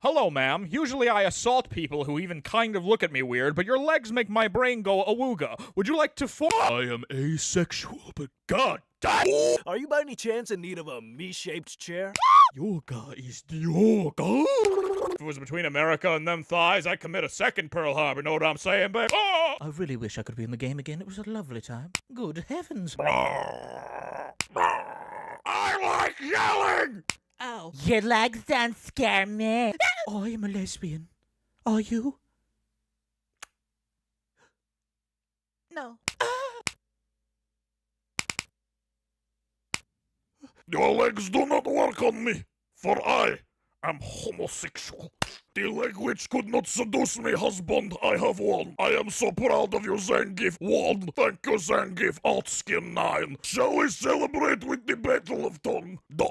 Hello, ma'am. Usually I assault people who even kind of look at me weird, but your legs make my brain go awooga. Would you like to I am asexual, but god damn. Are you by any chance in need of a me-shaped chair? Yoga is the yoga. If it was between America and them thighs, I'd commit a second Pearl Harbor. Know what I'm saying, babe? Oh! I really wish I could be in the game again. It was a lovely time. Good heavens. I like yelling! Ow. Your legs don't scare me. I am a lesbian. Are you? No. Your legs do not work on me, for I am homosexual. The leg which could not seduce me, husband, I have won. I am so proud of you, Zangief 1. Thank you, Zangief Altskin 9. Shall we celebrate with the Battle of Tongue? Do.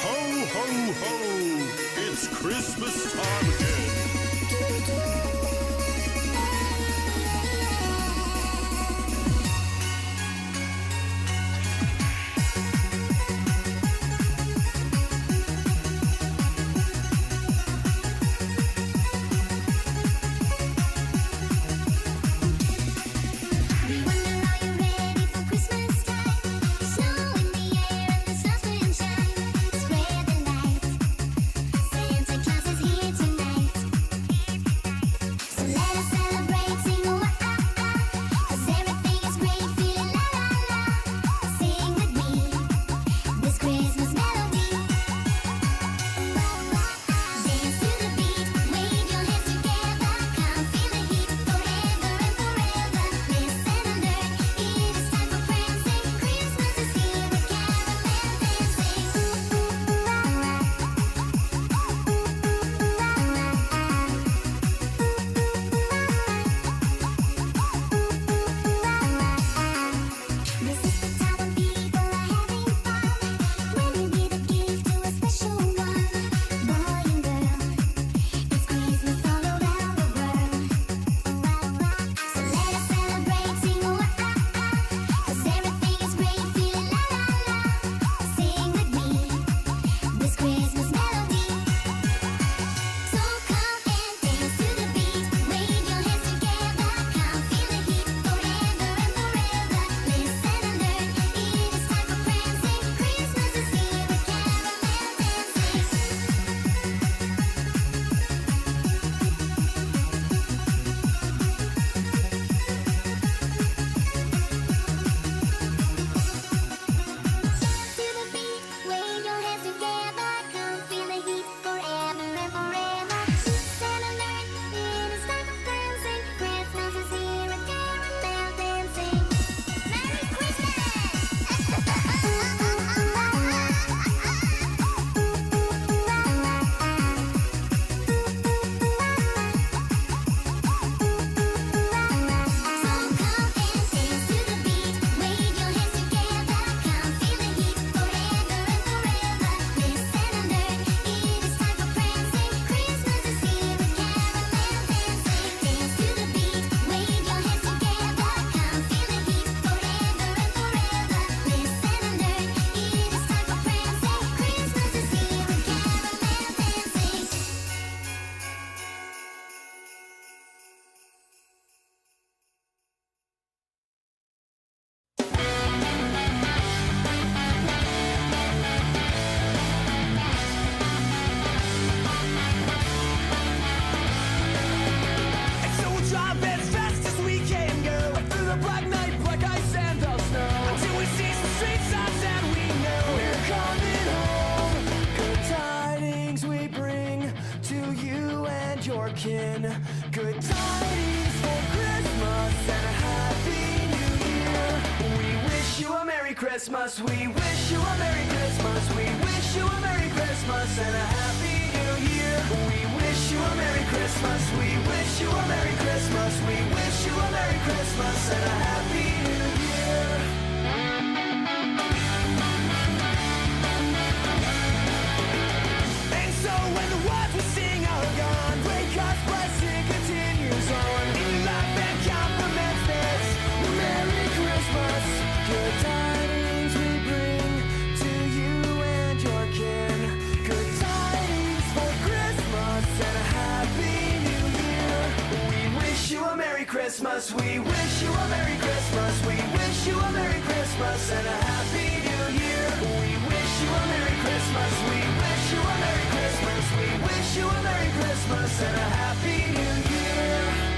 Ho, ho, ho! It's Christmas time again. Kin. Good tidings for Christmas and a happy new year. We wish you a Merry Christmas. We wish you a Merry Christmas. We wish you a Merry Christmas and a happy new year. We wish you a Merry Christmas. We wish you a Merry Christmas. We wish you a Merry Christmas and a happy new year. And so when the words we sing are gone, God's blessing continues on in life and compliments this. Merry Christmas, good time. Christmas. We wish you a Merry Christmas. We wish you a Merry Christmas and a Happy New Year. We wish you a Merry Christmas. We wish you a Merry Christmas. We wish you a Merry Christmas and a Happy New Year.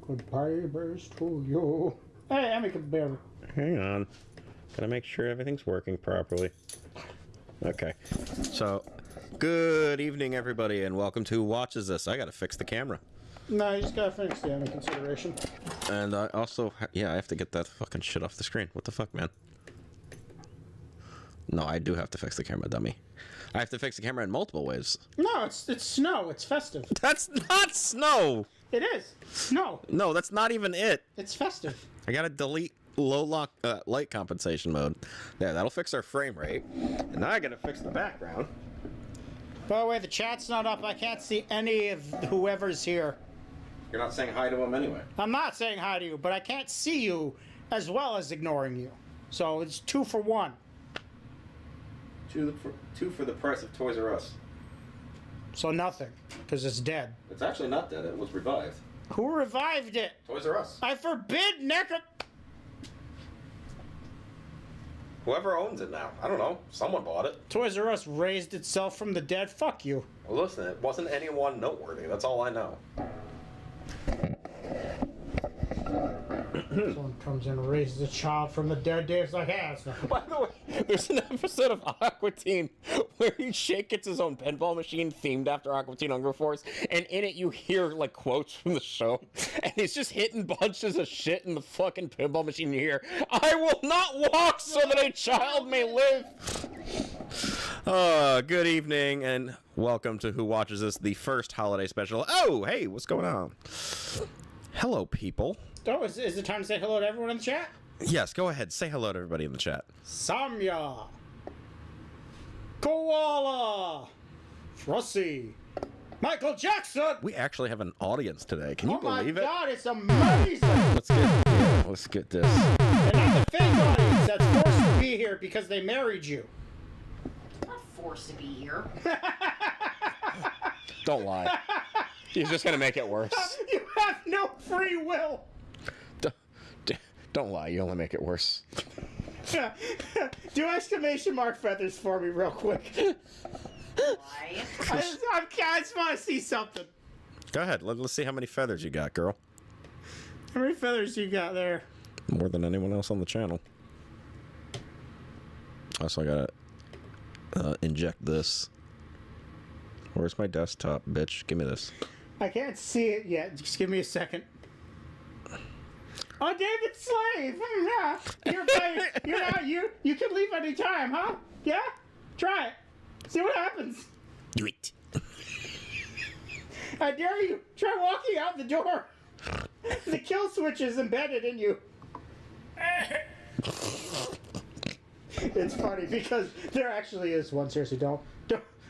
Goodbye, bears to you. Hey, I'm a bear. Hang on. Gotta make sure everything's working properly. Okay. So, good evening, everybody, and welcome to Watches This. I gotta fix the camera. No, you just gotta finish the other consideration. And I also, yeah, I have to get that fucking shit off the screen. What the fuck, man? No, I do have to fix the camera, dummy. I have to fix the camera in multiple ways. No, it's snow. It's festive. That's not snow! It is. Snow. No, that's not even it. It's festive. I gotta delete light compensation mode. There, that'll fix our frame rate. And now I gotta fix the background. By the way, the chat's not up. I can't see any of whoever's here. You're not saying hi to him anyway. I'm not saying hi to you, but I can't see you as well as ignoring you. So it's 2 for 1. Two for the price of Toys R Us. So nothing, because it's dead. It's actually not dead. It was revived. Who revived it? Toys R Us. I forbid NECA. Whoever owns it now. I don't know. Someone bought it. Toys R Us raised itself from the dead. Fuck you. Well, listen, it wasn't anyone noteworthy. That's all I know. Someone comes in and raises a child from the dead. Dave's like, hey, it's nothing. By the way, there's an episode of Aqua Teen where Shake gets his own pinball machine themed after Aqua Teen Hunger Force, and in it you hear like quotes from the show, and he's just hitting bunches of shit in the fucking pinball machine. You hear, "I will not walk so that a child may live." Good evening and welcome to Who Watches This, the first holiday special. Oh, hey, what's going on? Hello, people. Oh, is it time to say hello to everyone in the chat? Yes, go ahead. Say hello to everybody in the chat. Samya, Koala, Frosty, Michael Jackson. We actually have an audience today. Can you Oh my believe it? God, it's amazing. Let's get this. And not the fake audience that's forced to be here because they married you. Not forced to be here. Don't lie. He's just gonna make it worse. You have no free will. Don't lie. You only make it worse. Do exclamation mark feathers for me real quick. Why? I just want to see something. Go ahead. Let's see how many feathers you got, girl. How many feathers you got there? More than anyone else on the channel. Also, I gotta inject this. Where's my desktop, bitch? Give me this. I can't see it yet. Just give me a second. Oh, David Slave! Yeah. You're out. You can leave any time, huh? Yeah? Try it. See what happens. Do it. I dare you. Try walking out the door. The kill switch is embedded in you. It's funny because there actually is one. Seriously, don't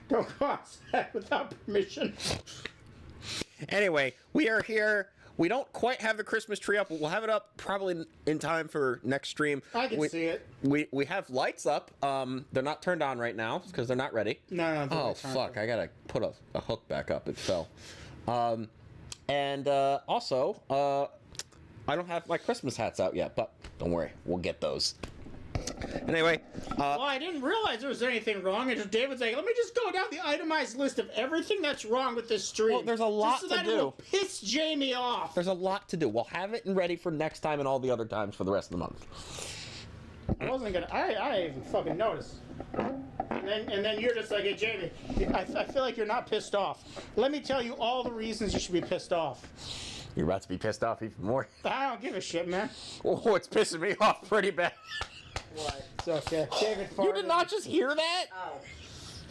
go outside without permission. Anyway, we are here. We don't quite have the Christmas tree up. We'll have it up probably in time for next stream. I can see it. We have lights up. They're not turned on right now because they're not ready. No. Oh fuck! I gotta put a hook back up. It fell. Also, I don't have my Christmas hats out yet, but don't worry, we'll get those. Anyway, well, I didn't realize there was anything wrong. And David's like, let me just go down the itemized list of everything that's wrong with this stream. Well, there's a lot just so to that do. It will piss Jamie off. There's a lot to do. We'll have it and ready for next time and all the other times for the rest of the month. I wasn't gonna. I didn't even fucking notice. And then you're just like, hey, Jamie, I feel like you're not pissed off. Let me tell you all the reasons you should be pissed off. You're about to be pissed off even more. I don't give a shit, man. Oh, it's pissing me off pretty bad. What? It's okay. David farted. You did not just hear that? Oh.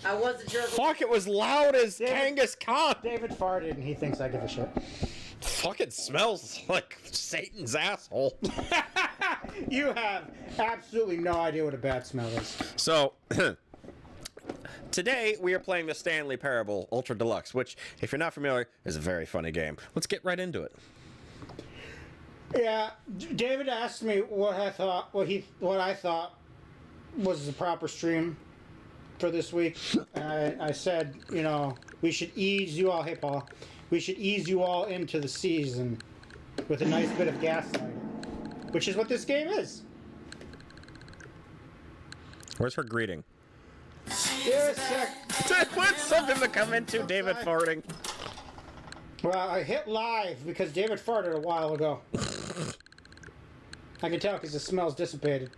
I wasn't sure. Fuck, it was loud as Genghis Khan. David farted and he thinks I give a shit. Fucking smells like Satan's asshole. You have absolutely no idea what a bad smell is. So, today we are playing the Stanley Parable Ultra Deluxe, which, if you're not familiar, is a very funny game. Let's get right into it. Yeah, David asked me what I thought was the proper stream for this week. And I said, you know, we should ease you all, hey Paul, we should ease you all into the season with a nice bit of gaslighting, which is what this game is. Where's her greeting? Here a sec. What's something to come into, David farting? Well, I hit live because David farted a while ago. I can tell because the smell's dissipated.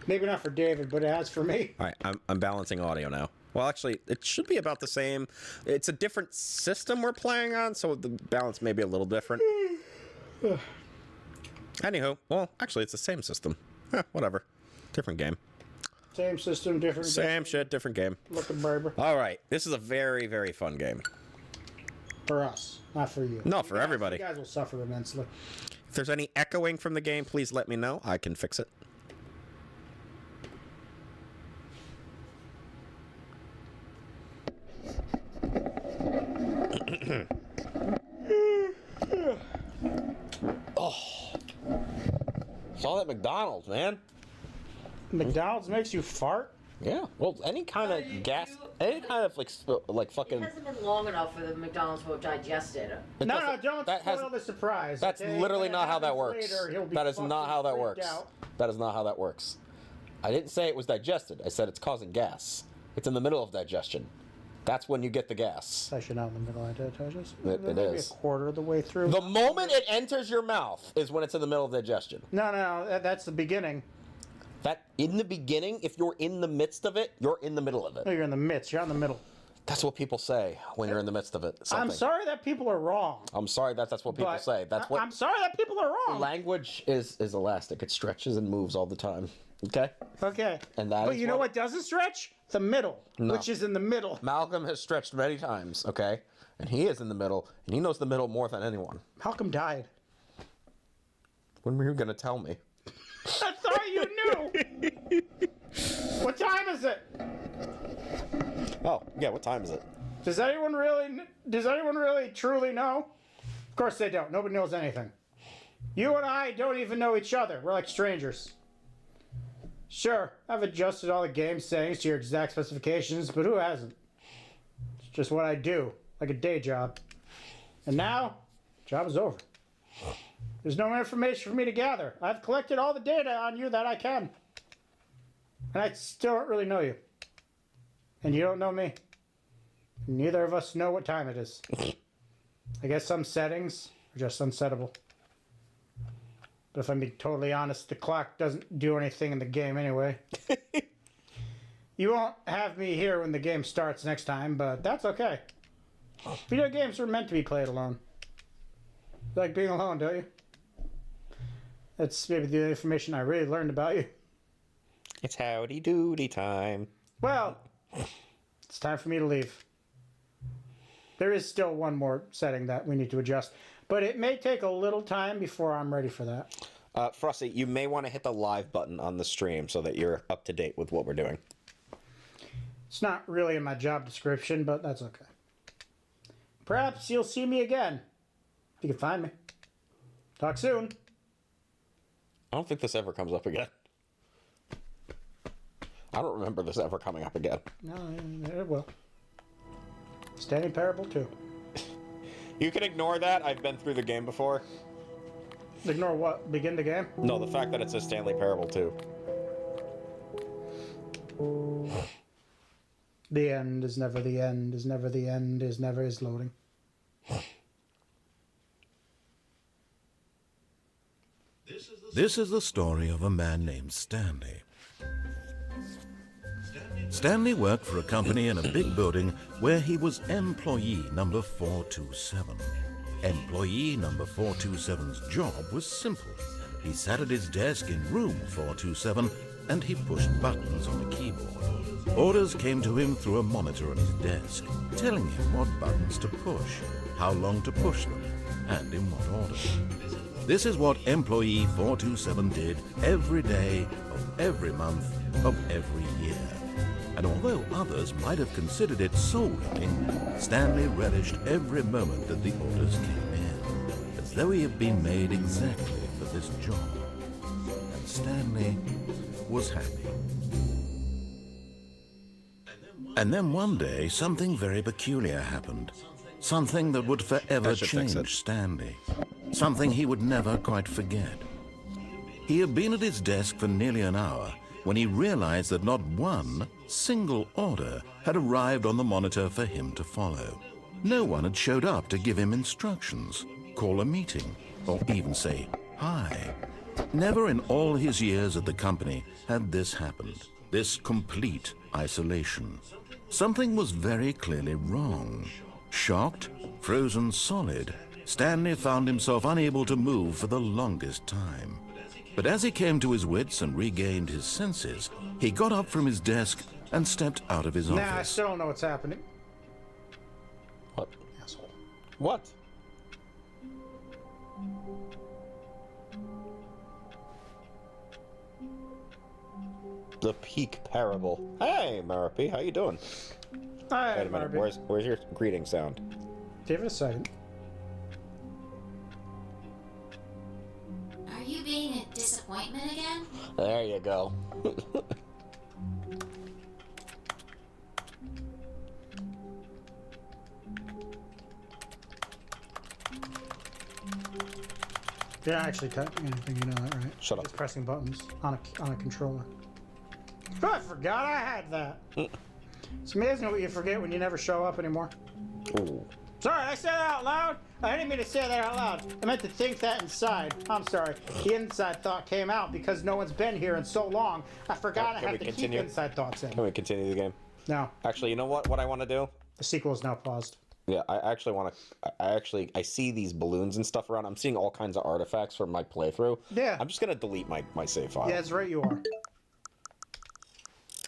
Maybe not for David, but it has for me. All right, I'm balancing audio now. Well, actually, it should be about the same. It's a different system we're playing on, so the balance may be a little different. Anywho, well, actually, it's the same system. Whatever. Different game. Same system, different Same shit, different game. looking barber. All right, this is a very, very fun game. For us, not for you. No, for everybody. You guys will suffer immensely. If there's any echoing from the game, please let me know. I can fix it. Oh. Saw that McDonald's, man. McDonald's makes you fart? Yeah. Well, any kind of gas, any kind of like fucking. It hasn't been long enough for the McDonald's to have digested. No, don't spoil the surprise. That's okay? literally When not it how that happens works. later, he'll be That is not how that fucking works. freaked out. That is not how that works. I didn't say it was digested. I said it's causing gas. It's in the middle of digestion. That's when you get the gas. I should not in the middle of digestion. It Maybe is. a quarter of the way through. The moment it enters your mouth is when it's in the middle of digestion. No, that's the beginning. That in the beginning, if you're in the midst of it, you're in the middle of No, it. you're in the midst. You're in the middle. That's what people say when you're in the midst of it. I'm sorry that people are wrong. I'm sorry that's what people but say. That's what I'm sorry that people are wrong. language is elastic. It stretches and moves all the time. Okay? Okay. And that but is you know what doesn't stretch? The middle, which is in the middle. Malcolm has stretched many times, okay? And he is in the middle, and he knows the middle more than anyone. Malcolm died. When were you going to tell me? I thought you knew. What time is it? Oh, yeah, what time is it? Does anyone really truly know? Of course they don't. Nobody knows anything. You and I don't even know each other. We're like strangers. Sure, I've adjusted all the game settings to your exact specifications, but who hasn't? It's just what I do, like a day job. And now, job is over. There's no more information for me to gather. I've collected all the data on you that I can. And I still don't really know you. And you don't know me. Neither of us know what time it is. I guess some settings are just unsettable. But if I'm being totally honest, the clock doesn't do anything in the game anyway. You won't have me here when the game starts next time, but that's okay. Video games are meant to be played alone. You like being alone, don't you? That's maybe the information I really learned about you. It's howdy doody time. Well, it's time for me to leave. There is still one more setting that we need to adjust, but it may take a little time before I'm ready for that. Frosty, you may want to hit the live button on the stream so that you're up to date with what we're doing. It's not really in my job description, but that's okay. Perhaps you'll see me again. If you can find me. Talk soon. I don't think this ever comes up again. I don't remember this ever coming up again. No, it will. Stanley Parable 2. You can ignore that. I've been through the game before. Ignore what? Begin the game? No, the fact that it says Stanley Parable 2. The end is never the end, is never the end, is never is loading. This is the story of a man named Stanley. Stanley worked for a company in a big building where he was employee number 427. Employee number 427's job was simple. He sat at his desk in room 427 and he pushed buttons on a keyboard. Orders came to him through a monitor on his desk, telling him what buttons to push, how long to push them, and in what order. This is what employee 427 did every day of every month of every year. And although others might have considered it soul-winning, Stanley relished every moment that the orders came in, as though he had been made exactly for this job. And Stanley was happy. And then one day, something very peculiar happened. Something that would forever change Stanley. Something he would never quite forget. He had been at his desk for nearly an hour when he realized that not one single order had arrived on the monitor for him to follow. No one had showed up to give him instructions, call a meeting, or even say hi. Never in all his years at the company had this happened, this complete isolation. Something was very clearly wrong. Shocked, frozen solid, Stanley found himself unable to move for the longest time. But as he came to his wits and regained his senses, he got up from his desk and stepped out of his office. Nah, I still don't know what's happening. What? Asshole. What? The Peak Parable. Hey, Marapi, how you doing? Hi, Wait a minute, Barbie. where's your greeting sound? Give it a second. Are you being a disappointment again? There you go. You're not actually typing anything, you know that, right? Shut up. It's pressing buttons on a controller. Oh, I forgot I had that. It's amazing what you forget when you never show up anymore. Ooh. Sorry, I said that out loud. I didn't mean to say that out loud. I meant to think that inside. I'm sorry. The inside thought came out because no one's been here in so long. I forgot I Can had we to continue? keep inside thoughts in. Can we continue the game? No, Actually, you know what I want to do? the sequel is now paused. Yeah, I actually want to. I see these balloons and stuff around. I'm seeing all kinds of artifacts from my playthrough. Yeah. I'm just gonna delete my save file. Yeah, that's right, you are.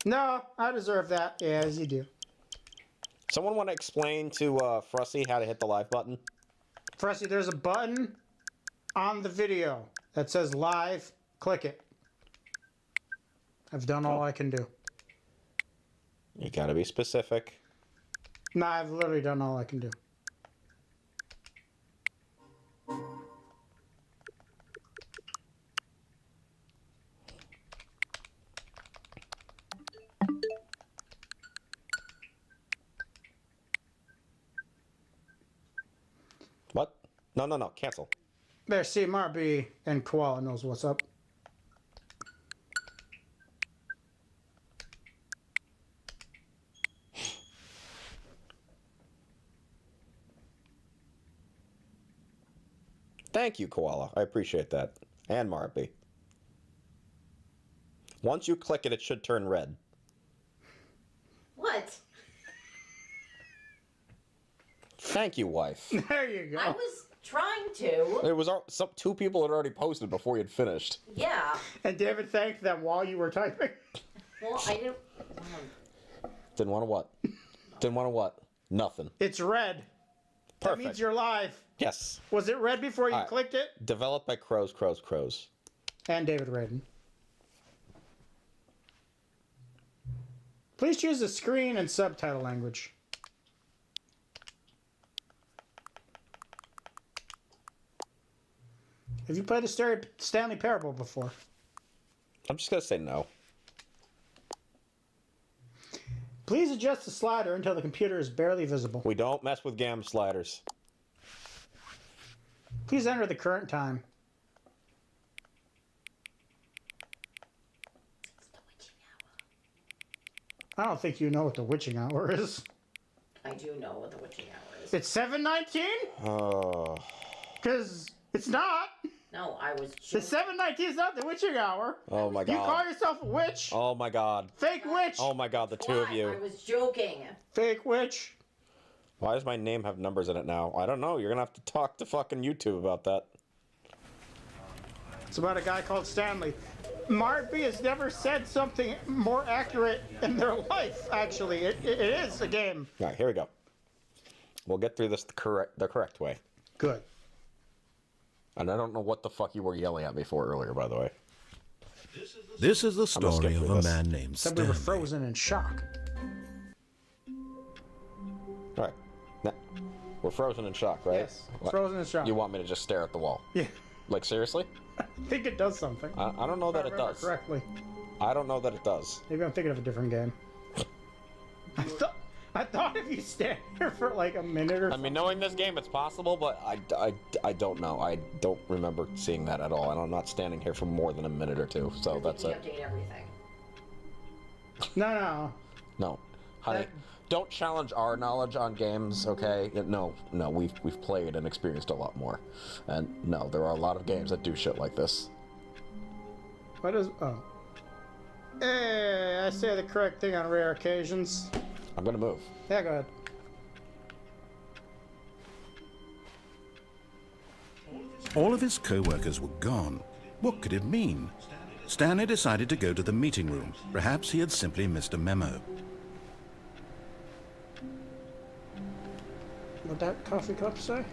No, I deserve that. Yeah, as you do. Someone want to explain to Frussy how to hit the live button? Fressy, there's a button on the video that says live. Click it. I've done all I can do. You gotta be specific. No, I've literally done all I can do. What? No, cancel. There, see, Marby and Koala knows what's up. Thank you, Koala. I appreciate that. And Marby. Once you click it, it should turn red. What? Thank you, wife. There you go. I was trying to. It was two people had already posted before you had finished. Yeah. And David thanked them while you were typing. Well, I didn't. Didn't want to what? Didn't want to what? Nothing. It's red. That Perfect. means you're live. Yes. Was it red before you All right. clicked it? Developed by Crows. And David Radin. Please choose the screen and subtitle language. Have you played the Stanley Parable before? I'm just gonna say no. Please adjust the slider until the computer is barely visible. We don't mess with GAM sliders. Please enter the current time. I don't think you know what the witching hour is. I do know what the witching hour is. It's 7:19? Oh. Because it's not. No, I was. The 7:19 is not the witching hour. Oh my You call god. yourself a witch? Oh my god. Fake witch. Oh my god, the two of Why? you. I was joking. Fake witch. Why does my name have numbers in it now? I don't know. You're gonna have to talk to fucking YouTube about that. It's about a guy called Stanley. Marby has never said something more accurate in their life, actually. It is a game. Alright, here we go. We'll get through this the correct way. Good. And I don't know what the fuck you were yelling at me for earlier, by the way. This is the I'm gonna skip story of through a this. man named Said we were Stanley. frozen in shock. Alright. Now, we're frozen in shock, right? Yes, What? frozen in shock. You want me to just stare at the wall? Yeah, Like, seriously? I think it does something. I don't know If I that it remember does. correctly. I don't know that it does. Maybe I'm thinking of a different game. I thought if you stand here for like a minute or I mean, knowing this game, it's possible, but I don't know. I don't remember seeing that at all, and I'm not standing here for more than a minute or two, so that's You it. update everything. No. No. Honey, Don't challenge our knowledge on games, okay? No, we've played and experienced a lot more. And no, there are a lot of games that do shit like this. What is... Oh. Hey, I say the correct thing on rare occasions. I'm gonna move. Yeah, go ahead. All of his co-workers were gone. What could it mean? Stanley decided to go to the meeting room. Perhaps he had simply missed a memo. What'd that coffee cup say?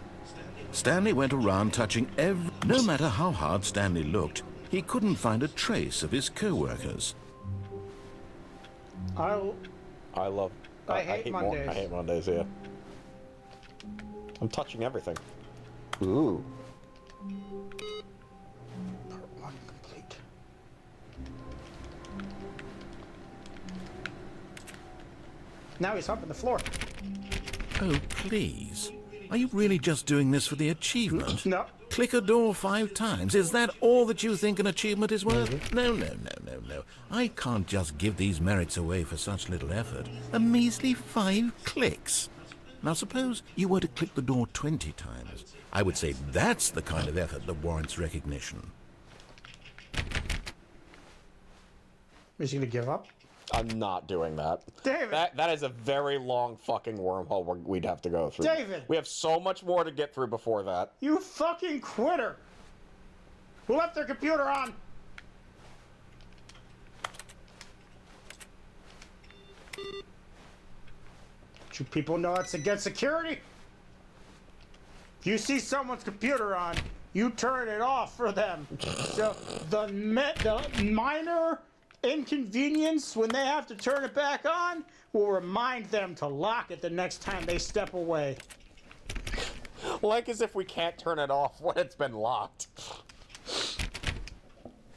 Stanley went around touching every... No matter how hard Stanley looked, he couldn't find a trace of his co-workers. I Mondays. hate Mondays. I hate Mondays, yeah. I'm touching everything. Ooh. Part 1 complete. Now he's humping the floor. Oh, please. Are you really just doing this for the achievement? No. Click a door 5 times. Is that all that you think an achievement is worth? No. I can't just give these merits away for such little effort. A measly 5 clicks. Now suppose you were to click the door 20 times. I would say that's the kind of effort that warrants recognition. Is he gonna give up? I'm not doing that. David! That is a very long fucking wormhole we'd have to go through. David! We have so much more to get through before that. You fucking quitter! Who left their computer on? You people know that's against security? If you see someone's computer on, you turn it off for them. So the minor inconvenience when they have to turn it back on will remind them to lock it the next time they step away. Like as if we can't turn it off when it's been locked.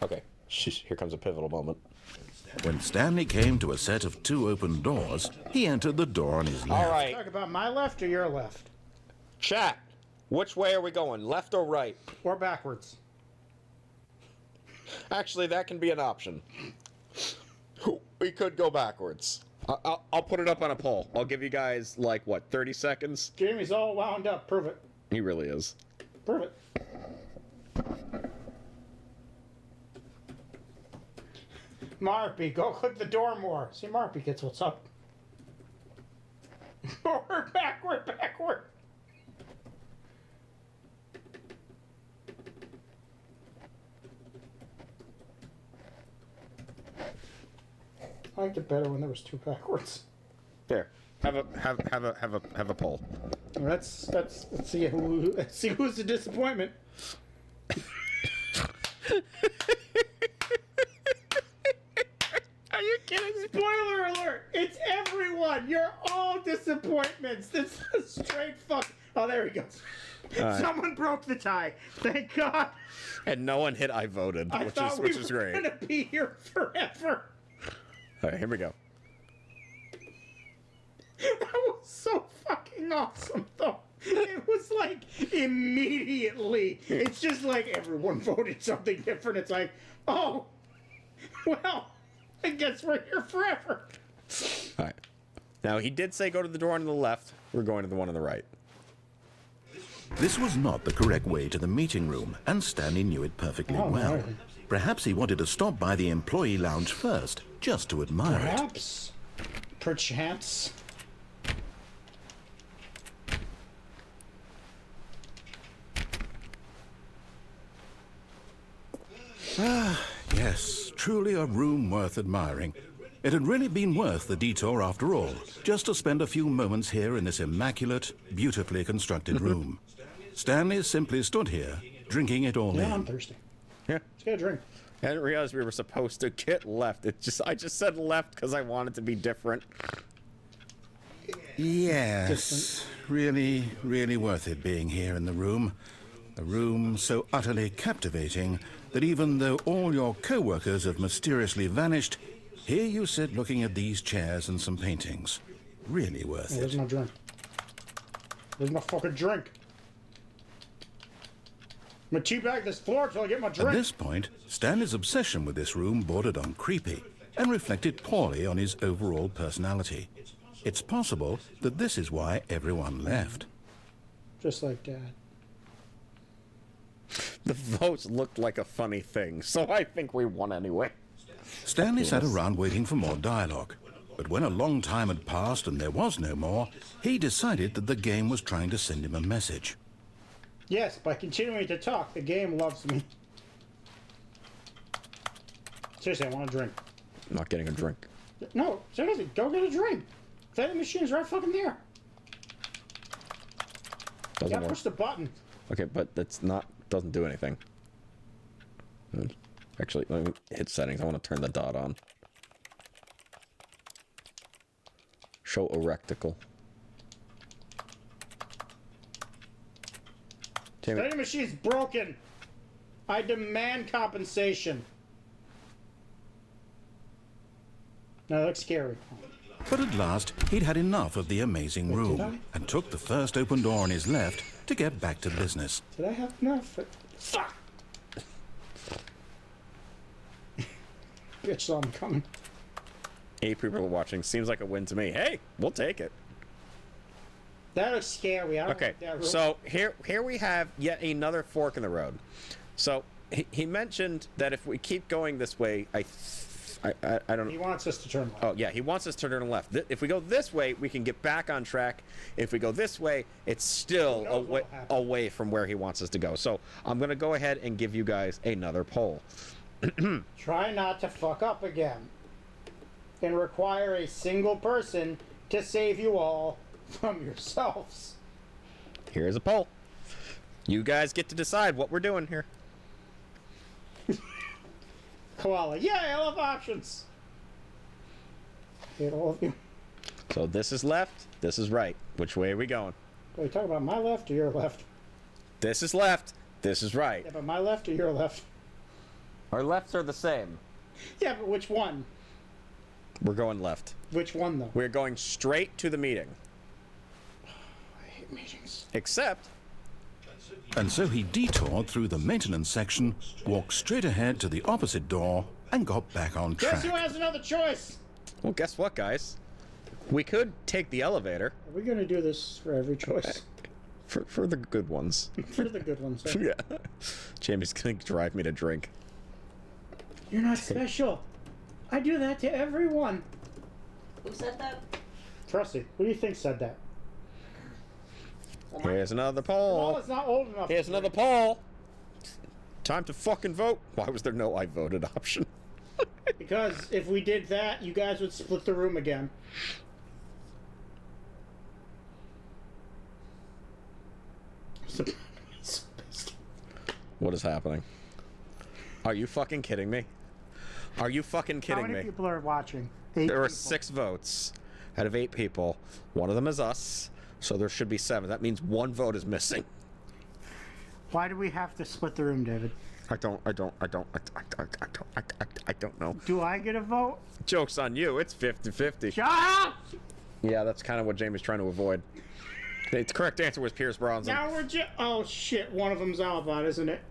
Okay, here comes a pivotal moment. When Stanley came to a set of 2 open doors, he entered the door on his left. All right. Talk about my left or your left? Chat, which way are we going, left or right? Or backwards? Actually, that can be an option. We could go backwards. I'll put it up on a poll. I'll give you guys, like, what, 30 seconds? Jamie's all wound up. Prove it. He really is. Prove it. Marpy, go click the door more. See, Marpy gets what's up. Forward, backward. I liked it better when there was 2 backwards. There. Have a poll. Let's see who's the disappointment. Are you kidding? Spoiler alert! It's everyone. You're all disappointments. This is straight fuck. Oh, there he goes. Right. Someone broke the tie. Thank God. And no one hit I voted, which is great. We're gonna be here forever. All right, here we go. That was so fucking awesome, though. It was like immediately. It's just like everyone voted something different. It's like, oh, well, I guess we're here forever. All right. Now, he did say go to the door on the left. We're going to the one on the right. This was not the correct way to the meeting room, and Stanley knew it perfectly well. No. Perhaps he wanted to stop by the employee lounge first, just to admire Perhaps. Perchance. Yes, truly a room worth admiring. It had really been worth the detour after all, just to spend a few moments here in this immaculate, beautifully constructed room. Stanley simply stood here, drinking it all in. Yeah, I'm thirsty. Yeah. Let's get a drink. I didn't realize we were supposed to get left. I just said left because I wanted to be different. Yes, really, really worth it being here in the room. A room so utterly captivating that even though all your co-workers have mysteriously vanished, here you sit looking at these chairs and some paintings. Really worth it. Where's my drink? Where's my fucking drink? I'm gonna teabag this floor till I get my drink. At this point, Stanley's obsession with this room bordered on creepy and reflected poorly on his overall personality. It's possible that this is why everyone left. Just like Dad. The votes looked like a funny thing, so I think we won anyway. Stanley sat around waiting for more dialogue. But when a long time had passed and there was no more, he decided that the game was trying to send him a message. Yes, by continuing to talk, the game loves me. Seriously, I want a drink. I'm not getting a drink. No, seriously, go get a drink. Vending machine's right fucking there. Doesn't work. Push the button. Okay, but that's not, doesn't do anything. Actually, let me hit settings. I want to turn the dot on. Show a recticle. Vending machine's broken. I demand compensation. No, that looks scary. But at last, he'd had enough of the amazing room and took the first open door on his left to get back to business. Did I have enough? Fuck! Bitch saw him coming. 8 people are watching. Seems like a win to me. Hey, we'll take it. That looks scary. I don't Okay, like that room. so here we have yet another fork in the road. So he mentioned that if we keep going this way, I don't know. He wants us to turn left. Oh yeah, he wants us to turn left. If we go this way, we can get back on track. If we go this way, it's still away from where he wants us to go. So I'm gonna go ahead and give you guys another poll. Try not to fuck up again. And require a single person to save you all from yourselves. Here's a poll. You guys get to decide what we're doing here. Koala. Yay, I love options. I hate all of you. So this is left, this is right. Which way are we going? Are you talking about my left or your left? This is left, this is right. Yeah, but my left or your left? Our lefts are the same. Yeah, but which one? We're going left. Which one, though? We're going straight to the meeting. I hate meetings. Except... And so he detoured through the maintenance section, walked straight ahead to the opposite door, and got back on track. Guess who has another choice? Well, guess what, guys? We could take the elevator. Are we going to do this for every choice? For the good ones. For the good ones. Huh? Yeah. Jamie's going to drive me to drink. You're not special. I do that to everyone. Who said that? Trusty, who do you think said that? Here's another Well, poll. it's not old enough. Here's another poll. Time to fucking vote. Why was there no I voted option? Because if we did that, you guys would split the room again. What is happening? Are you fucking kidding me? Are you fucking kidding How many me? people are watching? There were 6 votes out of 8 people. One of them is us, so there should be 7. That means 1 vote is missing. Why do we have to split the room, David? I don't know. Do I get a vote? Joke's on you. It's 50-50. Shut up! Yeah, that's kind of what Jamie's trying to avoid. The correct answer was Pierce Bronson. Now we're oh shit, one of them's Albot, isn't it?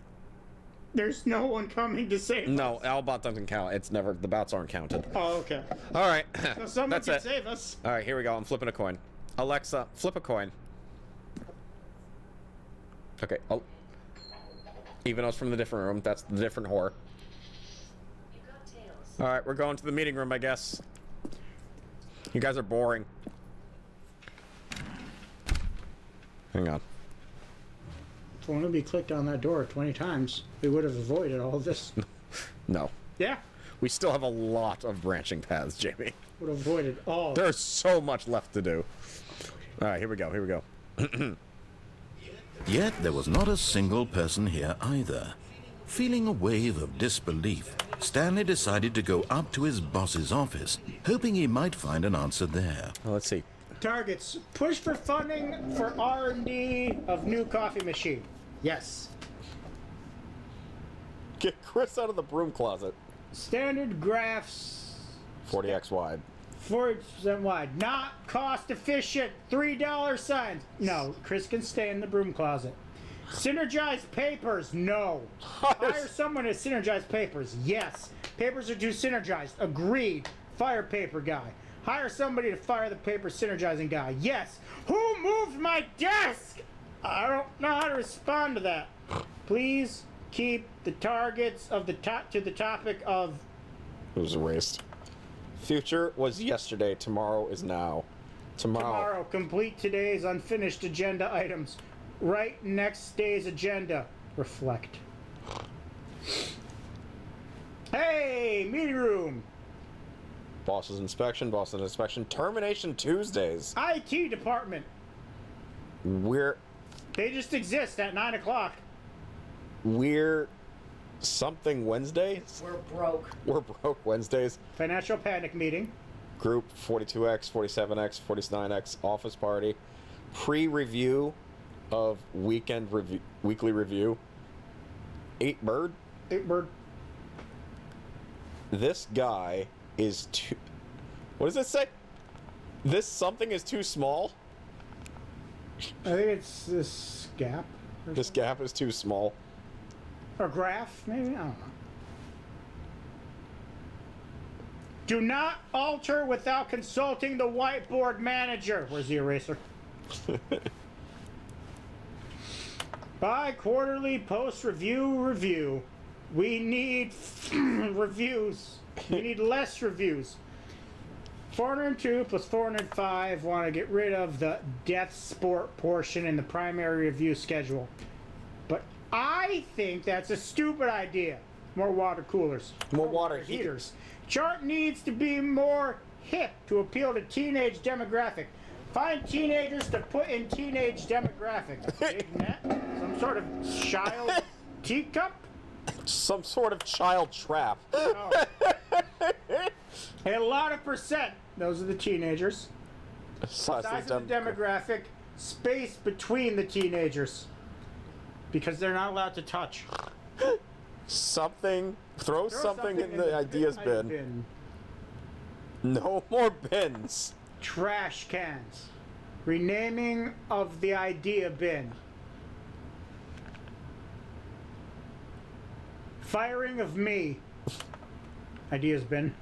There's no one coming to save us. No, Albot doesn't count. It's never, the bouts aren't counted. Oh, okay. All right. So someone That's can it. save us. All right, here we go. I'm flipping a coin. Alexa, flip a coin. Okay. Oh. Even though it's from the different room, that's the different whore. All right, we're going to the meeting room, I guess. You guys are boring. Hang on. If only we clicked on that door 20 times, we would have avoided all of this. No. Yeah. We still have a lot of branching paths, Jamie. Would have avoided all. There's so much left to do. All right, here we go. Here we go. Yet there was not a single person here either. Feeling a wave of disbelief, Stanley decided to go up to his boss's office, hoping he might find an answer there. Well, let's see. Targets. Push for funding for R&D of new coffee machine. Yes. Get Chris out of the broom closet. Standard graphs. 40x wide. 40% wide. Not cost efficient. $3 signs. No, Chris can stay in the broom closet. Synergized papers. No. Hire someone to synergize papers. Yes. Papers are too synergized. Agreed. Fire paper guy. Hire somebody to fire the paper synergizing guy. Yes. Who moved my desk? I don't know how to respond to that. Please keep the targets of the to the topic of. It was erased. Future was yesterday. Tomorrow is now. Tomorrow, complete today's unfinished agenda items. Write next day's agenda. Reflect. Hey, meeting room. Boss's inspection. Boss's inspection. Termination Tuesdays. IT department. They just exist at 9 o'clock. We're something Wednesdays? We're broke. We're broke Wednesdays. Financial panic meeting. Group 42X, 47X, 49X, office party. Pre-review of weekly review. 8 bird. This guy is too... What does it say? This something is too small? I think it's this gap. This gap is too small. Or graph, maybe? I don't know. Do not alter without consulting the whiteboard manager. Where's the eraser? Bi-quarterly post-review. We need reviews. We need less reviews. 402 plus 405 want to get rid of the death sport portion in the primary review schedule. But I think that's a stupid idea. More water coolers. More water heaters. Chart needs to be more hip to appeal to teenage demographic. Find teenagers to put in teenage demographic. Big net? Some sort of child teacup? Some sort of child trap. Oh. A lot of percent. Those are the teenagers. Size of the demographic. Space between the teenagers. Because they're not allowed to touch. Something. Throw something in the ideas bin. No more bins. Trash cans. Renaming of the idea bin. Firing of me. Ideas bin.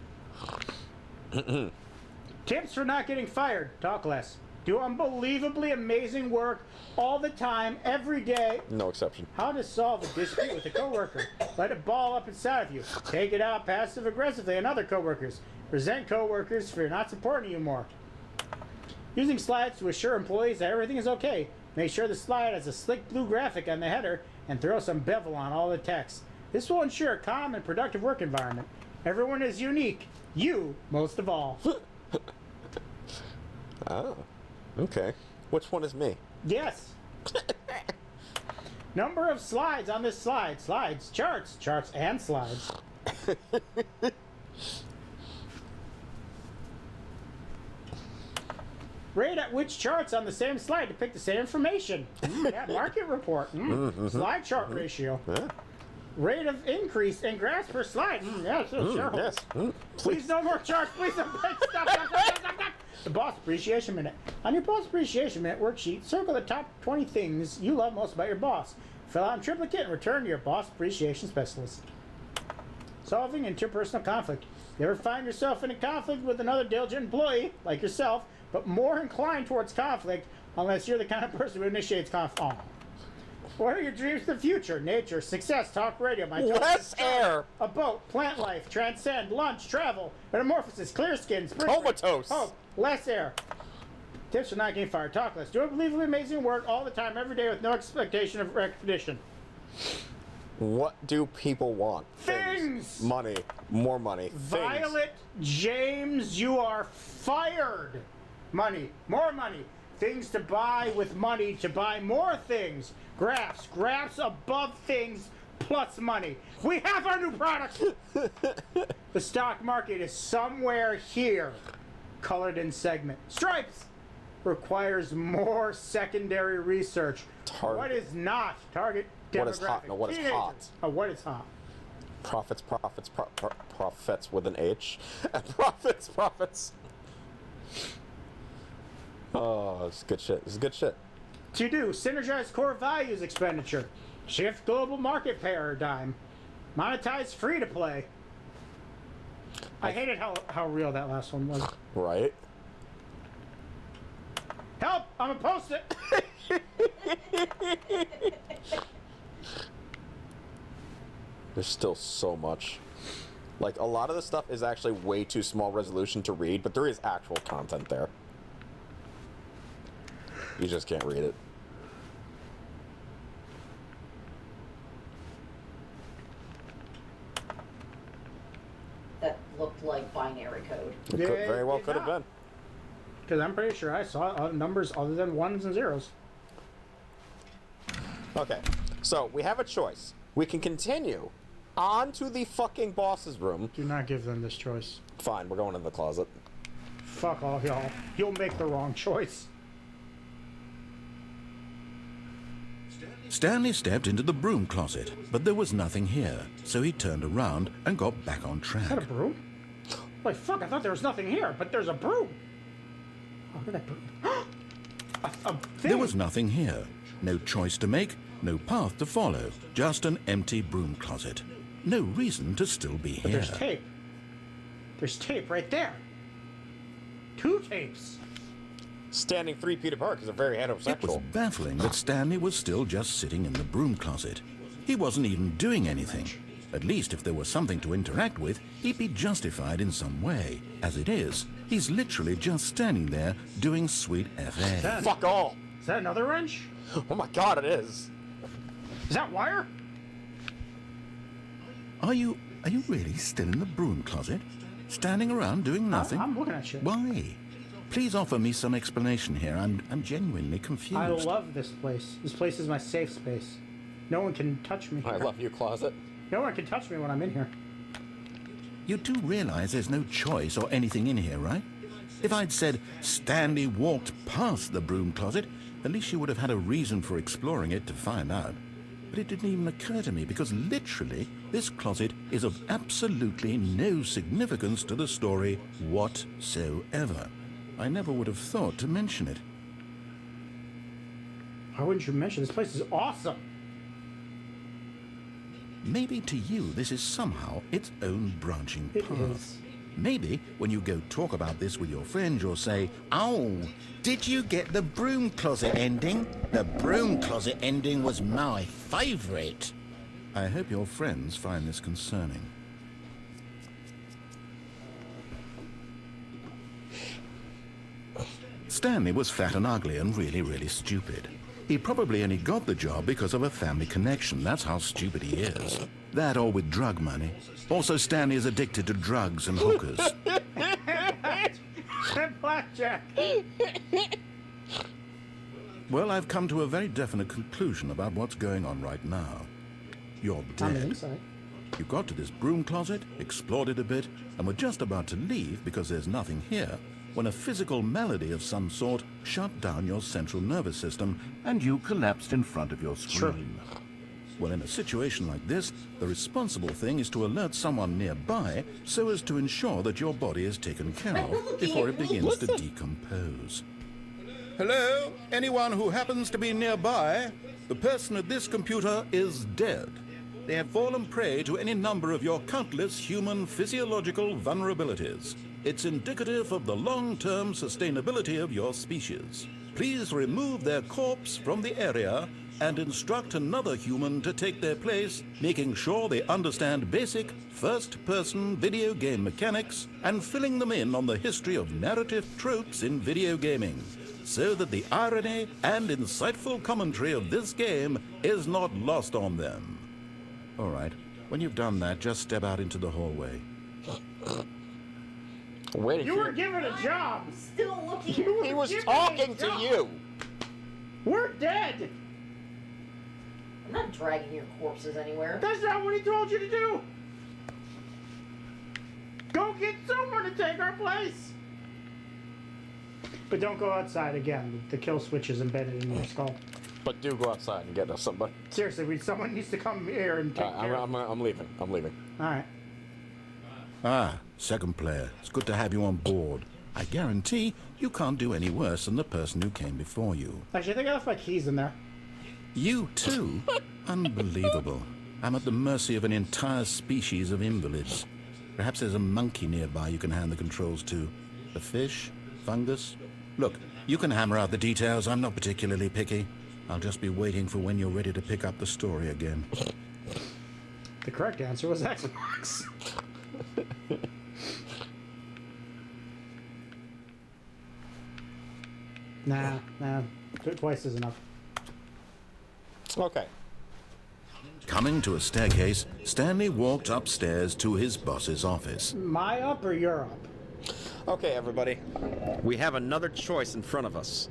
Tips for not getting fired. Talk less. Do unbelievably amazing work all the time, every day. No exception. How to solve a dispute with a coworker. Let it ball up inside of you. Take it out passive-aggressively on other coworkers. Resent coworkers for not supporting you more. Using slides to assure employees that everything is okay. Make sure the slide has a slick blue graphic on the header and throw some bevel on all the text. This will ensure a calm and productive work environment. Everyone is unique. You, most of all. Oh, okay. Which one is me? Yes. Number of slides on this slide. Slides, charts and slides. Rate at which charts on the same slide depict the same information. Yeah, market report. Slide chart ratio. Yeah. Rate of increase in graphs per slide. Yeah, sure. Yes. Please, no more charts. Please, stop. The boss appreciation minute. On your boss appreciation minute worksheet, circle the top 20 things you love most about your boss. Fill out in triplicate and return to your boss appreciation specialist. Solving interpersonal conflict. You ever find yourself in a conflict with another diligent employee, like yourself, but more inclined towards conflict unless you're the kind of person who initiates conflict? Oh. What are your dreams for the future? Nature, success, talk radio, my less air, a boat, plant life, transcend, lunch, travel, metamorphosis, clear skin, comatose, hope, less air. Tips for not getting fired. Talk less. Do unbelievably amazing work all the time, every day, with no expectation of recognition. What do people want? Things. Money. More money. Violet James, you are fired. Money. More money. Things to buy with money to buy more things. Graphs. Graphs above things plus money. We have our new product. The stock market is somewhere here. Colored in segment. Stripes. Requires more secondary research. What is not? Target demographic. What is hot? No, what is hot? Oh, what is hot? Profits with an H. Profits. Oh, it's good shit. This is good shit. To do, synergize core values expenditure. Shift global market paradigm. Monetize free to play. I hated how real that last one was. Right? Help! I'm a post-it! There's still so much. Like, a lot of the stuff is actually way too small resolution to read, but there is actual content there. You just can't read it. That looked like binary code. It could, very well could have been. Because I'm pretty sure I saw numbers other than ones and zeros. Okay, so we have a choice. We can continue on to the fucking boss's room. Do not give them this choice. Fine, we're going in the closet. Fuck all y'all. You'll make the wrong choice. Stanley stepped into the broom closet, but there was nothing here, so he turned around and got back on track. Is that a broom? Like, fuck, I thought there was nothing here, but there's a broom. Oh, look at that broom. a thing. There was nothing here. No choice to make, no path to follow, just an empty broom closet. No reason to still be But here. there's tape. There's tape right there. 2 tapes. Standing 3 feet apart because they're very It was heterosexual. baffling that Stanley was still just sitting in the broom closet. He wasn't even doing anything. At least if there was something to interact with, he'd be justified in some way. As it is, he's literally just standing there doing sweet FA. Fuck all! Is that another wrench? Oh my god, it is! Is that wire? Are you really still in the broom closet? Standing around doing nothing? I'm looking at you. Why? Please offer me some explanation here. I'm genuinely confused. I love this place. This place is my safe space. No one can touch me. I love you, closet. No one can touch me when I'm in here. You do realize there's no choice or anything in here, right? If I'd said Stanley walked past the broom closet, at least you would have had a reason for exploring it to find out. But it didn't even occur to me because literally this closet is of absolutely no significance to the story whatsoever. I never would have thought to mention it. Why wouldn't you mention this place is awesome? Maybe to you this is somehow its own branching It path. is. Maybe when you go talk about this with your friends, you'll say, "Oh, did you get the broom closet ending? The broom closet ending was my favorite." I hope your friends find this concerning. Stanley was fat and ugly and really, really stupid. He probably only got the job because of a family connection. That's how stupid he is. That or with drug money. Also, Stanley is addicted to drugs and hookers. Blackjack. Well, I've come to a very definite conclusion about what's going on right now. You're On the dead. inside. You got to this broom closet, explored it a bit, and were just about to leave because there's nothing here, when a physical malady of some sort shut down your central nervous system and you collapsed in front of your screen. Well, in a situation like this, the responsible thing is to alert someone nearby so as to ensure that your body is taken care of before it begins to decompose. Hello? Anyone who happens to be nearby? The person at this computer is dead. They have fallen prey to any number of your countless human physiological vulnerabilities. It's indicative of the long-term sustainability of your species. Please remove their corpse from the area and instruct another human to take their place, making sure they understand basic first-person video game mechanics and filling them in on the history of narrative tropes in video gaming, so that the irony and insightful commentary of this game is not lost on them. All right, when you've done that, just step out into the hallway. Wait, You were given a job. Still looking. He was talking to you! We're dead. I'm not dragging your corpses anywhere. That's not what he told you to do. Go get someone to take our place. But don't go outside again. The kill switch is embedded in your skull. But do go outside and get us somebody. Seriously, someone needs to come here and take care of it. I'm leaving. I'm leaving. All right. Ah, second player. It's good to have you on board. I guarantee you can't do any worse than the person who came before you. Actually, I think I left my keys in there. You too? Unbelievable. I'm at the mercy of an entire species of invalids. Perhaps there's a monkey nearby you can hand the controls to. A fish? Fungus? Look, you can hammer out the details. I'm not particularly picky. I'll just be waiting for when you're ready to pick up the story again. The correct answer was Xbox. Nah. Twice is enough. Okay. Coming to a staircase, Stanley walked upstairs to his boss's office. My up or your up? Okay, everybody. We have another choice in front of us.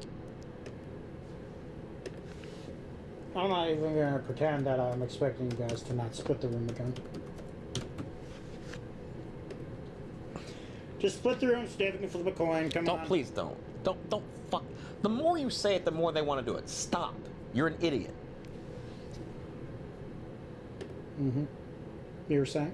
I'm not even gonna pretend that I'm expecting you guys to not split the room again. Just split the room, Steve. You can flip a coin. Come on. Please don't. Don't fuck. The more you say it, the more they want to do it. Stop. You're an idiot. Mm-hmm. You were saying?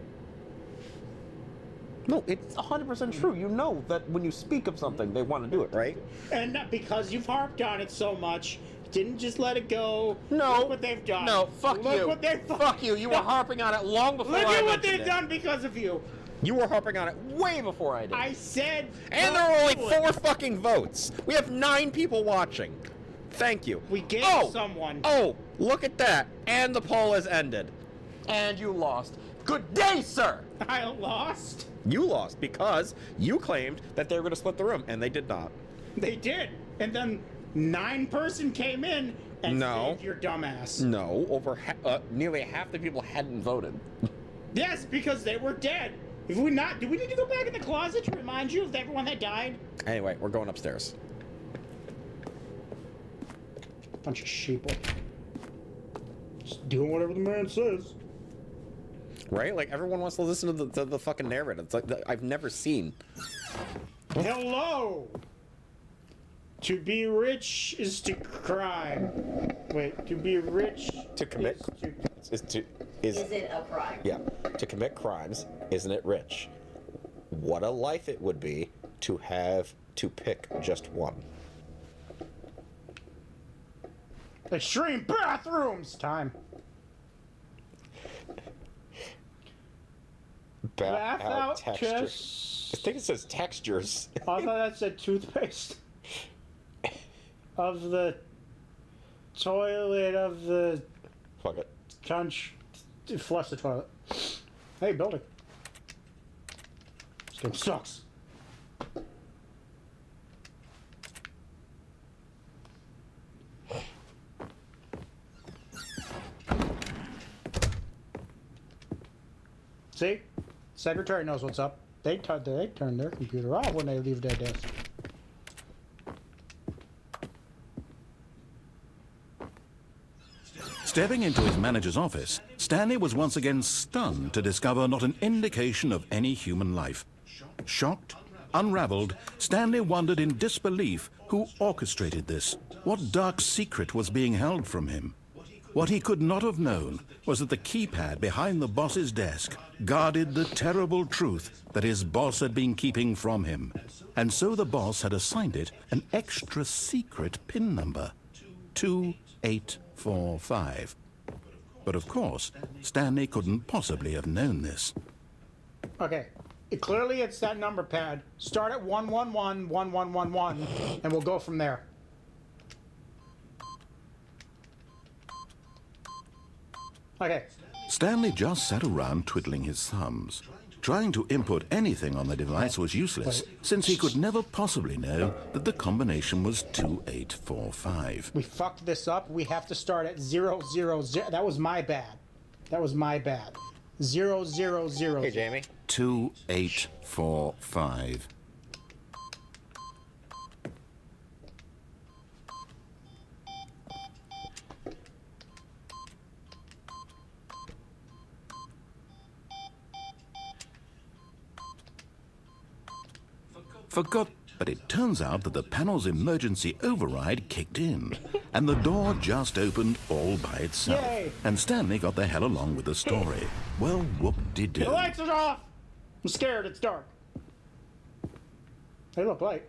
No, it's 100% true. You know that when you speak of something, they want to do it, right? And because you've harped on it so much, didn't just let it go. No. Look what they've done. No, fuck you. Look what they've Fuck you. You were harping on it long before Look I at what mentioned they've it. done because of you. You were harping on it way before I did. I said. And there were only 4 fucking votes. We have 9 people watching. Thank you. We gave someone. Oh, look at that. And the poll has ended. And you lost. Good day, sir. I lost. You lost because you claimed that they were going to split the room, and they did not. They did. And then 9 person came in and saved your dumbass. No, nearly half the people hadn't voted. Yes, because they were dead. If we not, do we need to go back in the closet to remind you of everyone that died? Anyway, we're going upstairs. Bunch of sheeple. Just doing whatever the man says. Right? Like, everyone wants to listen to the fucking narrative. It's like, I've never seen. Hello! To be rich is to crime. Wait, to be rich... To commit... Is it a crime? Yeah. To commit crimes, isn't it rich? What a life it would be to have to pick just one. Extreme bathrooms! Time. Bath out textures. I think it says textures. I thought that said toothpaste. Of the toilet of the... Fuck it. Flush the toilet. Hey, building. This game sucks. See? Secretary knows what's up. They turn their computer off when they leave their desk. Stepping into his manager's office, Stanley was once again stunned to discover not an indication of any human life. Shocked, unraveled, Stanley wondered in disbelief who orchestrated this. What dark secret was being held from him? What he could not have known was that the keypad behind the boss's desk guarded the terrible truth that his boss had been keeping from him. And so the boss had assigned it an extra secret PIN number, 2845. But of course, Stanley couldn't possibly have known this. Okay. Clearly it's that number pad. Start at 1111111 and we'll go from there. Okay. Stanley just sat around twiddling his thumbs. Trying to input anything on the device was useless, since he could never possibly know that the combination was 2845. We fucked this up. We have to start at 000. That was my bad. That was my bad. 000. Hey, Jamie. 2845. Forgot, but it turns out that the panel's emergency override kicked in, and the door just opened all by itself. Yay. And Stanley got the hell along with the story. Well, whoop-de-doo. The lights are off! I'm scared, it's dark. They look light.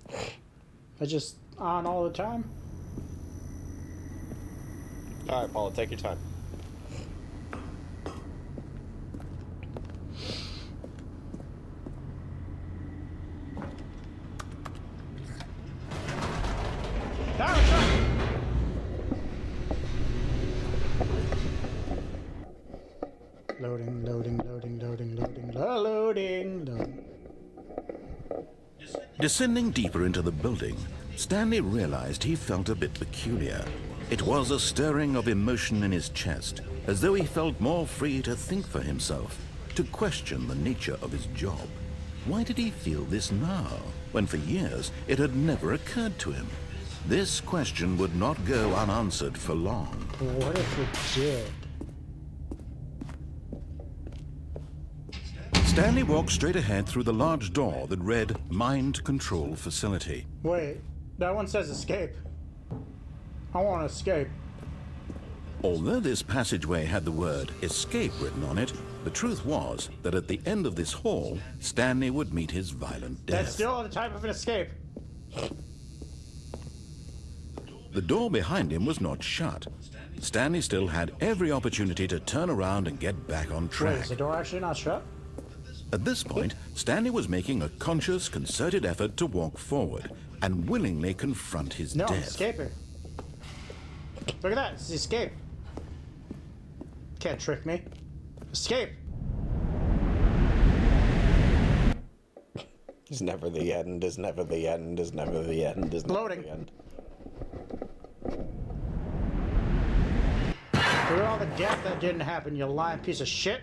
I just on all the time. All right, Paula, take your time. Loading. Descending deeper into the building, Stanley realized he felt a bit peculiar. It was a stirring of emotion in his chest, as though he felt more free to think for himself, to question the nature of his job. Why did he feel this now, when for years it had never occurred to him? This question would not go unanswered for long. What if it did? Stanley walked straight ahead through the large door that read Mind Control Facility. Wait, that one says escape. I want to escape. Although this passageway had the word escape written on it, the truth was that at the end of this hall, Stanley would meet his violent death. That's still the type of an escape. The door behind him was not shut. Stanley still had every opportunity to turn around and get back on track. Wait, is the door actually not shut? At this point, Stanley was making a conscious, concerted effort to walk forward and willingly confront his No, I'm death. escaping. Look at that, it's escape. Can't trick me. Escape. Is never the end, is never the end, is never the end, is never Loading. the end. Look at all the death that didn't happen, you lying piece of shit.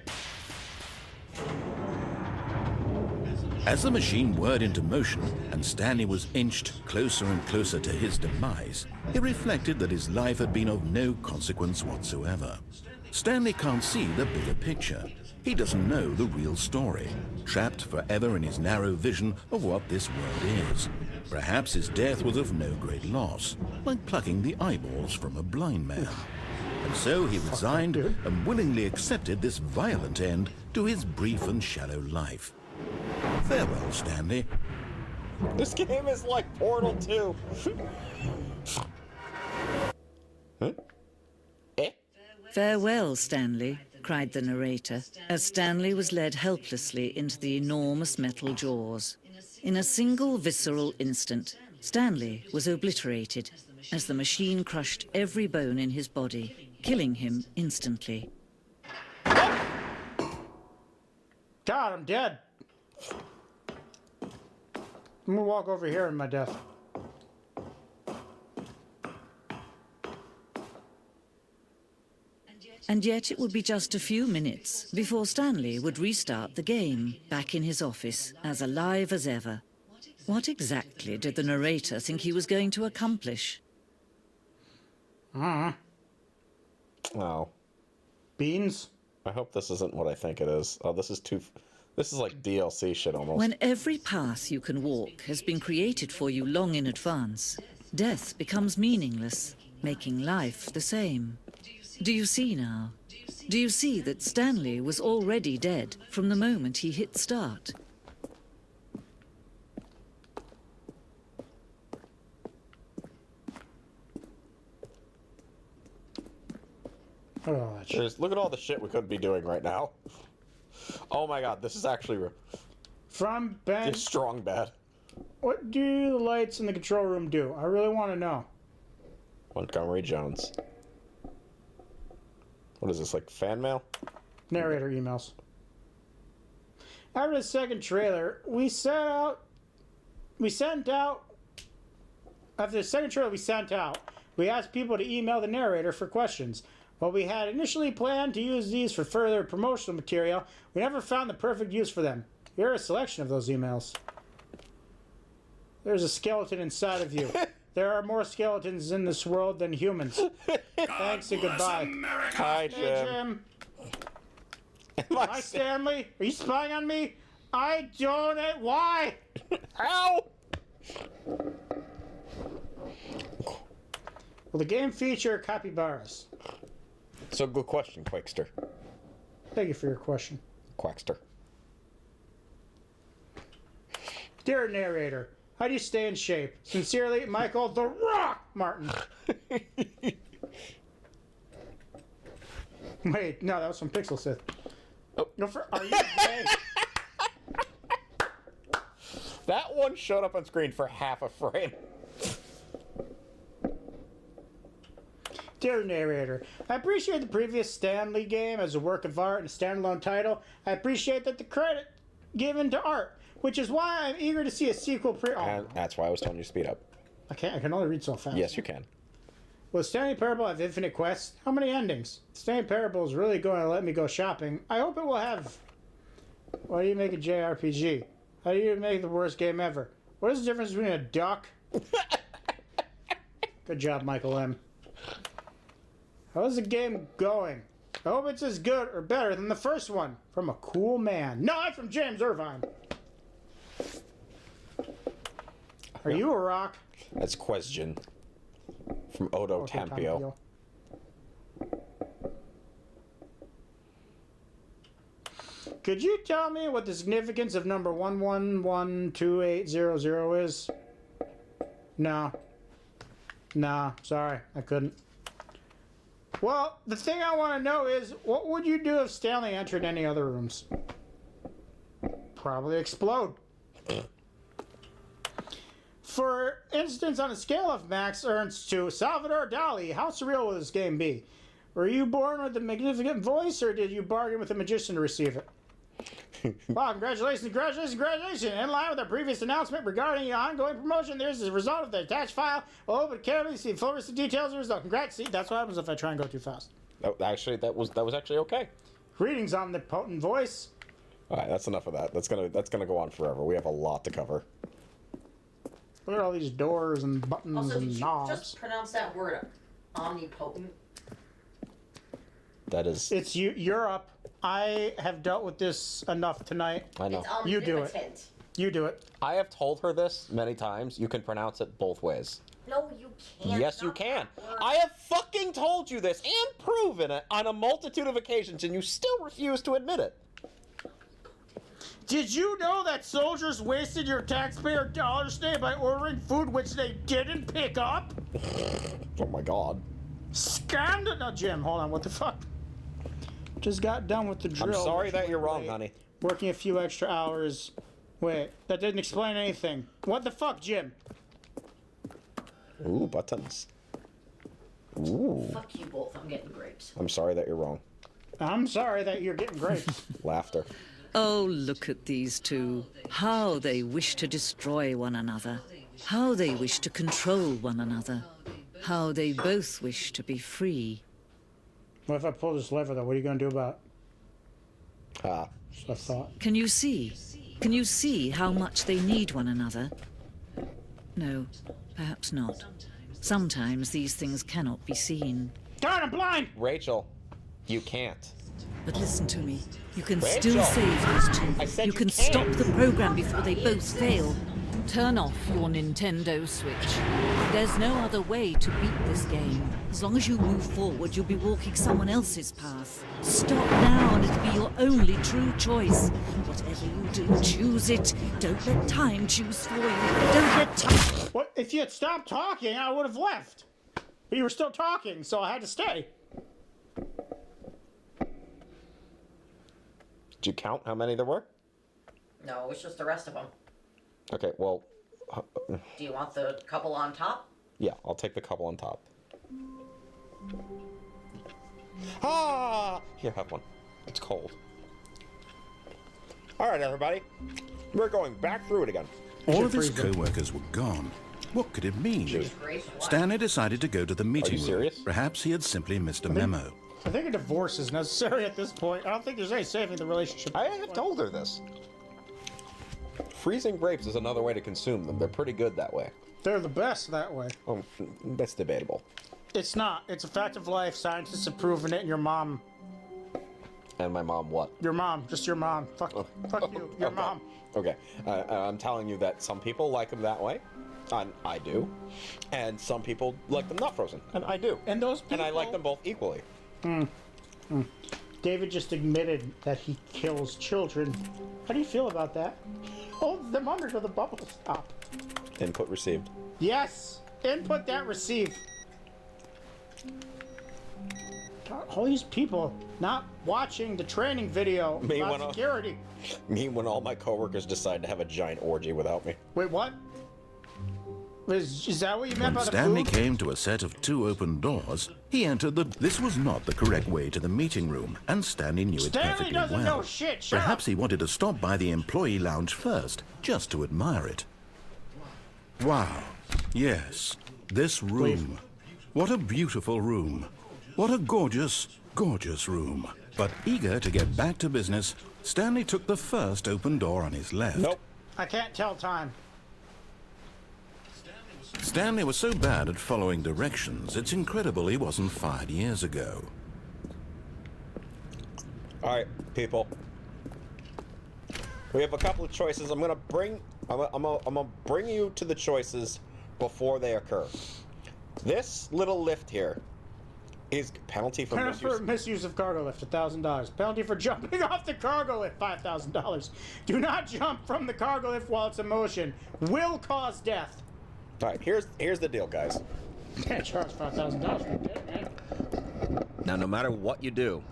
As the machine whirred into motion and Stanley was inched closer and closer to his demise, he reflected that his life had been of no consequence whatsoever. Stanley can't see the bigger picture. He doesn't know the real story, trapped forever in his narrow vision of what this world is. Perhaps his death was of no great loss, like plucking the eyeballs from a blind man. And so he resigned and willingly accepted this violent end to his brief and shallow life. Farewell, Stanley. This game is like Portal 2. Huh? Eh? Farewell, Stanley, cried the narrator, as Stanley was led helplessly into the enormous metal jaws. In a single visceral instant, Stanley was obliterated as the machine crushed every bone in his body, killing him instantly. God, I'm dead. I'm gonna walk over here in my death. And yet it would be just a few minutes before Stanley would restart the game, back in his office, as alive as ever. What exactly did the narrator think he was going to accomplish? Oh. Beans? I hope this isn't what I think it is. Oh, this is like DLC shit almost. When every path you can walk has been created for you long in advance, death becomes meaningless, making life the same. Do you see now? Do you see that Stanley was already dead from the moment he hit start? Oh, look at all the shit we could be doing right now. Oh my god, this is actually from Ben. It's strong bad. What do the lights in the control room do? I really want to know. Montgomery Jones. What is this, like fan mail? Narrator emails. After the second trailer, we sent out. We asked people to email the narrator for questions. While we had initially planned to use these for further promotional material, we never found the perfect use for them. Here are a selection of those emails. There's a skeleton inside of you. There are more skeletons in this world than humans. Thanks and goodbye. America. Hi, Hey, Jim. Hi, Stanley. Are you spying on me? I don't. Why? Ow! Will the game feature capybaras? So good question, Quackster. Thank you for your question. Quackster. Dear narrator, how do you stay in shape? Sincerely, Michael the Rock Martin. Wait, no, that was from Pixel Sith. Oh. Are you gay? That one showed up on screen for half a frame. Dear narrator, I appreciate the previous Stanley game as a work of art and a standalone title. I appreciate that the credit given to art, which is why I'm eager to see a sequel And that's why I was telling you to speed up. I can only read so fast. Yes, you can. Will Stanley Parable have infinite quests? How many endings? Stanley Parable is really going to let me go shopping. I hope it will have... Why do you make a JRPG? How do you make the worst game ever? What is the difference between a duck? Good job, Michael M. How's the game going? I hope it's as good or better than the first one. From a cool man. Not from James Irvine. Are you a rock? That's question. From Odo Tampio. Could you tell me what the significance of number 1112800 is? No. Nah, sorry, I couldn't. Well, the thing I want to know is, what would you do if Stanley entered any other rooms? Probably explode. For instance, on a scale of Max Ernst to Salvador Dali, how surreal will this game be? Were you born with a magnificent voice, or did you bargain with a magician to receive it? Wow, congratulations, congratulations, congratulations! In line with our previous announcement regarding the ongoing promotion, there's the result of the attached file. We'll open it carefully, see full list of details of the result. Congrats, see, that's what happens if I try and go too fast. Oh, actually, that was actually okay. Greetings, omnipotent voice. Alright, that's enough of that. That's gonna go on forever. We have a lot to cover. Look at all these doors and buttons Also, and did you knobs. just pronounce that word omnipotent? That is... It's Europe. I have dealt with this enough tonight. I know. It's You do it. omnipotent. You do it. I have told her this many times. You can pronounce it both ways. No, you can't. Yes, you can. I have fucking told you this and proven it on a multitude of occasions, and you still refuse to admit it. Did you know that soldiers wasted your taxpayer dollars today by ordering food which they didn't pick up? Oh my god. Scandal! Now, Jim, hold on. What the fuck? Just got done with the drill. I'm sorry which that you're went wrong, late. honey. Working a few extra hours. Wait, that didn't explain anything. What the fuck, Jim? Ooh, buttons. Ooh. Fuck you both. I'm getting grapes. I'm sorry that you're wrong. I'm sorry that you're getting grapes. Laughter. Oh, look at these two. How they wish to destroy one another. How they wish to control one another. How they both wish to be free. What if I pull this lever, though? What are you going to do about it? Ah. I thought. Can you see? Can you see how much they need one another? No, perhaps not. Sometimes these things cannot be seen. God, I'm blind! Rachel, you can't. But listen to me. You can Rachel! still save these two. I said you you can can't. stop the program before they both fail. Turn off your Nintendo Switch. There's no other way to beat this game. As long as you move forward, you'll be walking someone else's path. Stop now and it'll be your only true choice. Whatever you do, choose it. Don't let time choose for you. Don't let time... What? If you had stopped talking, I would have left. But you were still talking, so I had to stay. Did you count how many there were? No, it's just the rest of them. Okay, well... Do you want the couple on top? Yeah, I'll take the couple on top. Ah! Here, have one. It's cold. Alright, everybody. We're going back through it again. All of his co-workers were gone. What could it mean? Stanley decided to go to the meeting room. Serious? Perhaps he had simply missed a memo. I think a divorce is necessary at this point. I don't think there's any saving the relationship. I have told her this. Freezing grapes is another way to consume them. They're pretty good that way. They're the best that way. Oh, that's debatable. It's not. It's a fact of life. Scientists have proven it, and your mom. And my mom what? Your mom. Just your mom. Fuck you. Your mom. Okay. I'm telling you that some people like them that way. And I do. And some people like them not frozen. And I do. And those people... And I like them both equally. David just admitted that he kills children. How do you feel about that? Holds them under till the bubbles stop. Input received. Yes! Input that receive. God, all these people not watching the training video about security. Me when all my coworkers decide to have a giant orgy without me. Wait, what? Is that what you meant When by the Stanley food? came to a set of 2 open doors, he entered the... This was not the correct way to the meeting room, and Stanley knew it Stanley perfectly doesn't well. know shit, shut Perhaps up. he wanted to stop by the employee lounge first, just to admire it. Wow. Yes, this room. What a beautiful room. What a gorgeous, gorgeous room. But eager to get back to business, Stanley took the first open door on his left. Nope. I can't tell time. Stanley was so bad at following directions, it's incredible he wasn't fired years ago. All right, people. We have a couple of choices. I'm gonna bring you to the choices before they occur. This little lift here is penalty for misuse of cargo lift, $1,000. Penalty for jumping off the cargo lift, $5,000. Do not jump from the cargo lift while it's in motion. Will cause death. All right, here's the deal, guys. You can't charge $5,000 for dead, man. Now, no matter what you do,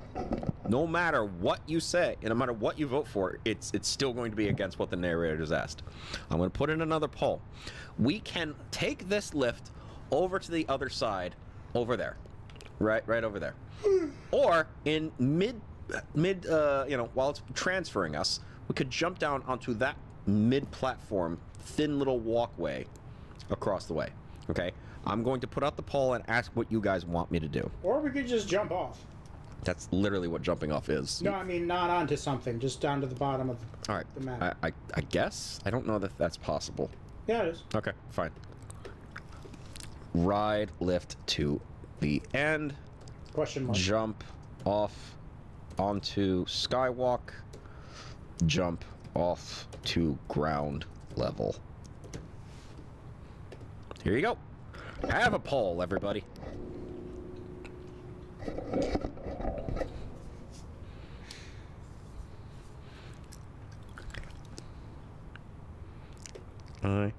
no matter what you say, and no matter what you vote for, it's still going to be against what the narrator has asked. I'm going to put in another poll. We can take this lift over to the other side, over there, right over there, or in mid, while it's transferring us, we could jump down onto that mid-platform, thin little walkway across the way. Okay, I'm going to put out the poll and ask what you guys want me to do. Or we could just jump off. That's literally what jumping off is. No, I mean not onto something, just down to the bottom of All right. the map. I guess. I don't know that that's possible. Yeah, it is. Okay, fine. Ride lift to the end. Question mark. Jump off onto skywalk. Jump off to ground level. Here you go. Have a poll, everybody. I'm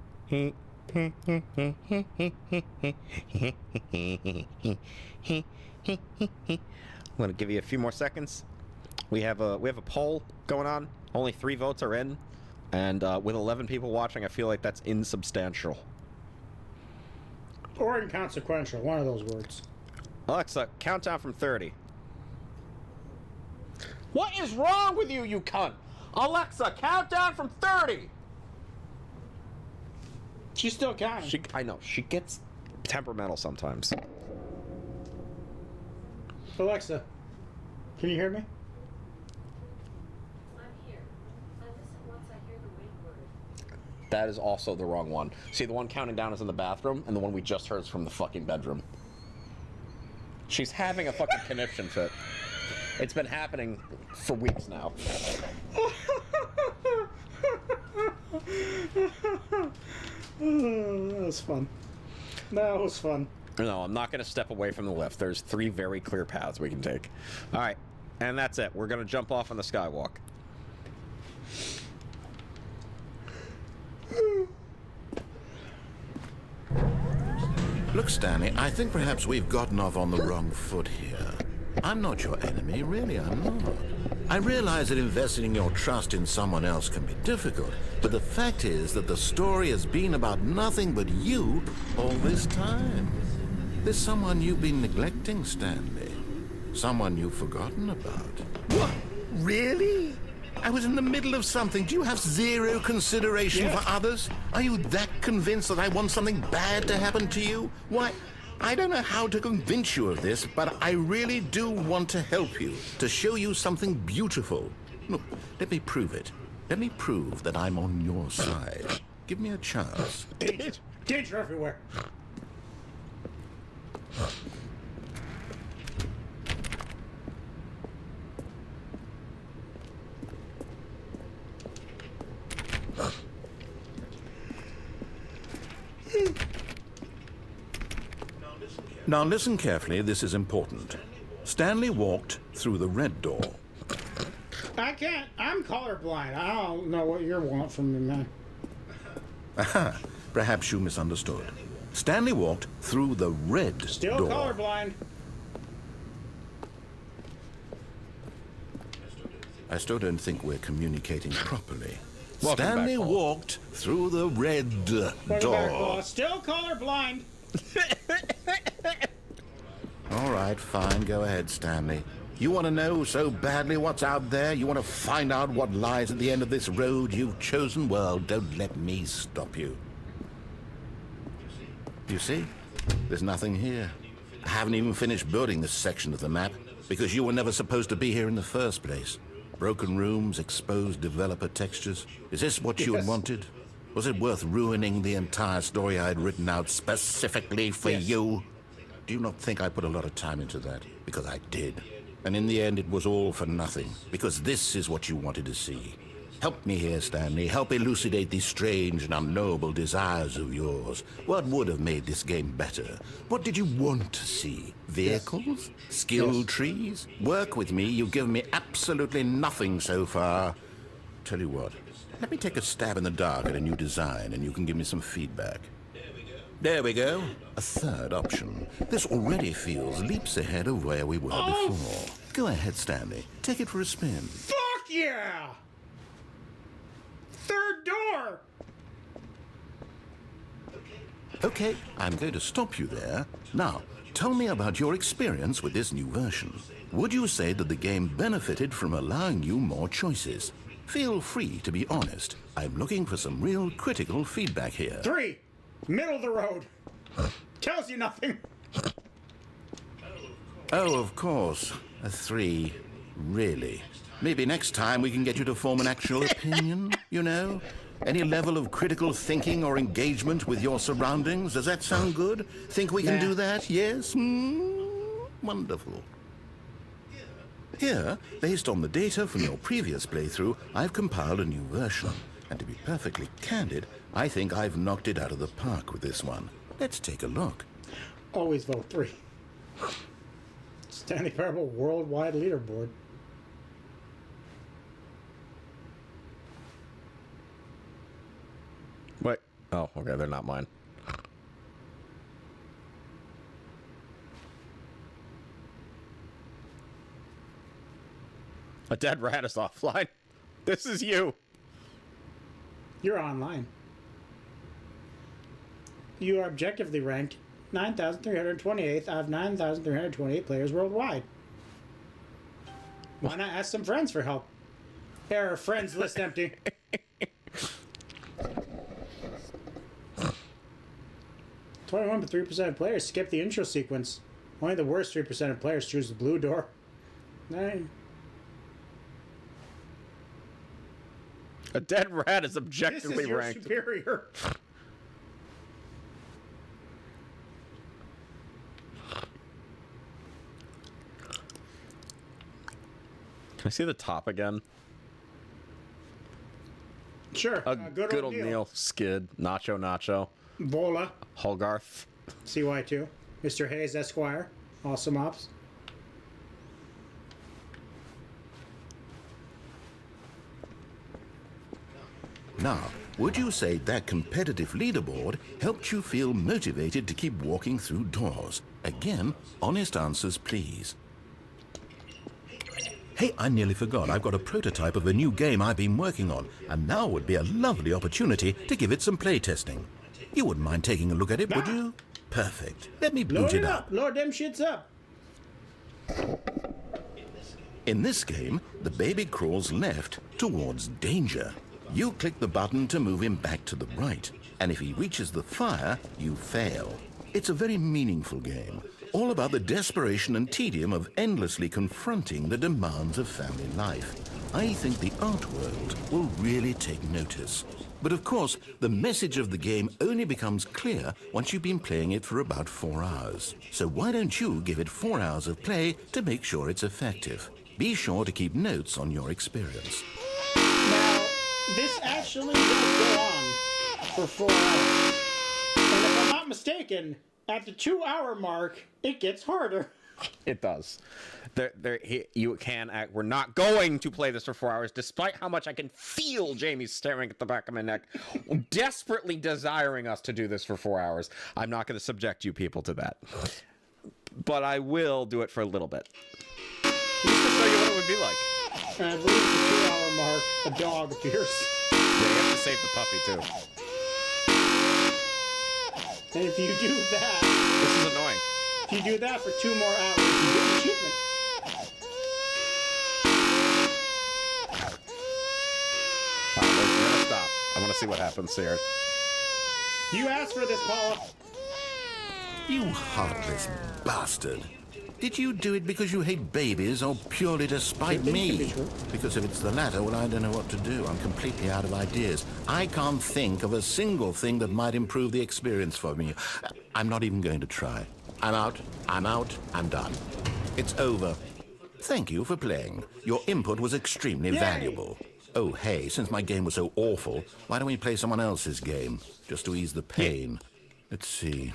gonna give you a few more seconds. We have a poll going on. Only 3 votes are in, and with 11 people watching, I feel like that's insubstantial. Or inconsequential, one of those words. Alexa, countdown from 30. What is wrong with you, you cunt? Alexa, countdown from 30. She's still counting. I know, she gets temperamental sometimes. Alexa, can you hear me? I'm here. I listen once I hear the wake word. That is also the wrong one. See, the one counting down is in the bathroom, and the one we just heard is from the fucking bedroom. She's having a fucking conniption fit. It's been happening for weeks now. That was fun. That was fun. No, I'm not going to step away from the lift. There's 3 very clear paths we can take. All right, and that's it. We're going to jump off on the skywalk. Look, Stanley, I think perhaps we've gotten off on the wrong foot here. I'm not your enemy, really, I'm not. I realize that investing your trust in someone else can be difficult, but the fact is that the story has been about nothing but you all this time. There's someone you've been neglecting, Stanley. Someone you've forgotten about. What? Really? I was in the middle of something. Do you have zero consideration for others? Are you that convinced that I want something bad to happen to you? Why, I don't know how to convince you of this, but I really do want to help you, to show you something beautiful. Look, let me prove it. Let me prove that I'm on your side. Give me a chance. Danger everywhere. Now listen carefully, this is important. Stanley walked through the red door. I can't. I'm colorblind. I don't know what you want from me, man. Aha, perhaps you misunderstood. Stanley walked through the red Still door. colorblind. I still don't think we're communicating properly. Welcome Stanley back, Paul. walked through the red Welcome back, door. Paul. Still colorblind. All right, fine. Go ahead, Stanley. You want to know so badly what's out there? You want to find out what lies at the end of this road you've chosen? Well, don't let me stop you. You see? There's nothing here. I haven't even finished building this section of the map because you were never supposed to be here in the first place. Broken rooms, exposed developer textures. Is this what you had wanted? Was it worth ruining the entire story I had written out specifically for you? Do you not think I put a lot of time into that? Because I did. And in the end, it was all for nothing. Because this is what you wanted to see. Help me here, Stanley. Help elucidate these strange and unknowable desires of yours. What would have made this game better? What did you want to see? Vehicles? Skill trees? Work with me. You've given me absolutely nothing so far. Tell you what. Let me take a stab in the dark at a new design, and you can give me some feedback. There we go. A third option. This already feels leaps ahead of where we were before. Go ahead, Stanley. Take it for a spin. Fuck yeah! Third door! Okay, I'm going to stop you there. Now, tell me about your experience with this new version. Would you say that the game benefited from allowing you more choices? Feel free to be honest. I'm looking for some real critical feedback here. 3. Middle of the road. Tells you nothing. Oh, of course. A 3. Really? Maybe next time we can get you to form an actual opinion, you know? Any level of critical thinking or engagement with your surroundings? Does that sound good? Think we can do that? Yes? Wonderful. Here, based on the data from your previous playthrough, I've compiled a new version. And to be perfectly candid, I think I've knocked it out of the park with this one. Let's take a look. Always vote 3. Stanley Parable Worldwide Leaderboard. What? Oh, okay, they're not mine. A dead rat is offline. This is you. You're online. You are objectively ranked 9,328th out of 9,328 players worldwide. Why not ask some friends for help? Error, friends list empty. 21.3% of players skip the intro sequence. Only the worst 3% of players choose the blue door. 9. A dead rat is This objectively is your ranked. superior. Can I see the top again? Sure. Good old Neil. Skid. Nacho. Bola. Holgarth. CY2. Mr. Hayes, Esquire. Awesome Ops. Now, would you say that competitive leaderboard helped you feel motivated to keep walking through doors? Again, honest answers, please. Hey, I nearly forgot. I've got a prototype of a new game I've been working on, and now would be a lovely opportunity to give it some playtesting. You wouldn't mind taking a look at it, would you? Perfect. Let me boot Load it up. Load them shits up. In this game, the baby crawls left towards danger. You click the button to move him back to the right, and if he reaches the fire, you fail. It's a very meaningful game, all about the desperation and tedium of endlessly confronting the demands of family life. I think the art world will really take notice. But of course, the message of the game only becomes clear once you've been playing it for about 4 hours. So why don't you give it 4 hours of play to make sure it's effective? Be sure to keep notes on your experience. Now, this actually does go on for 4 hours. And if I'm not mistaken, at the 2-hour mark, it gets harder. It does. You can act. We're not going to play this for 4 hours, despite how much I can feel Jamie staring at the back of my neck, desperately desiring us to do this for 4 hours. I'm not going to subject you people to that. But I will do it for a little bit. Just to show you what it would be like. And I believe at the 2-hour mark, a dog appears. Yeah, save the puppy, too. And if you do that, This is annoying. if you do that for 2 more hours, you get an achievement. Alright, we're gonna stop. I want to see what happens here. You asked for this, Paula. You heartless bastard. Did you do it because you hate babies or purely to spite me? Because if it's the latter, well, I don't know what to do. I'm completely out of ideas. I can't think of a single thing that might improve the experience for me. I'm not even going to try. I'm out. I'm done. It's over. Thank you for playing. Your input was extremely valuable. Oh, hey, since my game was so awful, why don't we play someone else's game? Just to ease the pain. Let's see.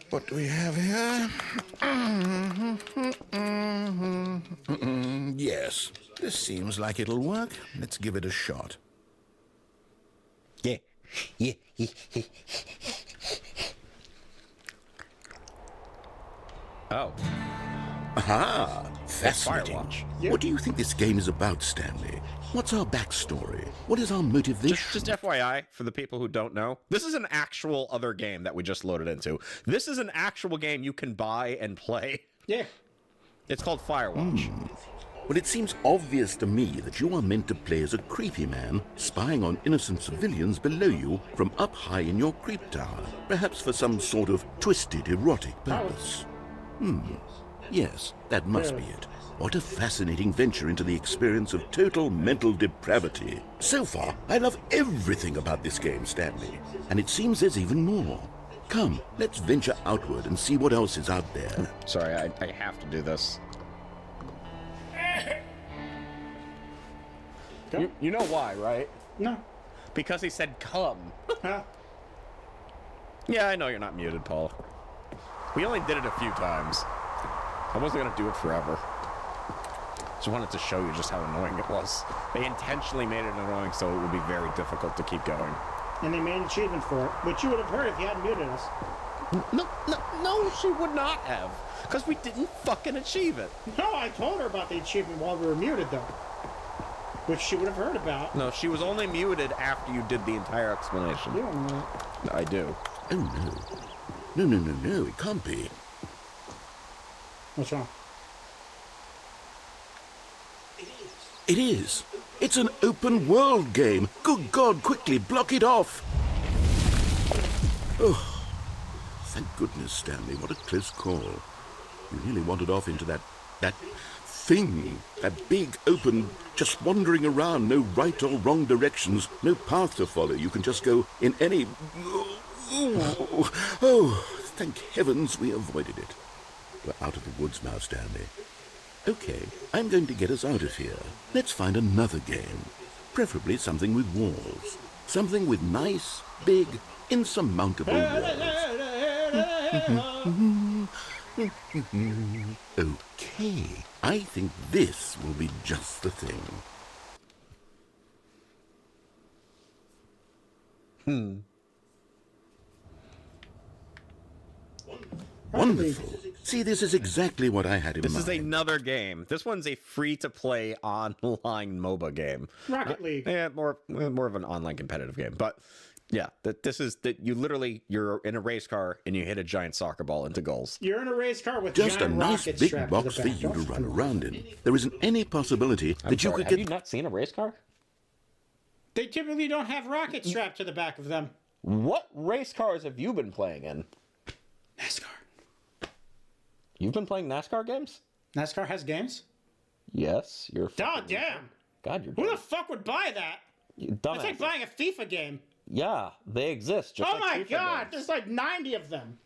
What do we have here? Yes, this seems like it'll work. Let's give it a shot. Yeah. Oh. Aha! Fascinating. Firewatch. What do you think this game is about, Stanley? What's our backstory? What is our motivation? Just FYI, for the people who don't know, this is an actual other game that we just loaded into. This is an actual game you can buy and play. Yeah. It's called Firewatch. Well, it seems obvious to me that you are meant to play as a creepy man, spying on innocent civilians below you from up high in your creep tower, perhaps for some sort of twisted, erotic purpose. Yes, that must be it. What a fascinating venture into the experience of total mental depravity. So far, I love everything about this game, Stanley. And it seems there's even more. Come, let's venture outward and see what else is out there. Sorry, I have to do this. You know why, right? No. Because he said come. Yeah, I know you're not muted, Paul. We only did it a few times. I wasn't going to do it forever. Just wanted to show you just how annoying it was. They intentionally made it annoying so it would be very difficult to keep going. And they made an achievement for it, which you would have heard if you hadn't muted us. No, she would not have. Because we didn't fucking achieve it. No, I told her about the achievement while we were muted, though. Which she would have heard about. No, she was only muted after you did the entire explanation. You don't know that. I do. Oh, no. No, it can't be. What's wrong? It is. It's an open world game. Good God, quickly, block it off. Oh, thank goodness, Stanley. What a close call. You really wandered off into that thing. That big, open, just wandering around. No right or wrong directions. No path to follow. You can just go in any... Oh, thank heavens we avoided it. We're out of the woods now, Stanley. Okay, I'm going to get us out of here. Let's find another game. Preferably something with walls. Something with nice, big, insurmountable walls. Okay, I think this will be just the thing. Wonderful. See, this is exactly what I had in mind. This is another game. This one's a free-to-play online MOBA game. Rocket League. Yeah, more of an online competitive game. But yeah, you're in a race car and you hit a giant soccer ball into goals. You're in a race car with just a giant nice rockets big strapped box to for the back. you to run around in. There isn't any possibility that you could Have get... you not seen a race car? They typically don't have rockets strapped to the back of them. What race cars have you been playing in? NASCAR. You've been playing NASCAR games? NASCAR has games? Yes, you're. God damn! God, you're. Who the fuck would buy that? You It's like buying a FIFA game. Yeah, they exist. Just Oh my like FIFA god, games. there's like 90 of them.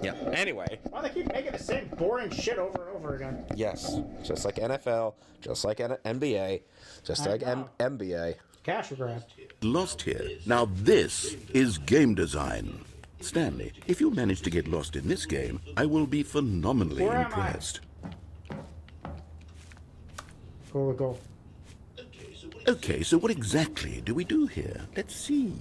Yeah. Anyway. Why they keep making the same boring shit over and over again? Yes, just like NFL, just like NBA, just like NBA. Cash grab. Lost here. Now this is game design. Stanley, if you manage to get lost in this game, I will be phenomenally Where am I? impressed. Go. Okay, so what exactly do we do here? Let's see.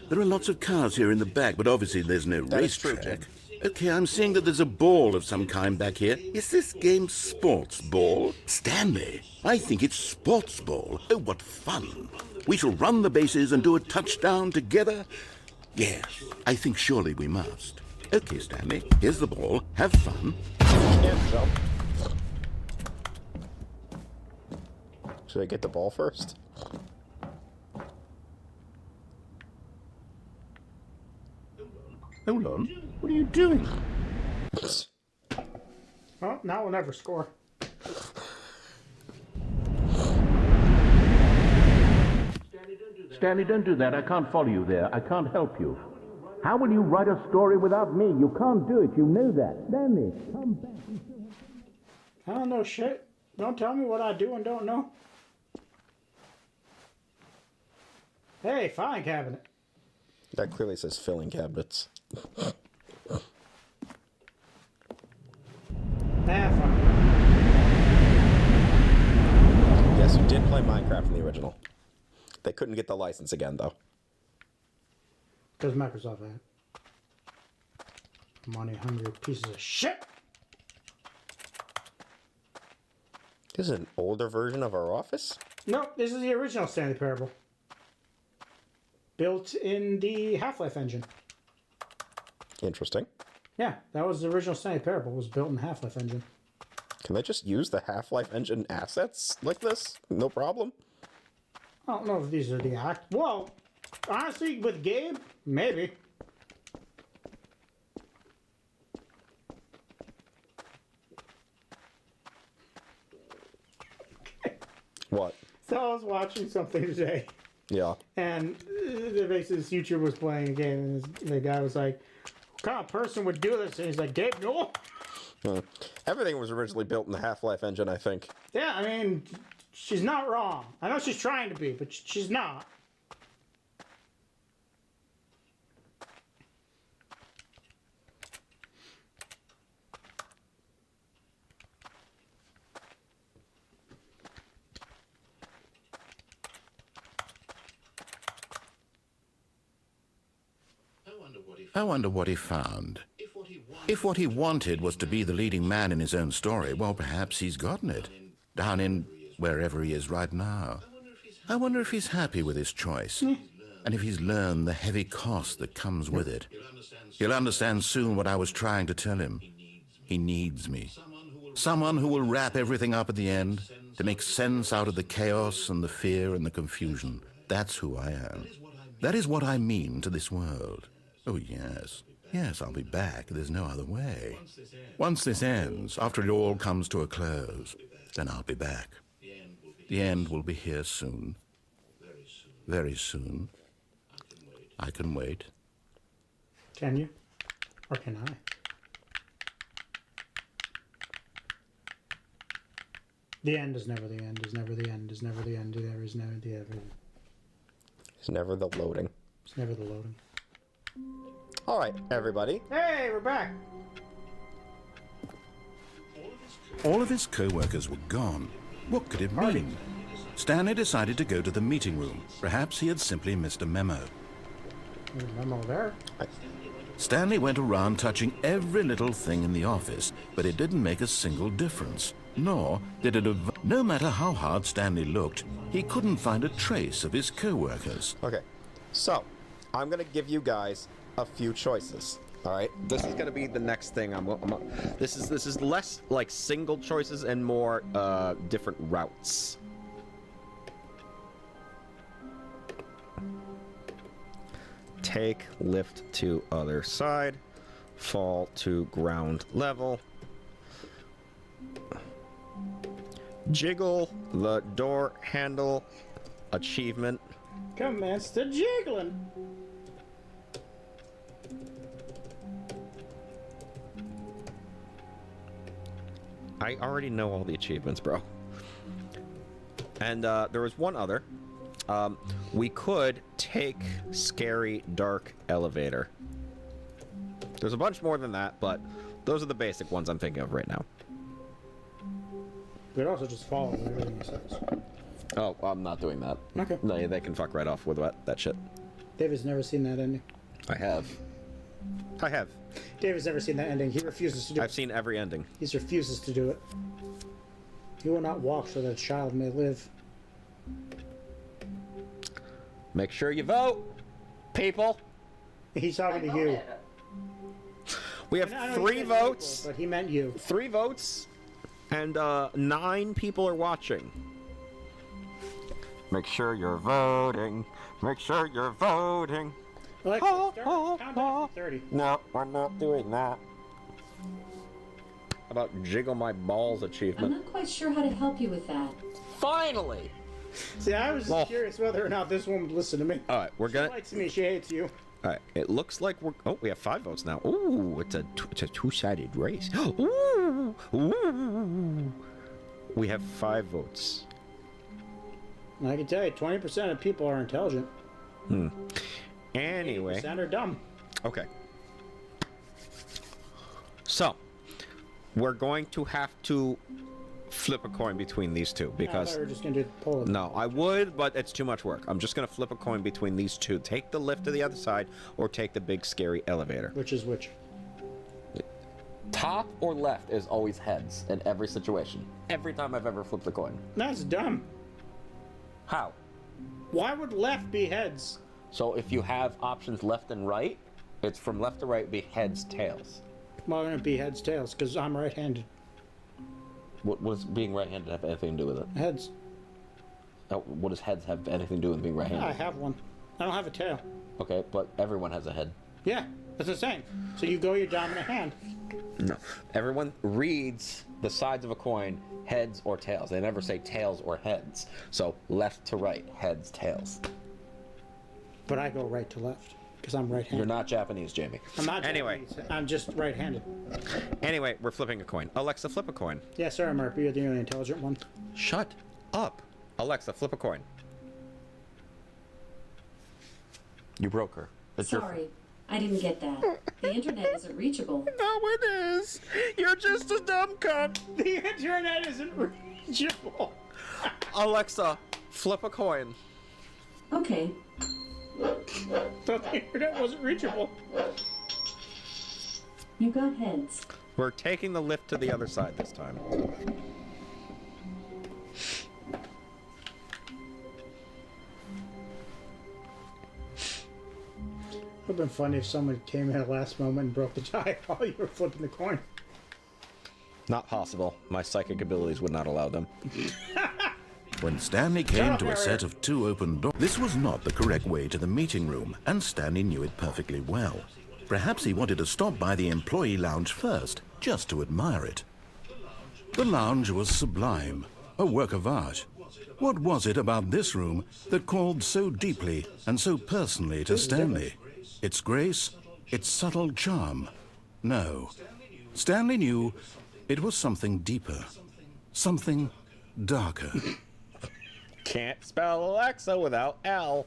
There are lots of cars here in the back, but obviously there's no That is true, racetrack. Okay, I'm seeing that there's a ball of some kind back here. Is this game sports ball? Stanley, I think it's sports ball. Oh, what fun. We shall run the bases and do a touchdown together. Yes, I think surely we must. Okay, Stanley, here's the ball. Have fun. Can't jump. Should I get the ball first? Hold on. What are you doing? Well, now we'll never score. Stanley, don't do that. I can't follow you there. I can't help you. How will you write a story without me? You can't do it. You know that. Stanley, come back. I don't know shit. Don't tell me what I do and don't know. Hey, filing cabinet. That clearly says filling cabinets. Fine. Yes, you did play Minecraft in the original. They couldn't get the license again, though. Because Microsoft had money-hungry pieces of shit. This is an older version of our Office? No, this is the original Stanley Parable. Built in the Half-Life engine. Interesting. Yeah, that was the original Stanley Parable. Was built in Half-Life engine. Can they just use the Half-Life engine assets like this? No problem. I don't know if these are the act. Well, honestly, with Gabe, maybe. What? So I was watching something today. Yeah. And basically this YouTuber was playing a game, and the guy was like, what kind of person would do this? And he's like, Gabe Newell? Everything was originally built in the Half-Life engine, I think. Yeah, I mean, she's not wrong. I know she's trying to be, but she's not. I wonder what he found. If what he wanted was to be the leading man in his own story, well, perhaps he's gotten it. Down in wherever he is right now. I wonder if he's happy with his choice. And if he's learned the heavy cost that comes with it. He'll understand soon what I was trying to tell him. He needs me. Someone who will wrap everything up at the end, to make sense out of the chaos and the fear and the confusion. That's who I am. That is what I mean to this world. Oh, yes. Yes, I'll be back. There's no other way. Once this ends, after it all comes to a close, then I'll be back. The end will be here soon. Very soon. I can wait. Can you? Or can I? The end is never the end, is never the end, is never the end, there is never the end. It's never the loading. It's never the loading. All right, everybody. Hey, we're back. All of his co-workers were gone. What could it mean? Stanley decided to go to the meeting room. Perhaps he had simply missed a memo. There's a memo there. Stanley went around touching every little thing in the office, but it didn't make a single difference. Nor did it no matter how hard Stanley looked, he couldn't find a trace of his co-workers. Okay, so I'm gonna give you guys a few choices. All right, this is gonna be the next thing. This is less like single choices and more different routes. Take lift to other side, fall to ground level, jiggle the door handle, achievement. Commence the jiggling. I already know all the achievements, bro. And there was one other. We could take scary dark elevator. There's a bunch more than that, but those are the basic ones I'm thinking of right now. We could also just follow everything he says. Oh, I'm not doing that. Okay. No, they can fuck right off with that shit. David's never seen that ending. I have. I have. David's never seen that ending. He refuses to do it. I've seen every ending. He refuses to do it. He will not walk so that a child may live. Make sure you vote, people. He's talking to you. We have I know he 3 said votes. people, but he meant you. 3 votes, and 9 people are watching. Make sure you're voting. Make sure you're voting. Alexa, start countdown from 30. No, we're not doing that. How about jiggle my balls I'm achievement? not quite sure how to help you with that. Finally! See, I was just curious whether or not this woman would listen to me. All right, we're gonna. She likes me, she hates you. All right, it looks like we're. Oh, we have 5 votes now. Ooh, it's a two-sided race. Ooh, ooh. We have 5 votes. I can tell you, 20% of people are intelligent. Anyway. 80% are dumb. Okay. So, we're going to have to flip a coin between these two I because. thought we were just going to do the poll. No, I would, but it's too much work. I'm just going to flip a coin between these two. Take the lift to the other side or take the big scary elevator. Which is which? Top or left is always heads in every situation. Every time I've ever flipped a coin. That's dumb. How? Why would left be heads? So if you have options left and right, it's from left to right be heads, tails. Why wouldn't it be heads, tails? Because I'm right-handed. What does being right-handed have anything to do with it? Heads. Oh, what does heads have anything to do with being right-handed? I have one. I don't have a tail. Okay, but everyone has a head. Yeah, that's the same. So you go your dominant hand. No. Everyone reads the sides of a coin, heads or tails. They never say tails or heads. So left to right, heads, tails. But I go right to left because I'm right-handed. You're not Japanese, Jamie. I'm not Anyway. Japanese. I'm just right-handed. Anyway, we're flipping a coin. Alexa, flip a coin. Yeah, sorry, Mark, but you're the only intelligent one. Shut up. Alexa, flip a coin. You broke her. It's Sorry, I didn't get that. The internet isn't reachable. No, it is. You're just a dumb cunt. The internet isn't reachable. Alexa, flip a coin. Okay. Thought the internet wasn't reachable. You got heads. We're taking the lift to the other side this time. It would have been funny if someone came in at the last moment and broke the tie while you were flipping the coin. Not possible. My psychic abilities would not allow them. When Stanley came to a set of 2 open doors, this was not the correct way to the meeting room, and Stanley knew it perfectly well. Perhaps he wanted to stop by the employee lounge first, just to admire it. The lounge was sublime, a work of art. What was it about this room that called so deeply and so personally to Stanley? Its grace, its subtle charm? No. Stanley knew it was something deeper, something darker. Can't spell Alexa without L.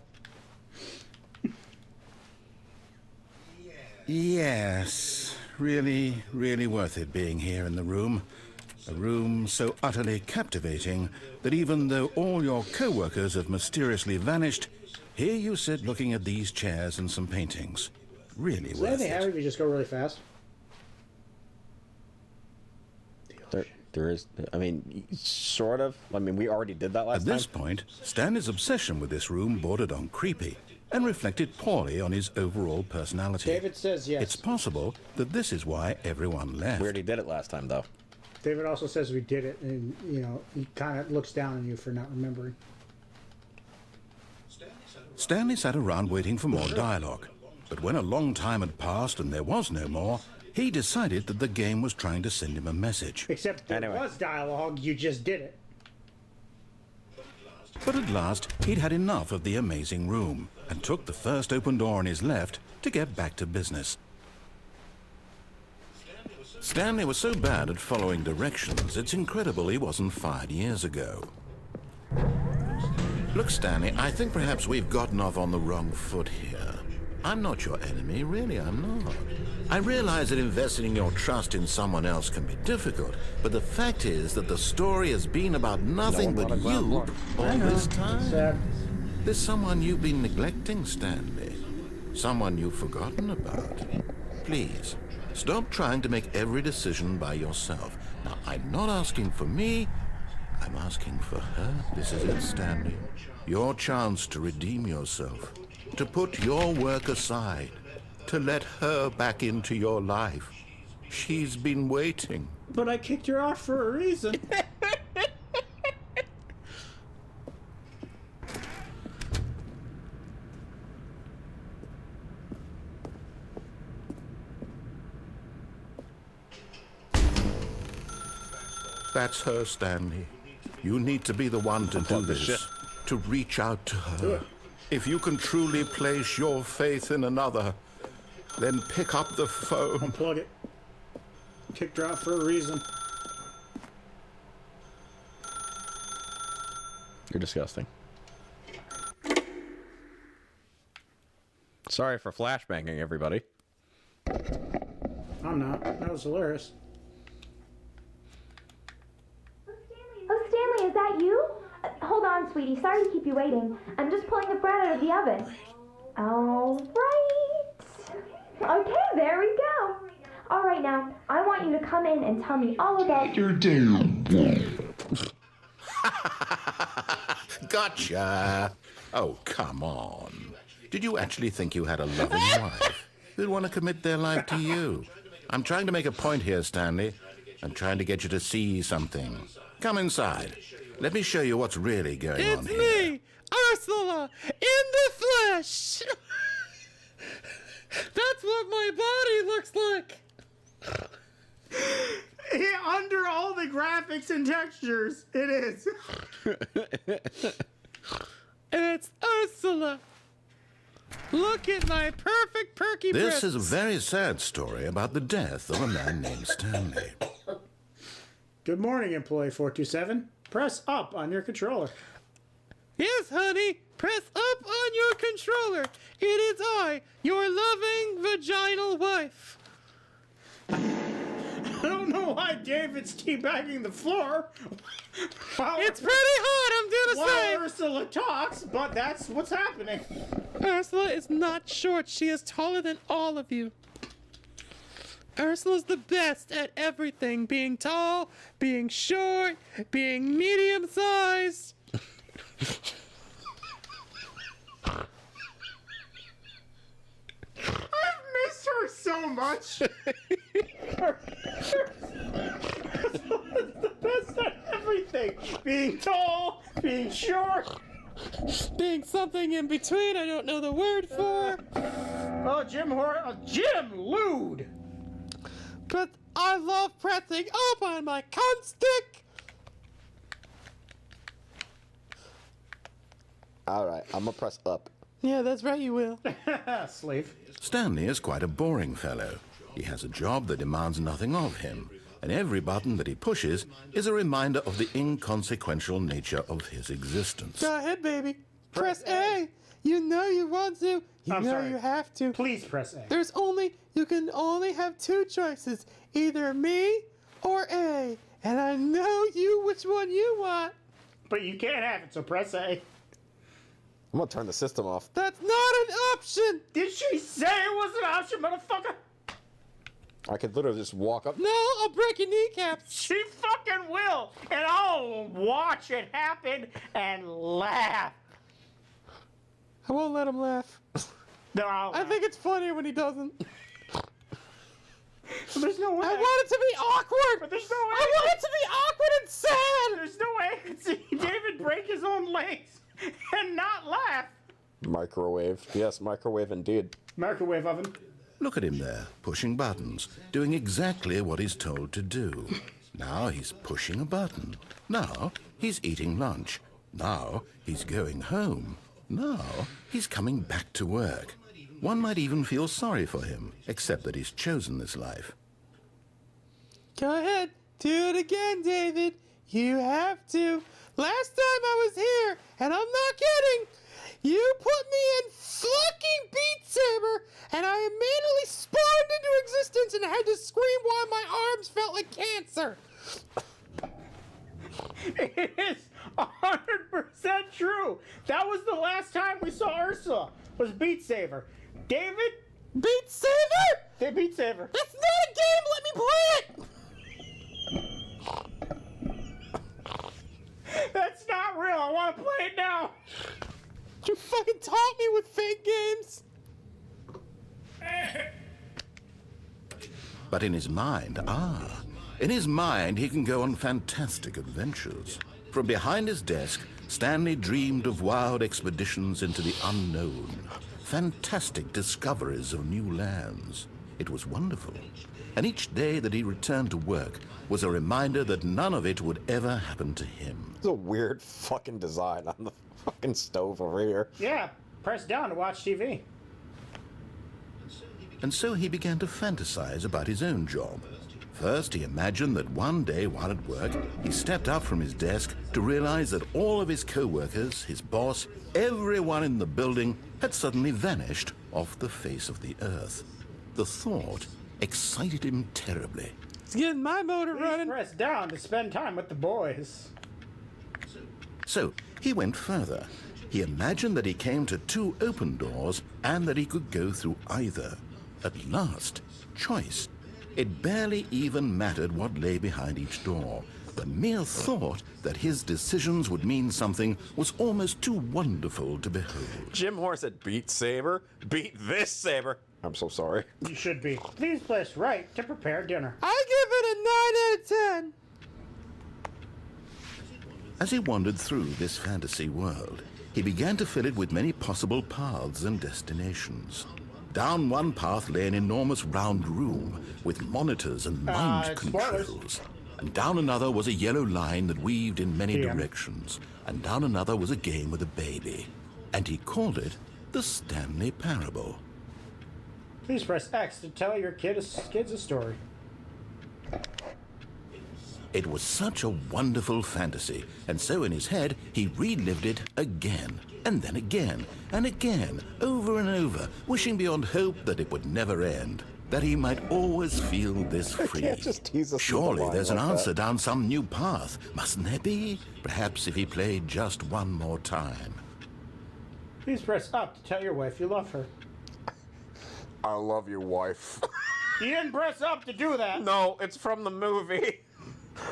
Yes, really, really worth it being here in the room. A room so utterly captivating that even though all your co-workers have mysteriously vanished, here you sit looking at these chairs and some paintings. Really Does worth anything happen it. if you just go really fast? There is, I mean, sort of. I mean, we already did that last At time. this point, Stanley's obsession with this room bordered on creepy and reflected poorly on his overall personality. David says yes. It's possible that this is why everyone left. We already did it last time, though. David also says we did it, and, you know, he kind of looks down on you for not remembering. Stanley sat around waiting for more dialogue, but when a long time had passed and there was no more, he decided that the game was trying to send him a message. Except there was dialogue, you just did it. But at last, he'd had enough of the amazing room and took the first open door on his left to get back to business. Stanley was so bad at following directions, it's incredible he wasn't fired years ago. Look, Stanley, I think perhaps we've gotten off on the wrong foot here. I'm not your enemy, really, I'm not. I realize that investing your trust in someone else can be difficult, but the fact is that the story has been about nothing but you all this time. There's someone you've been neglecting, Stanley. Someone you've forgotten about. Please, stop trying to make every decision by yourself. Now, I'm not asking for me, I'm asking for her. This is it, Stanley. Your chance to redeem yourself, to put your work aside, to let her back into your life. She's been waiting. But I kicked her off for a reason. That's her, Stanley. You need to be the one to do this, to reach out to her. If you can truly place your faith in another, then pick up the phone. Unplug it. Kicked her off for a reason. You're disgusting. Sorry for flashbanging, everybody. I'm not. That was hilarious. Oh, Stanley, is that you? Hold on, sweetie. Sorry to keep you waiting. I'm just pulling the bread out of the oven. All right. Okay, there we go. All right, now, I want you to come in and tell me all about your day. Gotcha. Oh, come on. Did you actually think you had a loving wife who'd want to commit their life to you? I'm trying to make a point here, Stanley. I'm trying to get you to see something. Come inside. Let me show you what's really going on here. It's me, Ursula, in the flesh. That's what my body looks like. Yeah, under all the graphics and textures, it is. It's Ursula. Look at my perfect perky This breasts. is a very sad story about the death of a man named Stanley. Good morning, employee 427. Press up on your controller. Yes, honey. Press up on your controller. It is I, your loving vaginal wife. I don't know why David's teabagging the floor. It's pretty hot, I'm gonna say. Ursula talks, but that's what's happening. Ursula is not short. She is taller than all of you. Ursula's the best at everything. Being tall, being short, being medium-sized. I've missed her so much. Ursula's the best at everything. Being tall, being short. Being something in between I don't know the word for. Jim Lewd. But I love pressing up on my cunt stick. Alright, I'm gonna press up. Yeah, that's right, you will. Slave. Stanley is quite a boring fellow. He has a job that demands nothing of him, and every button that he pushes is a reminder of the inconsequential nature of his existence. Go ahead, baby. Press A. You know you want to. You know you have to. Please press A. You can only have two choices. Either me or A. And I know which one you want. But you can't have it, so press A. I'm gonna turn the system off. That's not an option. Did she say it was an option, motherfucker? I could literally just walk up. No, I'll break your kneecaps. She fucking will, and I'll watch it happen and laugh. I won't let him laugh. No, I think it's funnier when he doesn't. There's no way. I want it to be awkward. But there's no way. I want it to be awkward and sad. There's no way I can see David break his own legs and not laugh. Microwave. Yes, microwave indeed. Microwave oven. Look at him there, pushing buttons, doing exactly what he's told to do. Now he's pushing a button. Now he's eating lunch. Now he's going home. Now he's coming back to work. One might even feel sorry for him, except that he's chosen this life. Go ahead. Do it again, David. You have to. Last time I was here, and I'm not kidding, you put me in fucking Beat Saber, and I immediately spawned into existence and had to scream while my arms felt like cancer. It is 100% true. That was the last time we saw Ursula, was Beat Saber. David, Beat Saber? They Beat Saber. That's not a game! Let me play it! That's not real. I want to play it now. You fucking taught me with fake games. But in his mind, in his mind he can go on fantastic adventures. From behind his desk, Stanley dreamed of wild expeditions into the unknown, fantastic discoveries of new lands. It was wonderful. And each day that he returned to work was a reminder that none of it would ever happen to him. It's a weird fucking design on the fucking stove over here. Yeah, press down to watch TV. And so he began to fantasize about his own job. First, he imagined that one day while at work, he stepped up from his desk to realize that all of his co-workers, his boss, everyone in the building had suddenly vanished off the face of the earth. The thought excited him terribly. It's getting my motor running. Press down to spend time with the boys. So he went further. He imagined that he came to 2 open doors and that he could go through either. At last, choice. It barely even mattered what lay behind each door. The mere thought that his decisions would mean something was almost too wonderful to behold. Jim Moore said, beat Saber? Beat this Saber? I'm so sorry. You should be. Please press right to prepare dinner. I give it a 9 out of 10. As he wandered through this fantasy world, he began to fill it with many possible paths and destinations. Down one path lay an enormous round room with monitors and mind controls. And down another was a yellow line that weaved in many directions. And down another was a game with a baby. And he called it the Stanley Parable. Please press X to tell your kids a story. It was such a wonderful fantasy, and so in his head he relived it again, and then again, and again, over and over, wishing beyond hope that it would never end, that he might always feel this free. Surely there's an answer down some new path, mustn't there be? Perhaps if he played just one more time. Please press up to tell your wife you love her. I love your wife. You didn't press up to do that. No, it's from the movie.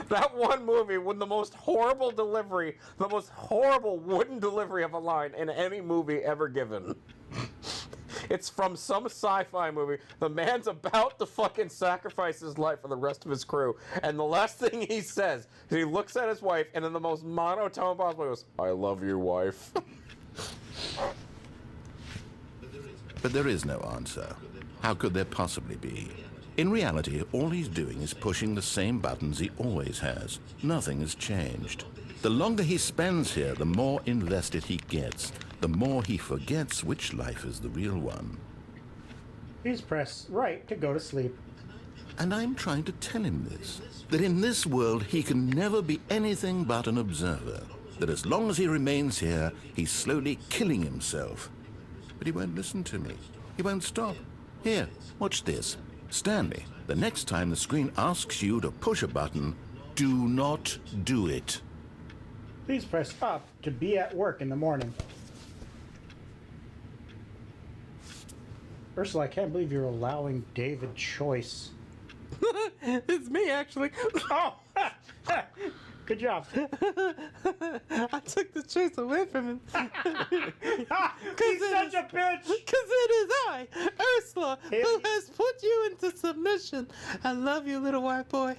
That one movie with the most horrible delivery, the most horrible wooden delivery of a line in any movie ever given. It's from some sci-fi movie. The man's about to fucking sacrifice his life for the rest of his crew. And the last thing he says is he looks at his wife and in the most monotone possible goes, I love your wife. But there is no answer. How could there possibly be? In reality, all he's doing is pushing the same buttons he always has. Nothing has changed. The longer he spends here, the more invested he gets, the more he forgets which life is the real one. Please press right to go to sleep. And I'm trying to tell him this, that in this world he can never be anything but an observer, that as long as he remains here, he's slowly killing himself. But he won't listen to me. He won't stop. Here, watch this. Stanley, the next time the screen asks you to push a button, do not do it. Please press up to be at work in the morning. Ursula, I can't believe you're allowing David choice. It's me, actually. Oh! Good job. I took the choice away from him. He's such a bitch! Because it is I, Ursula, who has put you into submission. I love you, little white boy.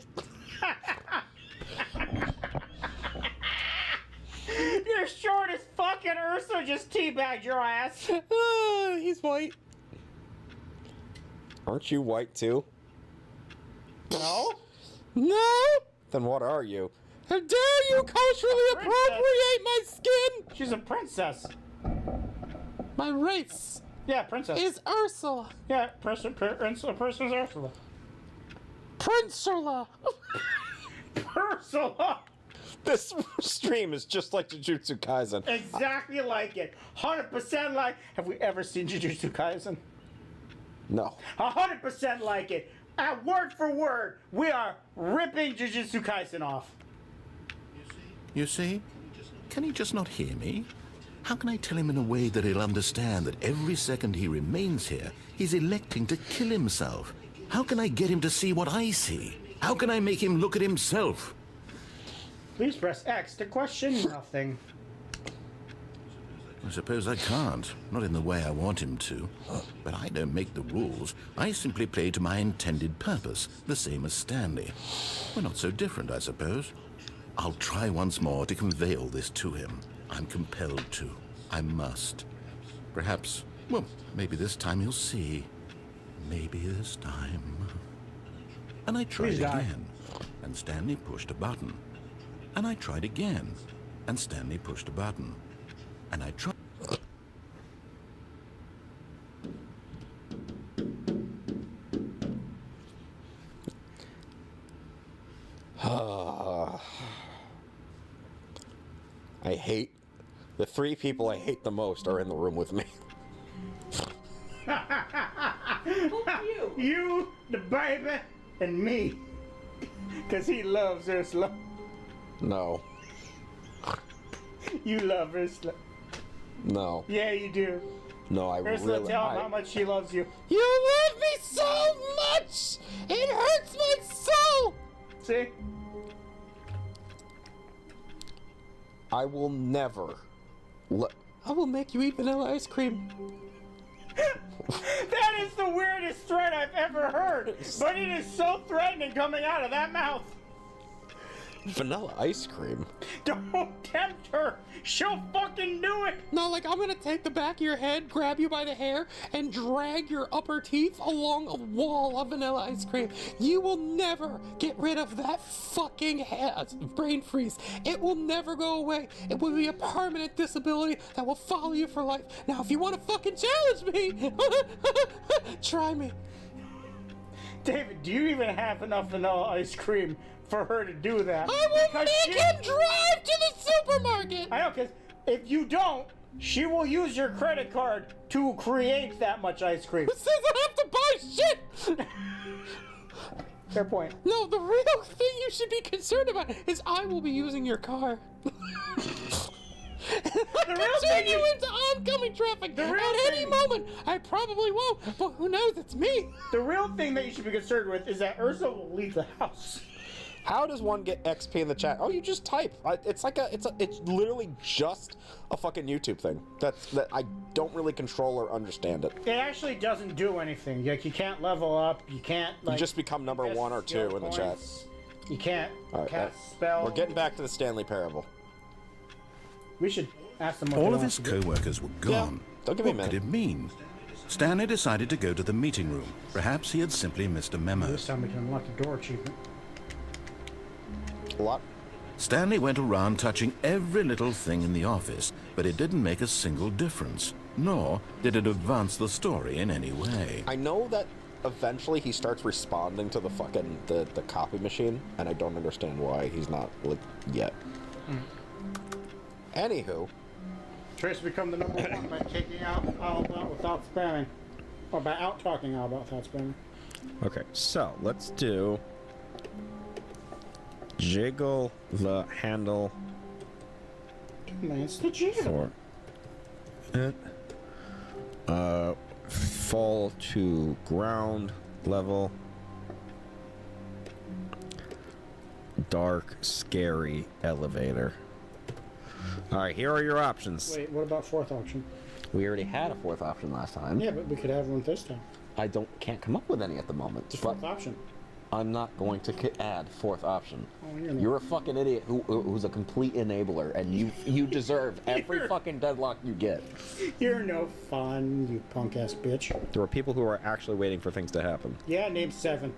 You're short as fucking Ursula just teabagged your ass. Oh, he's white. Aren't you white too? No? No? Then what are you? How dare you culturally appropriate my skin? She's a princess. My race. Yeah, princess. Is Ursula. Yeah, person's Ursula. Princula. Ursula! This stream is just like Jujutsu Kaisen. Exactly like it. 100% like. Have we ever seen Jujutsu Kaisen? No. 100% like it. At word for word, we are ripping Jujutsu Kaisen off. You see? Can he just not hear me? How can I tell him in a way that he'll understand that every second he remains here, he's electing to kill himself? How can I get him to see what I see? How can I make him look at himself? Please press X to question nothing. I suppose I can't. Not in the way I want him to. But I don't make the rules. I simply play to my intended purpose, the same as Stanley. We're not so different, I suppose. I'll try once more to convey all this to him. I'm compelled to. I must. Perhaps, well, maybe this time he'll see. Maybe this time. And I tried again. And Stanley pushed a button. And I tried again. And Stanley pushed a button. And I tried. I hate the three people I hate the most are in the room with me. You, the baby, and me. Because he loves Ursula. No. You love Ursula. No. Yeah, you do. No, I Ursula, really... tell him how much she loves you. You love me so much! It hurts my soul! See? I will never... I will make you eat vanilla ice cream. That is the weirdest threat I've ever heard. But it is so threatening coming out of that mouth. Vanilla ice cream? Don't tempt her. She'll fucking do it. No, like I'm gonna take the back of your head, grab you by the hair, and drag your upper teeth along a wall of vanilla ice cream. You will never get rid of that fucking brain freeze. It will never go away. It will be a permanent disability that will follow you for life. Now, if you want to fucking challenge me, try me. David, do you even have enough vanilla ice cream for her to do that? I will make him drive to the supermarket! I know, because if you don't, she will use your credit card to create that much ice cream. Who says I have to buy shit? Fair point. No, the real thing you should be concerned about is I will be using your car. The real thing you into oncoming traffic at any moment. I probably won't, but who knows? It's me. The real thing that you should be concerned with is that Ursula will leave the house. How does one get XP in the chat? Oh, you just type. It's literally just a fucking YouTube thing. That I don't really control or understand it. It actually doesn't do anything. Like, you can't level up. You can't, like... You just become number 1 or 2 in the chat. You can't All right, spell. We're getting back to the Stanley parable. We should ask them what All they of want his to do. co-workers were gone. Don't give me a What minute. could it mean? Stanley decided to go to the meeting room. Perhaps he had simply missed a memo. This time we can unlock the door achievement. A lot. Stanley went around touching every little thing in the office, but it didn't make a single difference, nor did it advance the story in any way. I know that eventually he starts responding to the fucking the copy machine, and I don't understand why he's not like yet. Anywho, Trace become the number 1 by taking out all about without spamming, or by out talking all about without spamming. okay, so let's do jiggle the handle Man, it's the jiggle. for it. Fall to ground level. Dark, scary elevator. Alright, here are your options. Wait, what about 4th option? We already had a 4th option last time. Yeah, but we could have one this time. I can't come up with any at the moment. The 4th option. I'm not going to add 4th option. Oh, You're a fucking idiot who's a complete enabler, and you deserve every fucking deadlock you get. You're no fun, you punk ass bitch. There are people who are actually waiting for things to happen. Yeah, name 7.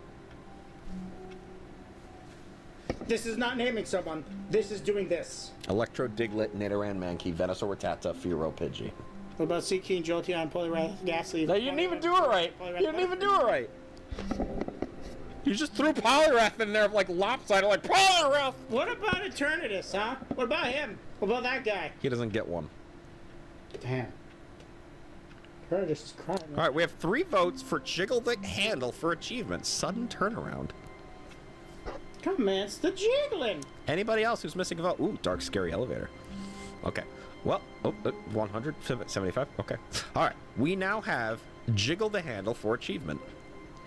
This is not naming someone. This is doing this. Electro, Diglett, Nidoran, Mankey, Venusaur, Rattata, Fearow, Pidgey. What about Seaking, Jolteon, Poliwrath, Ghastly? No, you didn't even do it right. You didn't even do it right. You just threw Poliwrath in there like lopsided, like Poliwrath. What about Eternatus, huh? What about him? What about that guy? He doesn't get one. Damn. Eternatus is crying. All right, we have 3 votes for Jiggle the Handle for achievement. Sudden turnaround. Commence the jiggling. Anybody else who's missing a vote? Ooh, dark, scary elevator. Okay. Well, 100, 75. Okay. All right. We now have jiggle the handle for achievement.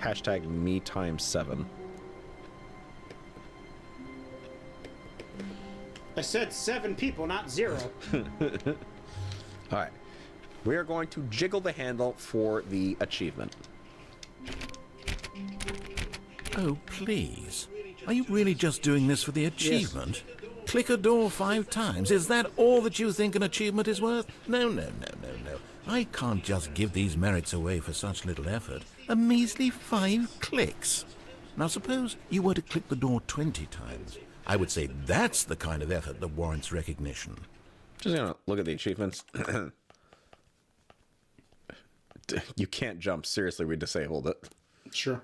Hashtag me times 7. I said 7 people, not 0. All right. We are going to jiggle the handle for the achievement. Oh, please. Are you really just doing this for the achievement? Yes. Click a door 5 times. Is that all that you think an achievement is worth? No. I can't just give these merits away for such little effort. A measly 5 clicks. Now suppose you were to click the door 20 times. I would say that's the kind of effort that warrants recognition. Just gonna look at the achievements. You can't jump. Seriously, we disabled it. Sure.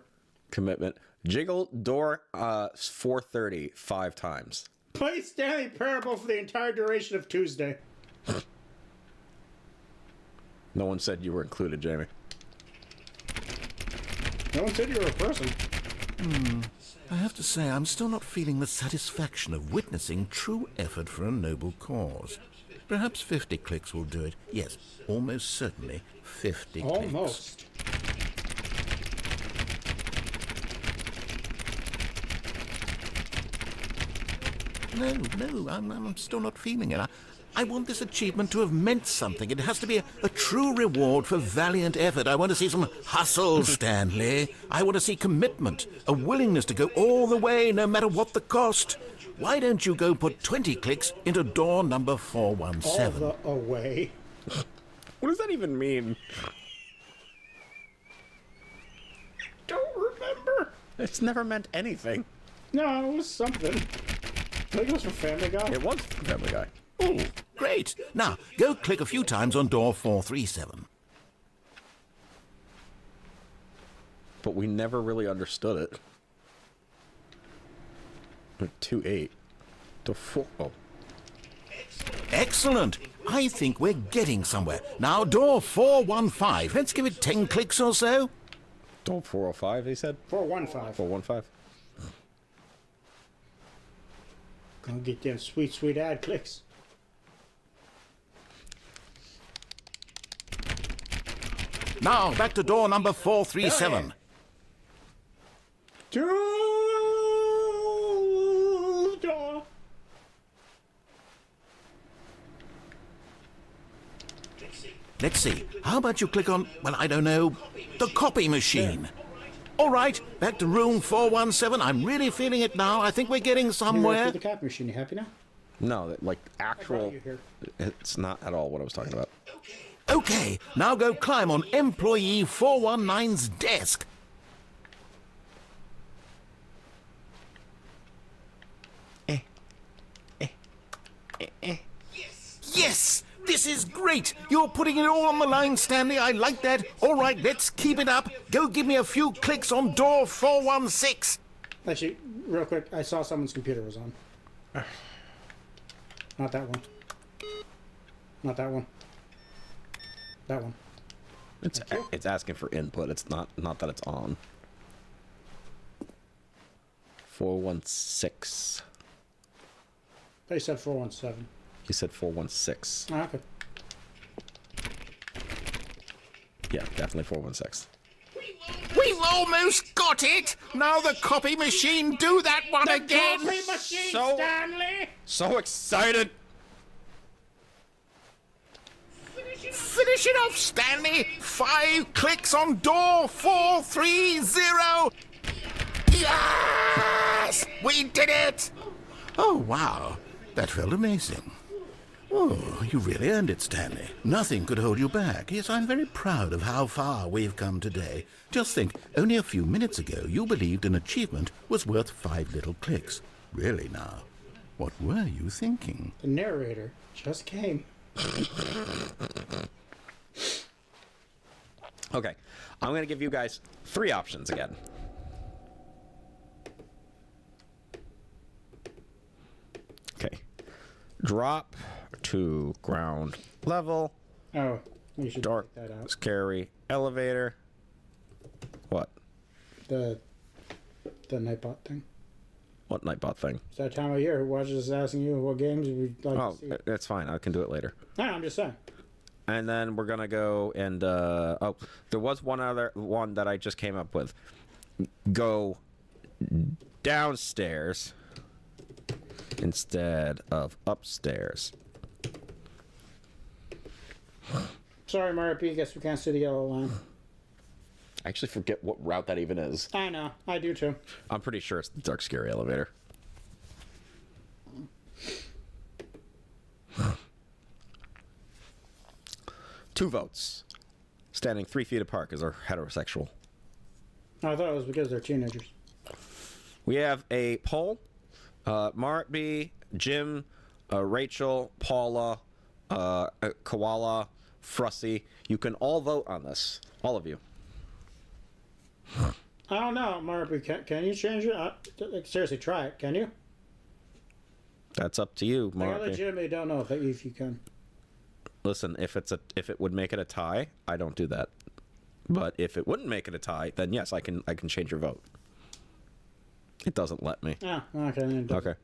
Commitment. Jiggle door 430 5 times. Play Stanley Parable for the entire duration of Tuesday. No one said you were included, Jamie. No one said you were a person. I have to say, I'm still not feeling the satisfaction of witnessing true effort for a noble cause. Perhaps 50 clicks will do it. Yes, almost certainly 50 clicks. Almost. No, I'm still not feeling it. I want this achievement to have meant something. It has to be a true reward for valiant effort. I want to see some hustle, Stanley. I want to see commitment, a willingness to go all the way, no matter what the cost. Why don't you go put 20 clicks into door number 417? All the way. What does that even mean? Don't remember. It's never meant anything. No, it was something. I think it was from Family Guy. It was from Family Guy. Oh, great. Now, go click a few times on door 437. But we never really understood it. 2-8 to 4. Oh. Excellent. I think we're getting somewhere. Now, door 415. Let's give it 10 clicks or so. Door 405, he said? 415. 415. Gonna get them sweet, sweet ad clicks. Now, back to door number 437. To door. Let's see. How about you click on, well, I don't know, the copy machine? All right, back to room 417. I'm really feeling it now. I think we're getting somewhere. The copy machine. You happy now? No, like actual. It's not at all what I was talking about. Okay, now go climb on employee 419's desk. Yes! This is great! You're putting it all on the line, Stanley. I like that. All right, let's keep it up. Go give me a few clicks on door 416. Actually, real quick, I saw someone's computer was on. Not that one. Not that one. That one. It's asking for input. It's not that it's on. 416. They said 417. He said 416. Ah, okay. Yeah, definitely 416. We've almost got it! Now the copy machine, do that one again! Copy machine, Stanley! So excited! Finish it off, Stanley! 5 clicks on door 430! Yes! We did it! Oh, wow. That felt amazing. Oh, you really earned it, Stanley. Nothing could hold you back. Yes, I'm very proud of how far we've come today. Just think, only a few minutes ago you believed an achievement was worth 5 little clicks. Really now, what were you thinking? The narrator just came. Okay, I'm going to give you guys 3 options again. Okay. Drop to ground level. Oh, we should dark, take that out. Scary elevator. What? The Nightbot thing. What Nightbot thing? It's that time of year. Who watches asking you what games we'd like to see. That's fine. I can do it later. No, I'm just saying. And then we're gonna go and there was one other one that I just came up with. Go downstairs instead of upstairs. Sorry, Mario P. Guess we can't see the yellow line. I actually forget what route that even is. I know. I do too. I'm pretty sure it's the dark, scary elevator. 2 votes. Standing 3 feet apart because they're heterosexual. I thought it was because they're teenagers. We have a poll. Martby, Jim, Rachel, Paula, Koala, Frussy. You can all vote on this. All of you. I don't know, Marby. Can you change it? Seriously, try it. Can you? That's up to you, I Martby. legitimately don't know if you can. Listen, if it would make it a tie, I don't do that. But if it wouldn't make it a tie, then yes, I can change your vote. It doesn't let me. Oh, okay. Okay.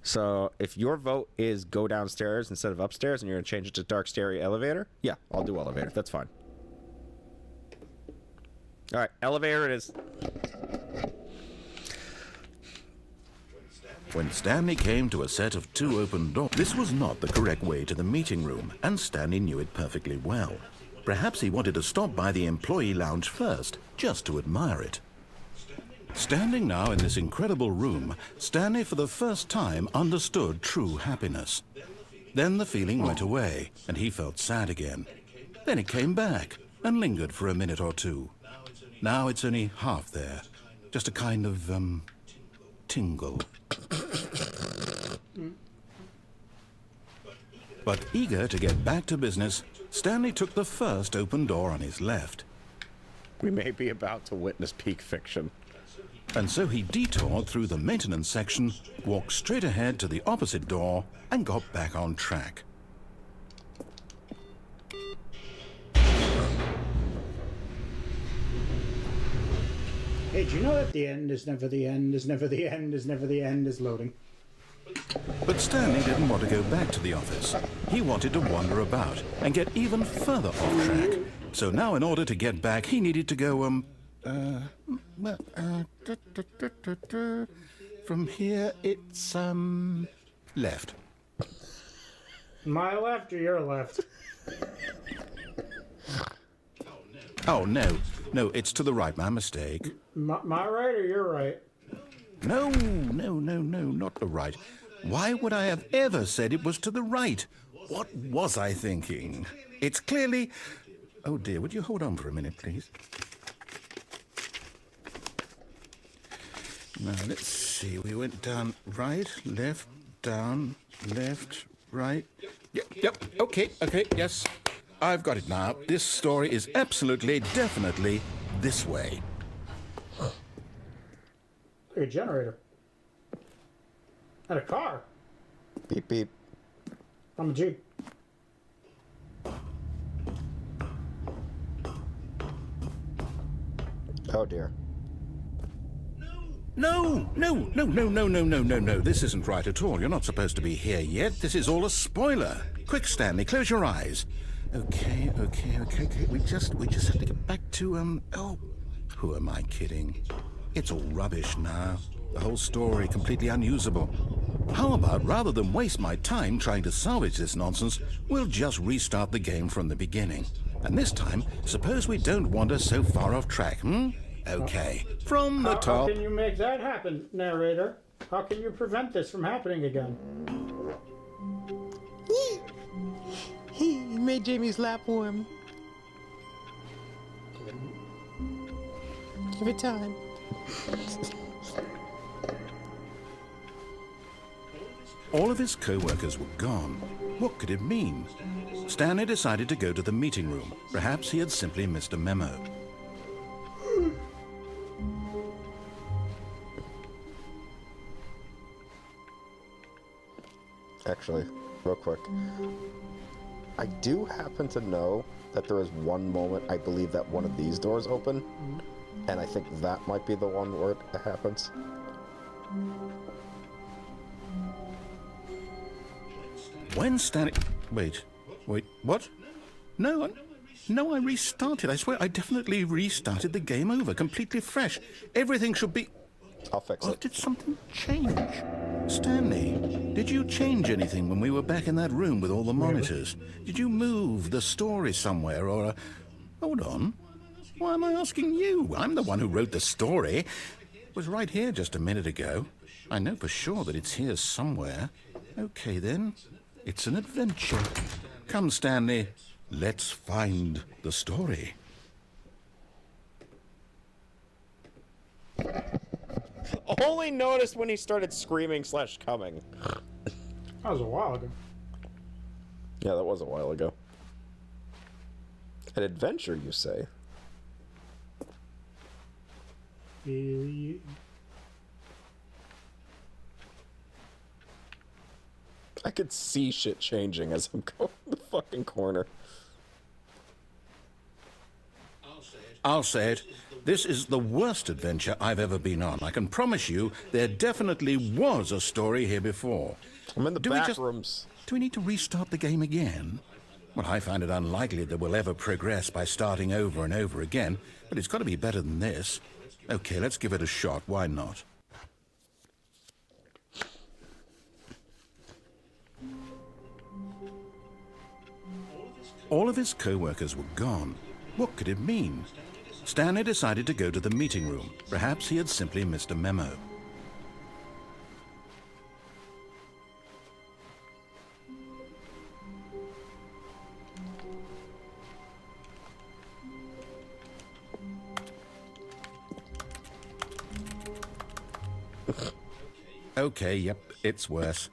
So if your vote is go downstairs instead of upstairs and you're going to change it to dark scary elevator, yeah, I'll do elevator. That's fine. All right, elevator it is. When Stanley came to a set of 2 open doors, this was not the correct way to the meeting room, and Stanley knew it perfectly well. Perhaps he wanted to stop by the employee lounge first, just to admire it. Standing now in this incredible room, Stanley for the first time understood true happiness. Then the feeling went away, and he felt sad again. Then it came back, and lingered for a minute or two. Now it's only half there, just a kind of, tingle. But eager to get back to business, Stanley took the first open door on his left. We may be about to witness peak fiction. And so he detoured through the maintenance section, walked straight ahead to the opposite door, and got back on track. Hey, do you know that the end is never the end, is never the end, is never the end, is loading? But Stanley didn't want to go back to the office. He wanted to wander about and get even further off track. So now in order to get back, he needed to go, from here it's, left. My left or your left? Oh, no. No, it's to the right. My mistake. My right or your right? No, not the right. Why would I have ever said it was to the right? What was I thinking? It's clearly... Oh, dear, would you hold on for a minute, please? Now, let's see. We went down right, left, down, left, right. Yep, okay, yes. I've got it now. This story is absolutely, definitely this way. Like a generator. And a car. Beep, beep. I'm a Jeep. Oh, dear. No. This isn't right at all. You're not supposed to be here yet. This is all a spoiler. Quick, Stanley, close your eyes. Okay. We just have to get back to, oh, who am I kidding? It's all rubbish now. The whole story completely unusable. How about, rather than waste my time trying to salvage this nonsense, we'll just restart the game from the beginning. And this time, suppose we don't wander so far off track, Okay, from the top. How can you make that happen, narrator? How can you prevent this from happening again? He made Jamie's lap warm. Give it time. All of his co-workers were gone. What could it mean? Stanley decided to go to the meeting room. Perhaps he had simply missed a memo. Actually, real quick. I do happen to know that there is one moment, I believe that one of these doors open, and I think that might be the one where it happens. When Stanley... Wait, what? No, I restarted. I swear, I definitely restarted the game over, completely fresh. Everything should be... I'll fix it. Did something change? Stanley, did you change anything when we were back in that room with all the monitors? Did you move the story somewhere, or... Hold on. Why am I asking you? I'm the one who wrote the story. It was right here just a minute ago. I know for sure that it's here somewhere. Okay, then. It's an adventure. Come, Stanley. Let's find the story. Only noticed when he started screaming / coming. That was a while ago. Yeah, that was a while ago. An adventure, you say? I could see shit changing as I'm going the fucking corner. I'll say it. This is the worst adventure I've ever been on. I can promise you there definitely was a story here before. I'm in the back rooms. Do we need to restart the game again? Well, I find it unlikely that we'll ever progress by starting over and over again, but it's got to be better than this. Okay, let's give it a shot. Why not? All of his co-workers were gone. What could it mean? Stanley decided to go to the meeting room. Perhaps he had simply missed a memo. Okay, yep, it's worse.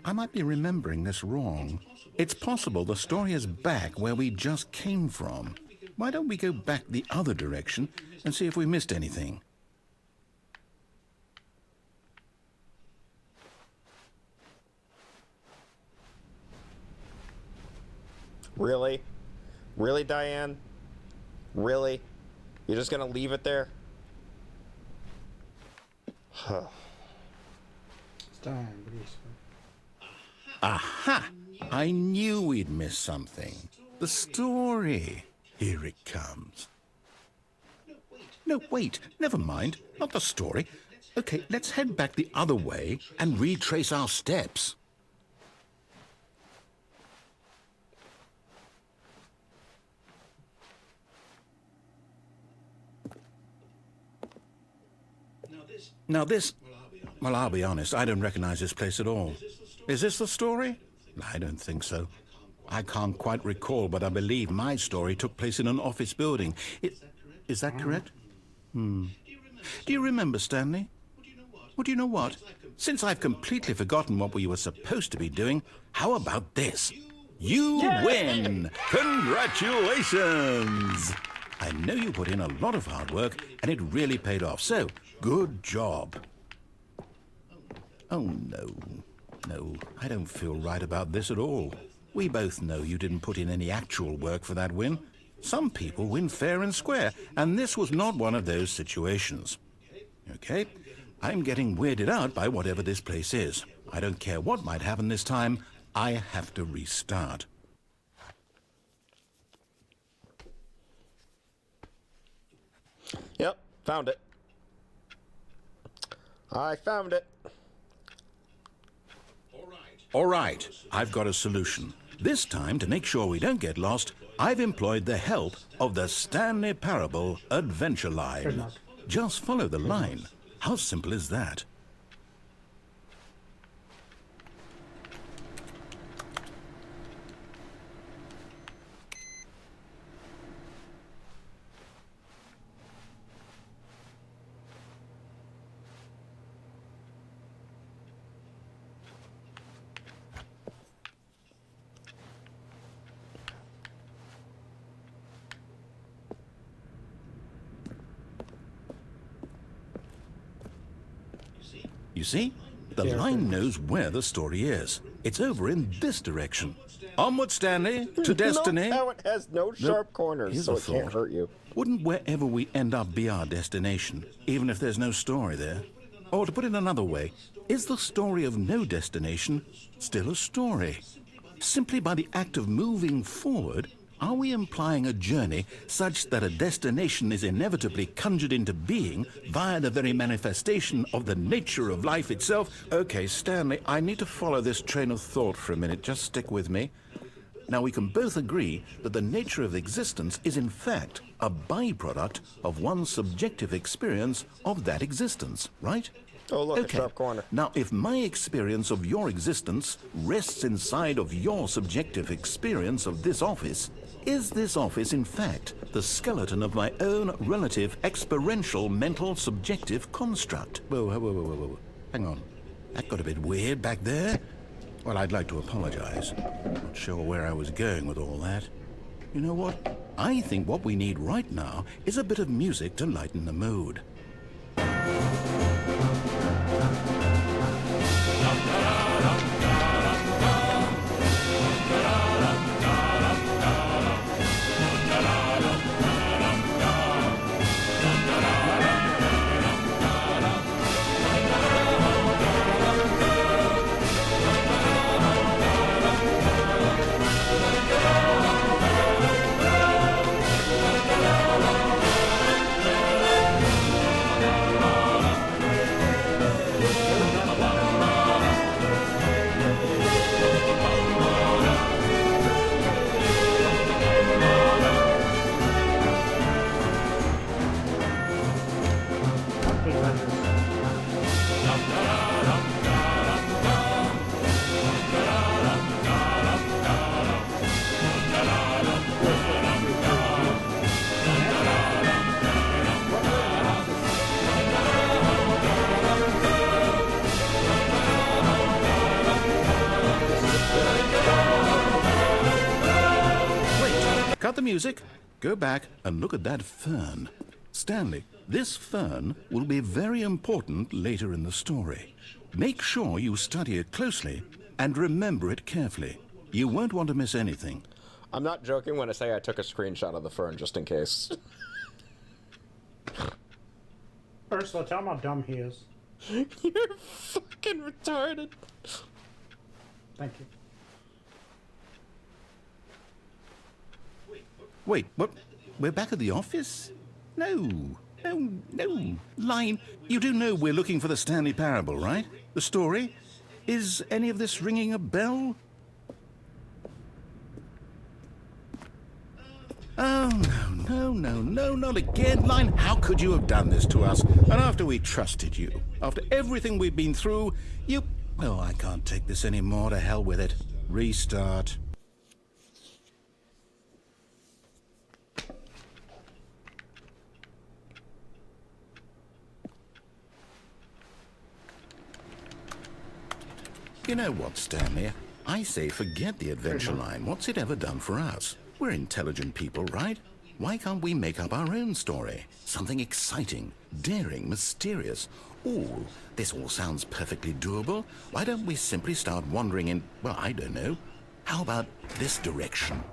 I might be remembering this wrong. It's possible the story is back where we just came from. Why don't we go back the other direction and see if we missed anything? Really? Really, Diane? Really? You're just gonna leave it there? Huh. It's Diane, but he's... Aha! I knew we'd missed something. The story. Here it comes. No, wait. Never mind. Not the story. Okay, let's head back the other way and retrace our steps. Now this... Well, I'll be honest, I don't recognize this place at all. Is this the story? I don't think so. I can't quite recall, but I believe my story took place in an office building. Is that correct? Do you remember, Stanley? Well, do you know what? Since I've completely forgotten what we were supposed to be doing, how about this? You win! Congratulations! I know you put in a lot of hard work, and it really paid off, so good job. Oh, no. No, I don't feel right about this at all. We both know you didn't put in any actual work for that win. Some people win fair and square, and this was not one of those situations. Okay? I'm getting weirded out by whatever this place is. I don't care what might happen this time. I have to restart. Yep, found it. I found it. All right, I've got a solution. This time, to make sure we don't get lost, I've employed the help of the Stanley Parable Adventure Line. Just follow the line. How simple is that? You see? The line knows where the story is. It's over in this direction. Onward, Stanley, to destiny. No, it has no sharp corners, so it can't hurt you. Wouldn't wherever we end up be our destination, even if there's no story there? Or to put it another way, is the story of no destination still a story? Simply by the act of moving forward, are we implying a journey such that a destination is inevitably conjured into being via the very manifestation of the nature of life itself? Okay, Stanley, I need to follow this train of thought for a minute. Just stick with me. Now, we can both agree that the nature of existence is in fact a byproduct of one's subjective experience of that existence, right? Oh, look, a sharp corner. Now, if my experience of your existence rests inside of your subjective experience of this office, is this office, in fact, the skeleton of my own relative experiential mental subjective construct? Whoa. Hang on. That got a bit weird back there. Well, I'd like to apologize. Not sure where I was going with all that. You know what? I think what we need right now is a bit of music to lighten the mood. Cut the music, go back and look at that fern. Stanley, this fern will be very important later in the story. Make sure you study it closely and remember it carefully. You won't want to miss anything. I'm not joking when I say I took a screenshot of the fern just in case. Ursula, tell him how dumb he is. You're fucking retarded. Thank you. Wait, what? We're back at the office? No. Line, you do know we're looking for the Stanley Parable, right? The story? Is any of this ringing a bell? Oh, no, not again, Line. How could you have done this to us? And after we trusted you, after everything we've been through, you... Oh, I can't take this anymore. To hell with it. Restart. You know what, Stanley? I say forget the adventure line. What's it ever done for us? We're intelligent people, right? Why can't we make up our own story? Something exciting, daring, mysterious. Ooh, this all sounds perfectly doable. Why don't we simply start wandering in, well, I don't know. How about this direction?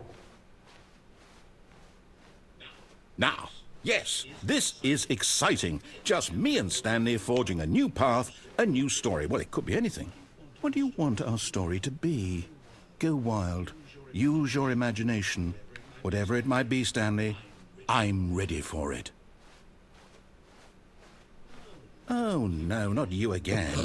Now, yes, this is exciting. Just me and Stanley forging a new path, a new story. Well, it could be anything. What do you want our story to be? Go wild. Use your imagination. Whatever it might be, Stanley, I'm ready for it. Oh, no, not you again.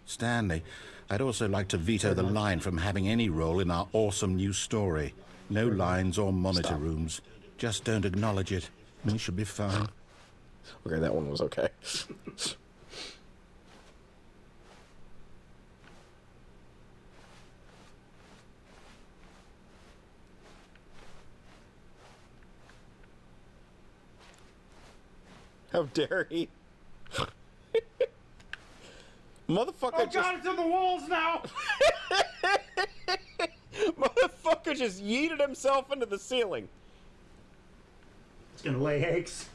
Stanley, I'd also like to veto the line from having any role in our awesome new story. No lines or monitor rooms. Just don't acknowledge it. We should be fine. Okay, that one was okay. How dare he? Motherfucker Oh God, it's on the walls now! Motherfucker just yeeted himself into the ceiling. It's gonna lay eggs.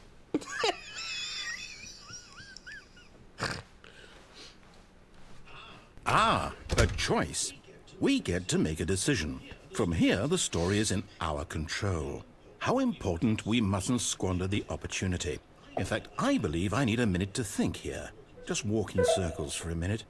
Ah, a choice. We get to make a decision. From here, the story is in our control. How important we mustn't squander the opportunity. In fact, I believe I need a minute to think here. Just walk in circles for a minute.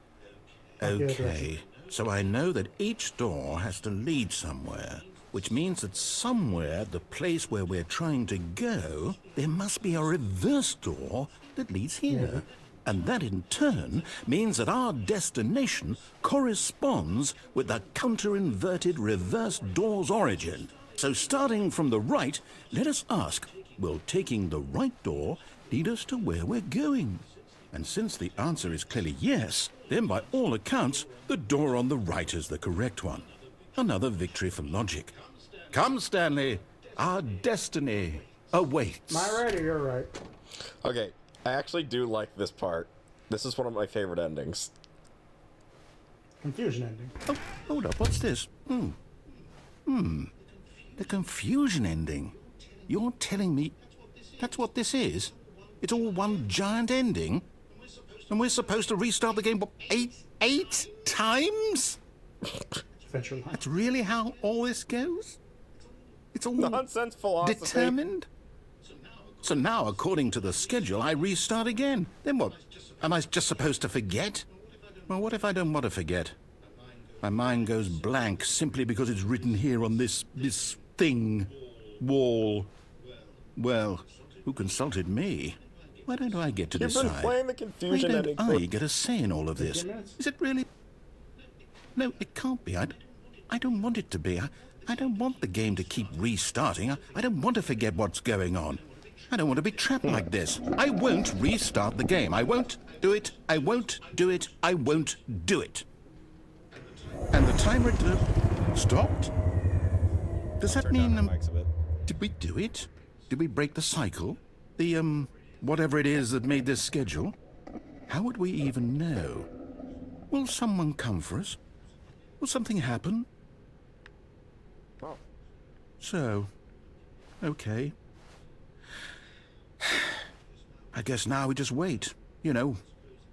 Okay, So I know that each door has to lead somewhere, which means that somewhere, the place where we're trying to go, there must be a reverse door that leads here. And that in turn means that our destination corresponds with the counter-inverted reverse door's origin. So starting from the right, let us ask, will taking the right door lead us to where we're going? And since the answer is clearly yes, then by all accounts, the door on the right is the correct one. Another victory for logic. Come, Stanley, our destiny awaits. Am I right or you're right? Okay, I actually do like this part. This is one of my favorite endings. Confusion ending. Oh, hold up, what's this? The confusion ending. You're telling me that's what this is? It's all one giant ending? And we're supposed to restart the game, what, eight times? That's really how all this goes? It's all nonsense philosophy. Determined? So now, according to the schedule, I restart again. Then what? Am I just supposed to forget? Well, what if I don't want to forget? My mind goes blank simply because it's written here on this thing, wall. Well, who consulted me? Why don't I get to decide? You've been playing the confusion Why ending. don't I get a say in all of this? Is it really? No, it can't be. I don't want it to be. I don't want the game to keep restarting. I don't want to forget what's going on. I don't want to be trapped like this. I won't restart the game. I won't do it. I won't do it. I won't do it. And the timer stopped? Does that mean... did we do it? Did we break the cycle? The, whatever it is that made this schedule? How would we even know? Will someone come for us? Will something happen? Oh. So, okay. I guess now we just wait. You know,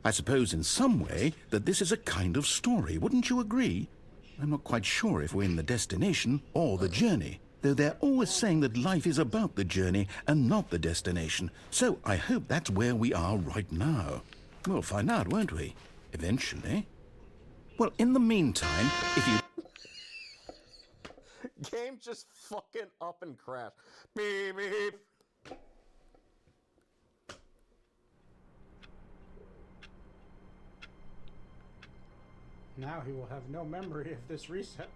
I suppose in some way that this is a kind of story, wouldn't you agree? I'm not quite sure if we're in the destination or the journey, though they're always saying that life is about the journey and not the destination. So I hope that's where we are right now. We'll find out, won't we? Eventually. Well, in the meantime, if you... Game just fucking up and crash. Beep, beep. Now he will have no memory of this reset.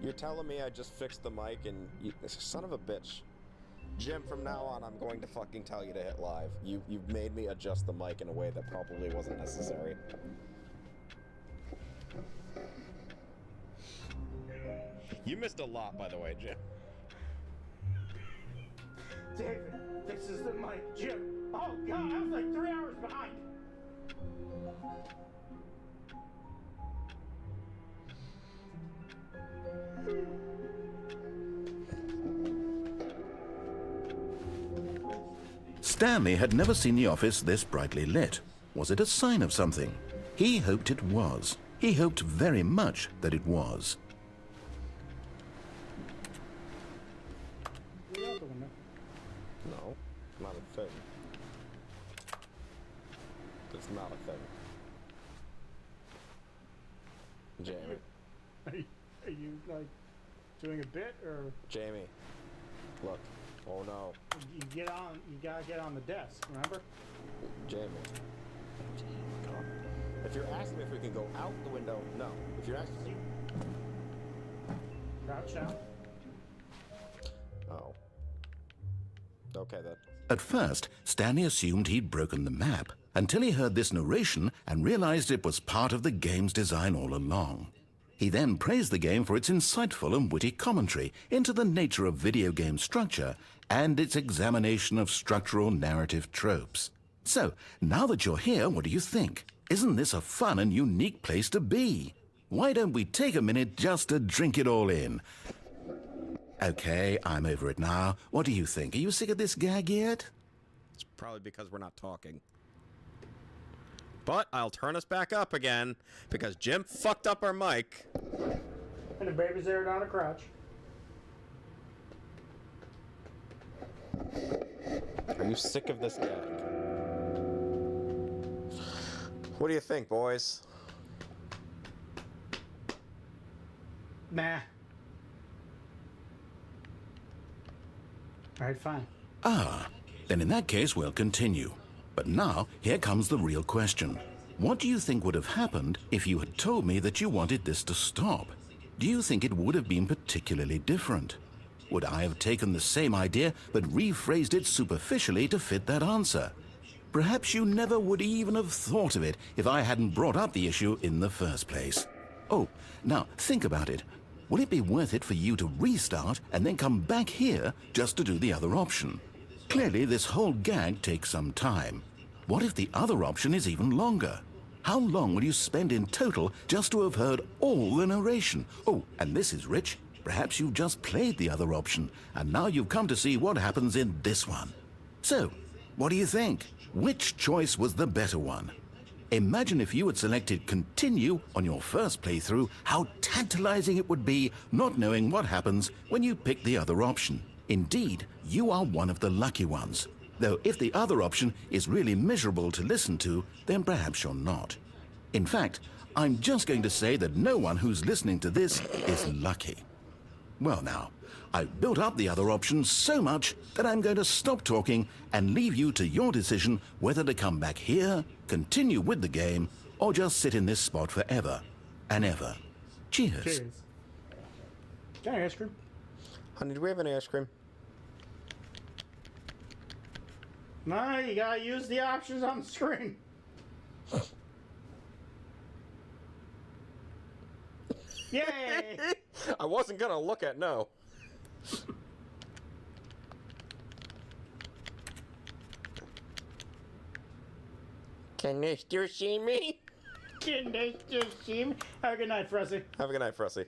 You're telling me I just fixed the mic and you, son of a bitch. Jim, from now on, I'm going to fucking tell you to hit live. You've made me adjust the mic in a way that probably wasn't necessary. You missed a lot, by the way, Jim. David, this is the mic, Jim. Oh god, I was like 3 hours behind. Stanley had never seen the office this brightly lit. Was it a sign of something? He hoped it was. He hoped very much that it was. No, not a thing. It's not a thing. Jamie. Are you like doing a bit or? Jamie, look. Oh no. You gotta get on the desk, remember? Jamie. God. If you're asking me if we can go out the window, no. If you're asking me... Crouch down. Oh. Okay then. At first, Stanley assumed he'd broken the map, until he heard this narration and realized it was part of the game's design all along. He then praised the game for its insightful and witty commentary into the nature of video game structure and its examination of structural narrative tropes. So, now that you're here, what do you think? Isn't this a fun and unique place to be? Why don't we take a minute just to drink it all in? Okay, I'm over it now. What do you think? Are you sick of this gag yet? It's probably because we're not talking. But I'll turn us back up again, because Jim fucked up our mic. And the baby's there down a crouch. Are you sick of this gag? What do you think, boys? Nah. Alright, fine. Ah, then in that case we'll continue. But now, here comes the real question. What do you think would have happened if you had told me that you wanted this to stop? Do you think it would have been particularly different? Would I have taken the same idea but rephrased it superficially to fit that answer? Perhaps you never would even have thought of it if I hadn't brought up the issue in the first place. Oh, now think about it. Will it be worth it for you to restart and then come back here just to do the other option? Clearly, this whole gag takes some time. What if the other option is even longer? How long will you spend in total just to have heard all the narration? Oh, and this is rich. Perhaps you've just played the other option, and now you've come to see what happens in this one. So, what do you think? Which choice was the better one? Imagine if you had selected continue on your first playthrough, how tantalizing it would be not knowing what happens when you pick the other option. Indeed, you are one of the lucky ones. Though if the other option is really miserable to listen to, then perhaps you're not. In fact, I'm just going to say that no one who's listening to this is lucky. Well now, I've built up the other option so much that I'm going to stop talking and leave you to your decision whether to come back here, continue with the game, or just sit in this spot forever and ever. Cheers. Cheers. Got any ice cream? Honey, do we have any ice cream? No, you gotta use the options on the screen. Yay! I wasn't gonna look at no. Can they still see me? Can they still see me? Have a good night, Fressy. Have a good night, Fressy.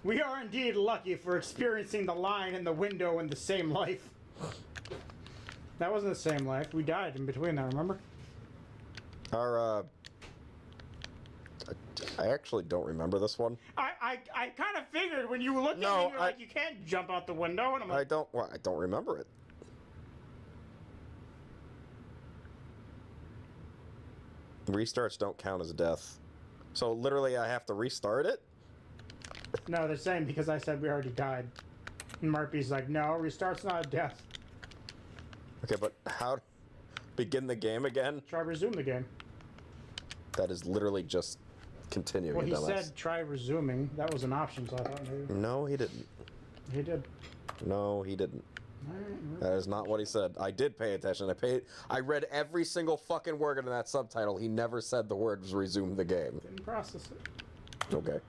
We are indeed lucky for experiencing the line and the window in the same life. That wasn't the same life. We died in between there, remember? Our, I actually don't remember this one. I kind of figured when you were looking at me, you were like, you can't jump out the window, and I'm like... I don't remember it. Restarts don't count as a death. So literally I have to restart it? No, they're saying because I said we already died. And Marpy's like, no, restart's not a death. Okay, but how to begin the game again? Try resume the game. That is literally just continuing. Well, he said try resuming. That was an option, so I thought maybe. No, he didn't. He did. No, he didn't. That is not what he said. I did pay attention. I read every single fucking word in that subtitle. He never said the words resume the game. Didn't process it. Okay.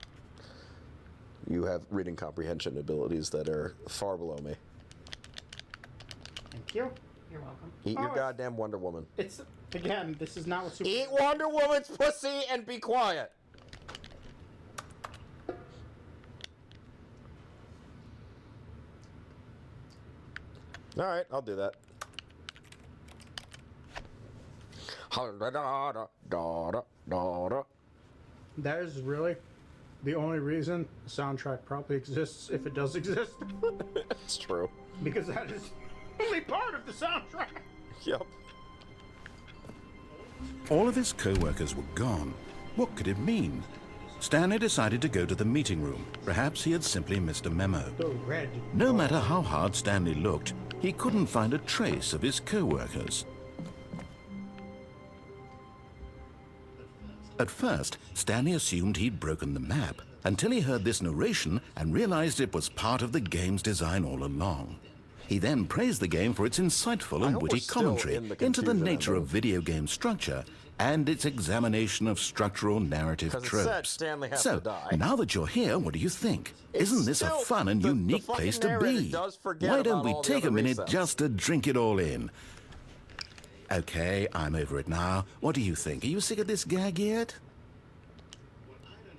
You have reading comprehension abilities that are far below me. Thank you. You're welcome. Eat your goddamn Wonder Woman. It's, again, this is not what Super... Eat Wonder Woman's pussy and be quiet! Alright, I'll do that. That is really the only reason the soundtrack probably exists, if it does exist. It's true. Because that is only part of the soundtrack. Yep. All of his co-workers were gone. What could it mean? Stanley decided to go to the meeting room. Perhaps he had simply missed a memo. The red. No matter how hard Stanley looked, he couldn't find a trace of his co-workers. At first, Stanley assumed he'd broken the map, until he heard this narration and realized it was part of the game's design all along. He then praised the game for its insightful and witty commentary into the nature of video game structure and its examination of structural narrative tropes. So, now that you're here, what do you think? Isn't this a fun and unique place to be? Why don't we take a minute just to drink it all in? Okay, I'm over it now. What do you think? Are you sick of this gag yet?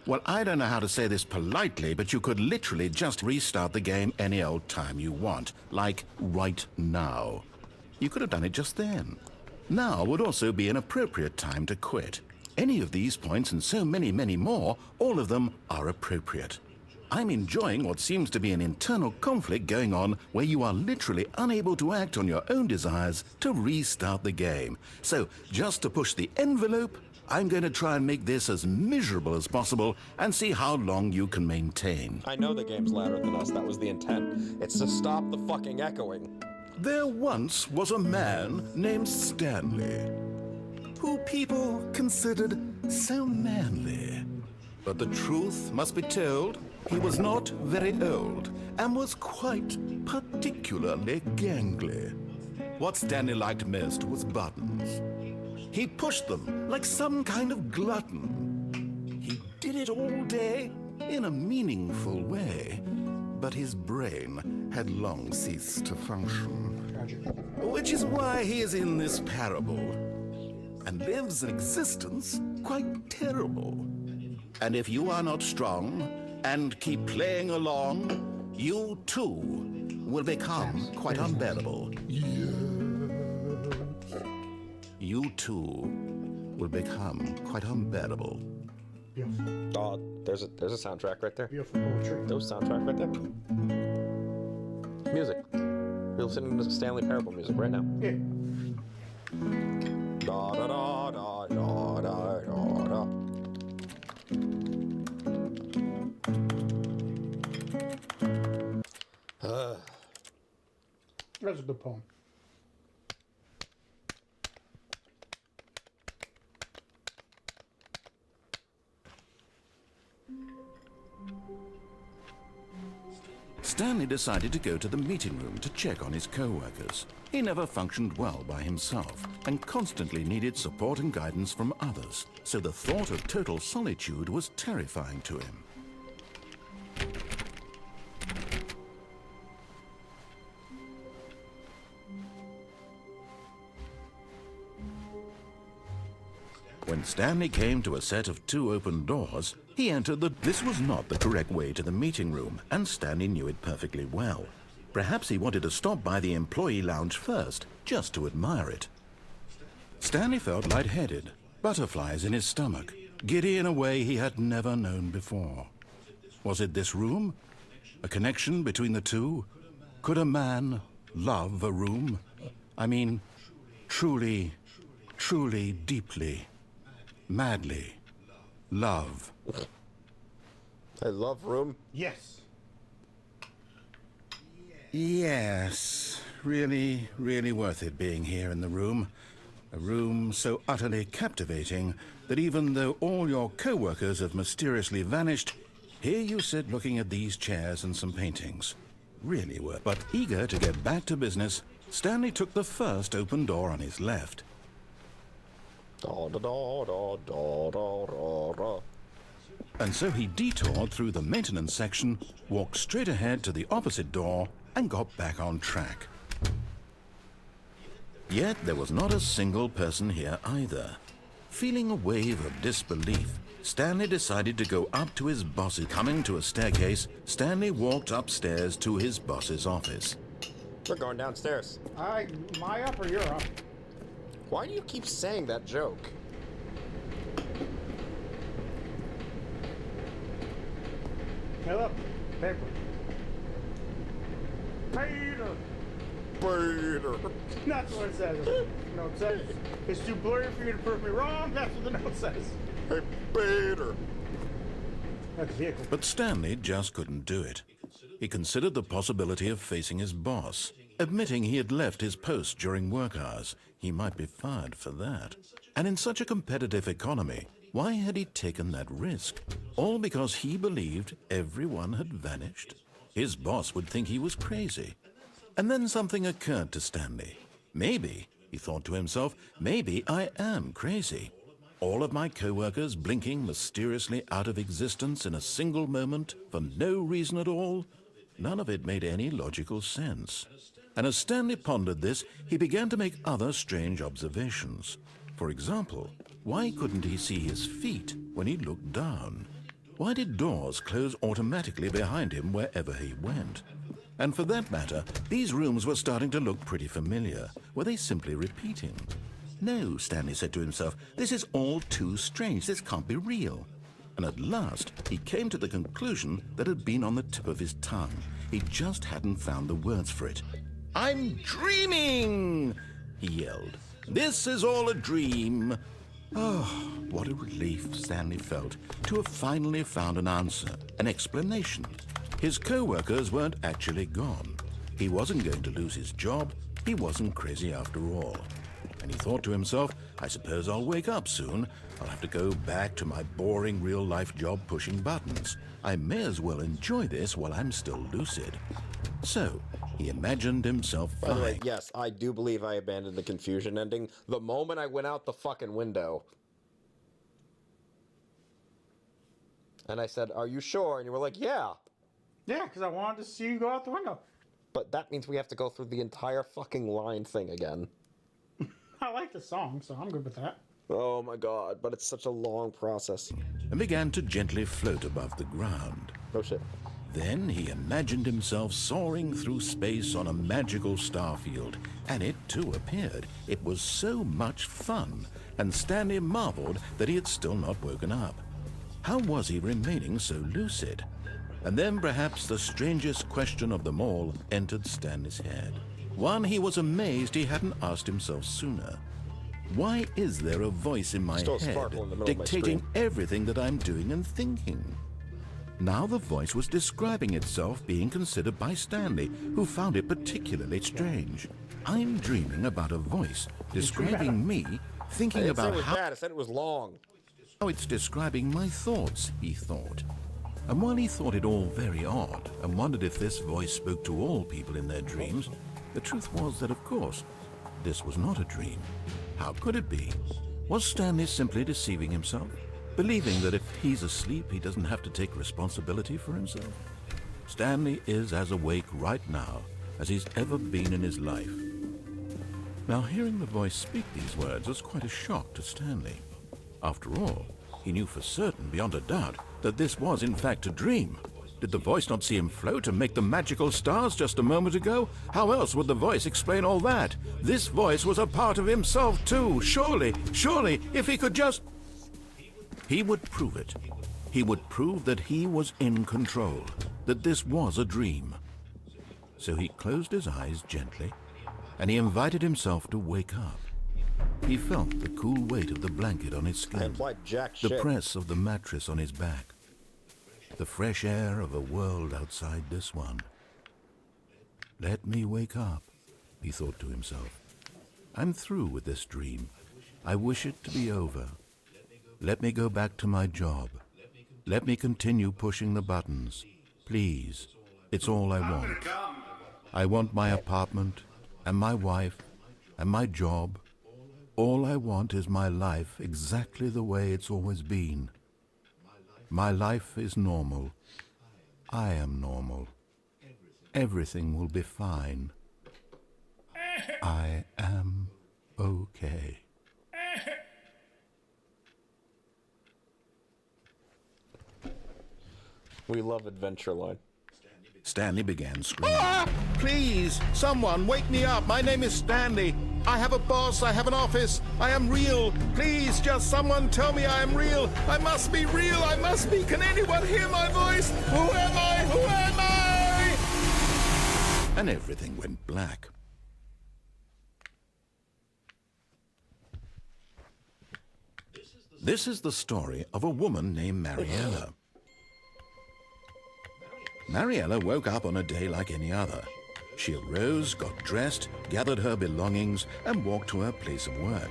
Well, I don't know how to say this politely, but you could literally just restart the game any old time you want, like right now. You could have done it just then. Now would also be an appropriate time to quit. Any of these points and so many, many more, all of them are appropriate. I'm enjoying what seems to be an internal conflict going on where you are literally unable to act on your own desires to restart the game. So, just to push the envelope, I'm going to try and make this as miserable as possible and see how long you can maintain. I know the game's louder than us. That was the intent. It's to stop the fucking echoing. There once was a man named Stanley, who people considered so manly. But the truth must be told, he was not very old and was quite particularly gangly. What Stanley liked most was buttons. He pushed them like some kind of glutton. He did it all day in a meaningful way, but his brain had long ceased to function. Which is why he is in this parable and lives an existence quite terrible. And if you are not strong and keep playing along, you too will become quite unbearable. You too will become quite unbearable. Oh, there's a soundtrack right there. Beautiful poetry. There's a soundtrack right there. Music. You're listening to Stanley Parable music right now. Yeah. Da da da da da da da da. That's a good poem. Stanley decided to go to the meeting room to check on his co-workers. He never functioned well by himself and constantly needed support and guidance from others, so the thought of total solitude was terrifying to him. When Stanley came to a set of 2 open doors, he entered This was not the correct way to the meeting room, and Stanley knew it perfectly well. Perhaps he wanted to stop by the employee lounge first, just to admire it. Stanley felt lightheaded, butterflies in his stomach, giddy in a way he had never known before. Was it this room? A connection between the two? Could a man love a room? I mean, truly, truly, deeply, madly love. I love room. Yes. Yes, really, really worth it being here in the room. A room so utterly captivating that even though all your co-workers have mysteriously vanished, here you sit looking at these chairs and some paintings. Really worth. But eager to get back to business, Stanley took the first open door on his left. Da da da da da da da da. And so he detoured through the maintenance section, walked straight ahead to the opposite door, and got back on track. Yet there was not a single person here either. Feeling a wave of disbelief, Stanley decided to go up to his boss's. Coming to a staircase, Stanley walked upstairs to his boss's office. We're going downstairs. My up or your up? Why do you keep saying that joke? Hey, look, paper. Peter. Peter. That's what it says. No, it says it's too blurry for you to prove me wrong. That's what the note says. Hey, Peter. That's vehicle. But Stanley just couldn't do it. He considered the possibility of facing his boss, admitting he had left his post during work hours. He might be fired for that. And in such a competitive economy, why had he taken that risk? All because he believed everyone had vanished? His boss would think he was crazy. And then something occurred to Stanley. Maybe, he thought to himself, maybe I am crazy. All of my co-workers blinking mysteriously out of existence in a single moment for no reason at all? None of it made any logical sense. And as Stanley pondered this, he began to make other strange observations. For example, why couldn't he see his feet when he looked down? Why did doors close automatically behind him wherever he went? And for that matter, these rooms were starting to look pretty familiar. Were they simply repeating? No, Stanley said to himself, this is all too strange. This can't be real. And at last, he came to the conclusion that had been on the tip of his tongue. He just hadn't found the words for it. "I'm dreaming!" he yelled. "This is all a dream." Oh, what a relief Stanley felt to have finally found an answer, an explanation. His co-workers weren't actually gone. He wasn't going to lose his job. He wasn't crazy after all. And he thought to himself, I suppose I'll wake up soon. I'll have to go back to my boring real-life job pushing buttons. I may as well enjoy this while I'm still lucid. So, he imagined himself By the way, flying. yes, I do believe I abandoned the confusion ending the moment I went out the fucking window. And I said, "Are you sure?" And you were like, "Yeah." Yeah, because I wanted to see you go out the window. But that means we have to go through the entire fucking line thing again. I like the song, so I'm good with that. Oh my god, but it's such a long process. And began to gently float above the ground. Oh shit. Then he imagined himself soaring through space on a magical starfield, and it too appeared. It was so much fun, and Stanley marveled that he had still not woken up. How was he remaining so lucid? And then perhaps the strangest question of them all entered Stanley's head. One he was amazed he hadn't asked himself sooner. Why is there a voice in my Still a head sparkle in the middle of my dictating screen. everything that I'm doing and thinking? Now the voice was describing itself being considered by Stanley, who found it particularly strange. I'm dreaming about a voice describing me, thinking I about didn't say it was how bad, I said it was long. it's describing my thoughts, he thought. And while he thought it all very odd and wondered if this voice spoke to all people in their dreams, the truth was that, of course, this was not a dream. How could it be? Was Stanley simply deceiving himself, believing that if he's asleep, he doesn't have to take responsibility for himself? Stanley is as awake right now as he's ever been in his life. Now, hearing the voice speak these words was quite a shock to Stanley. After all, he knew for certain, beyond a doubt, that this was in fact a dream. Did the voice not see him float and make the magical stars just a moment ago? How else would the voice explain all that? This voice was a part of himself too. Surely, if he could just... He would prove it. He would prove that he was in control, that this was a dream. So he closed his eyes gently, and he invited himself to wake up. He felt the cool weight of the blanket on his I skin, implied jack the shit. press of the mattress on his back, the fresh air of a world outside this one. Let me wake up, he thought to himself. I'm through with this dream. I wish it to be over. Let me go back to my job. Let me continue pushing the buttons. Please, it's all I want. I want my apartment, and my wife, and my job. All I want is my life exactly the way it's always been. My life is normal. I am normal. Everything will be fine. I am okay. We love Adventureline. Stanley began screaming. Ah! Please, someone, wake me up. My name is Stanley. I have a boss. I have an office. I am real. Please, just someone tell me I am real. I must be real. I must be. Can anyone hear my voice? Who am I? Who am I? And everything went black. This is the story of a woman named Mariella. Mariella woke up on a day like any other. She arose, got dressed, gathered her belongings, and walked to her place of work.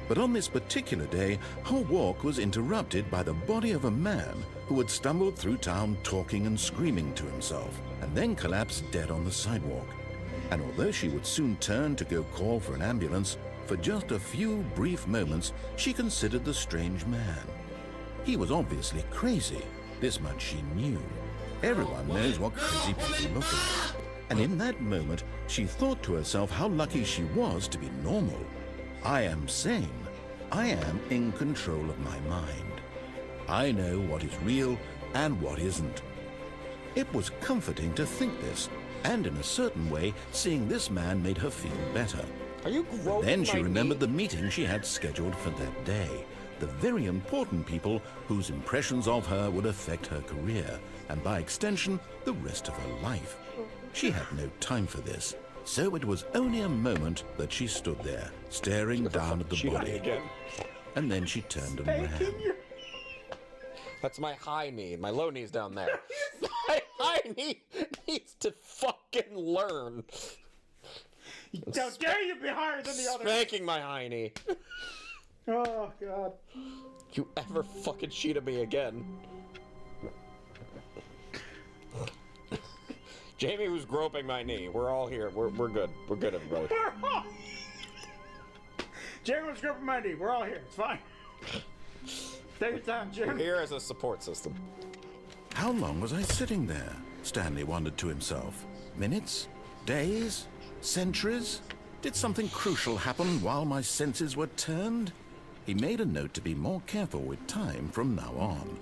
But on this particular day, her walk was interrupted by the body of a man who had stumbled through town talking and screaming to himself, and then collapsed dead on the sidewalk. And although she would soon turn to go call for an ambulance, for just a few brief moments, she considered the strange man. He was obviously crazy. This much she knew. Everyone knows what crazy people look like. And in that moment, she thought to herself how lucky she was to be normal. I am sane. I am in control of my mind. I know what is real and what isn't. It was comforting to think this, and in a certain way, seeing this man made her feel better. Are you Then she remembered the meeting she had scheduled for that day. the very important people whose impressions of her would affect her career, and by extension, the rest of her life. She had no time for this, so it was only a moment that she stood there, staring down at the body. And then she turned and ran. That's my high knee. My low knee's down there. My high knee needs to fucking learn. How dare you be higher than the other? Spanking my high knee. Oh, God. You ever fucking cheat at me again. Jamie was groping my knee. We're all here. We're good. We're good, everybody. Jamie was groping my knee. We're all here. It's fine. Take your time, Jim. We're here as a support system. How long was I sitting there? Stanley wondered to himself. Minutes? Days? Centuries? Did something crucial happen while my senses were turned? He made a note to be more careful with time from now on.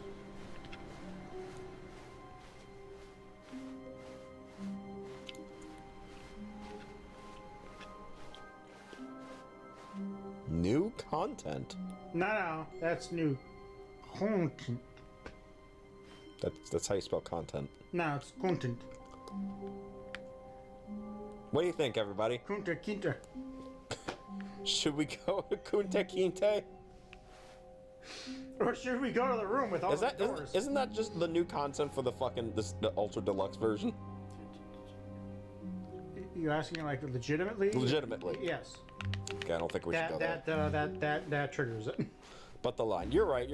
New content? No, that's new content. That's how you spell content. No, it's content. What do you think, everybody? Kunta Kinte. Should we go to Kunta Kinte? Or should we go to the room with all the doors? Isn't that just the new content for the fucking the Ultra Deluxe version? You asking like legitimately? Legitimately. Yes. Okay, I don't think we should go there. That triggers it. But the line. You're right.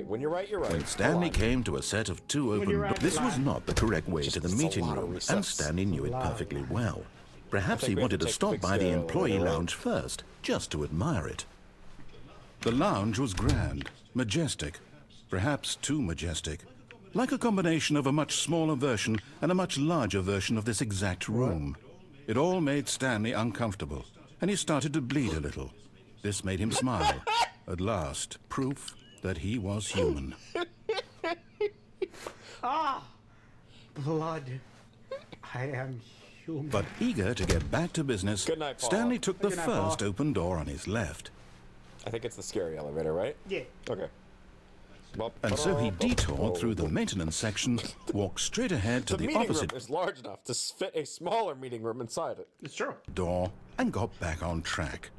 When you're right, you're right. When Stanley came to a set of two open doors, this was not the correct way to the meeting room, and Stanley knew it perfectly well. Perhaps he wanted to stop by the employee lounge first, just to admire it. The lounge was grand, majestic, perhaps too majestic, like a combination of a much smaller version and a much larger version of this exact room. It all made Stanley uncomfortable, and he started to bleed a little. This made him smile. At last, proof that he was human. Ah! Blood. I am human. But eager to get back to business, Good night, Paul. Stanley took the Good night, first Paul. open door on his left. I think it's the scary elevator, right? Yeah. Okay. And so he detoured through the maintenance section, walked straight ahead to The the meeting opposite room is large enough to fit a smaller meeting room inside it. It's true. door, and got back on track.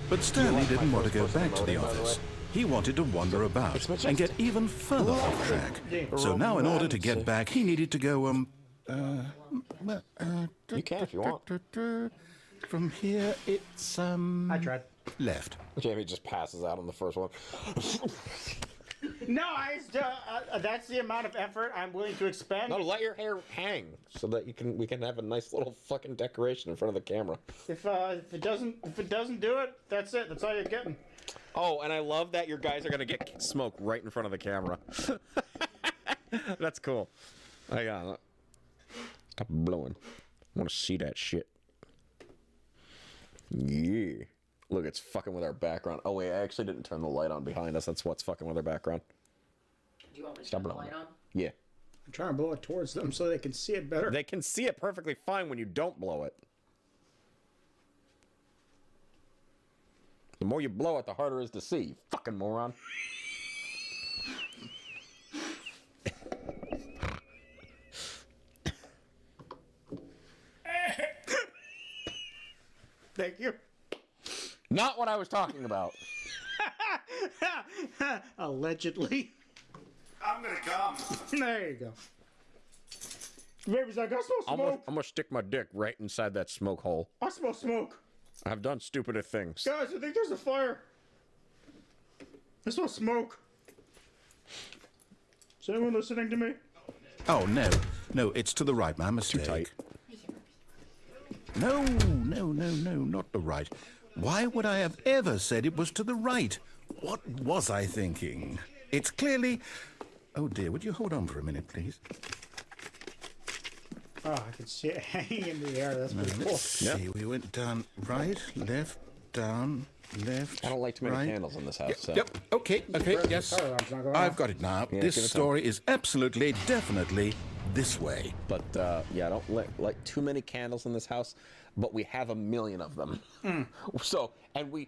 But Stanley didn't want to go back to the office. He wanted to wander about and get even further off track. So now in order to get back, he needed to go, You can if you want. From here, it's, I tried. left. Jamie just passes out on the first one. No, that's the amount of effort I'm willing to expend. No, let your hair hang so that we can have a nice little fucking decoration in front of the camera. If it doesn't do it, that's it. That's all you're getting. Oh, and I love that your guys are gonna get smoke right in front of the camera. That's cool. I got it. Stop blowing. I want to see that shit. Yeah. Look, it's fucking with our background. Oh wait, I actually didn't turn the light on behind us. That's what's fucking with our background. Do you want me to Stop turn the blowing light on? Yeah. I'm trying to blow it towards them so they can see it better. They can see it perfectly fine when you don't blow it. The more you blow it, the harder it is to see. You fucking moron. Thank you. Not what I was talking about. Allegedly. I'm gonna come. There you go. Baby's like, I smell smoke. I'm gonna stick my dick right inside that smoke hole. I smell smoke. I've done stupider things. Guys, I think there's a fire. I smell smoke. Is anyone listening to me? Oh, no. No, it's to the right, my mistake. Too tight. No, not the right. Why would I have ever said it was to the right? What was I thinking? It's clearly... Oh, dear, would you hold on for a minute, please? Oh, I can see it hanging in the air. That's pretty cool. Let's see, we went down right, left, down, left. I don't like too many right. candles in this house. Yep, So. yep. Okay, yes. I've got it now. Yeah, This give it story is absolutely, definitely this way. But yeah, I don't like too many candles in this house. But we have 1 million of them. So, and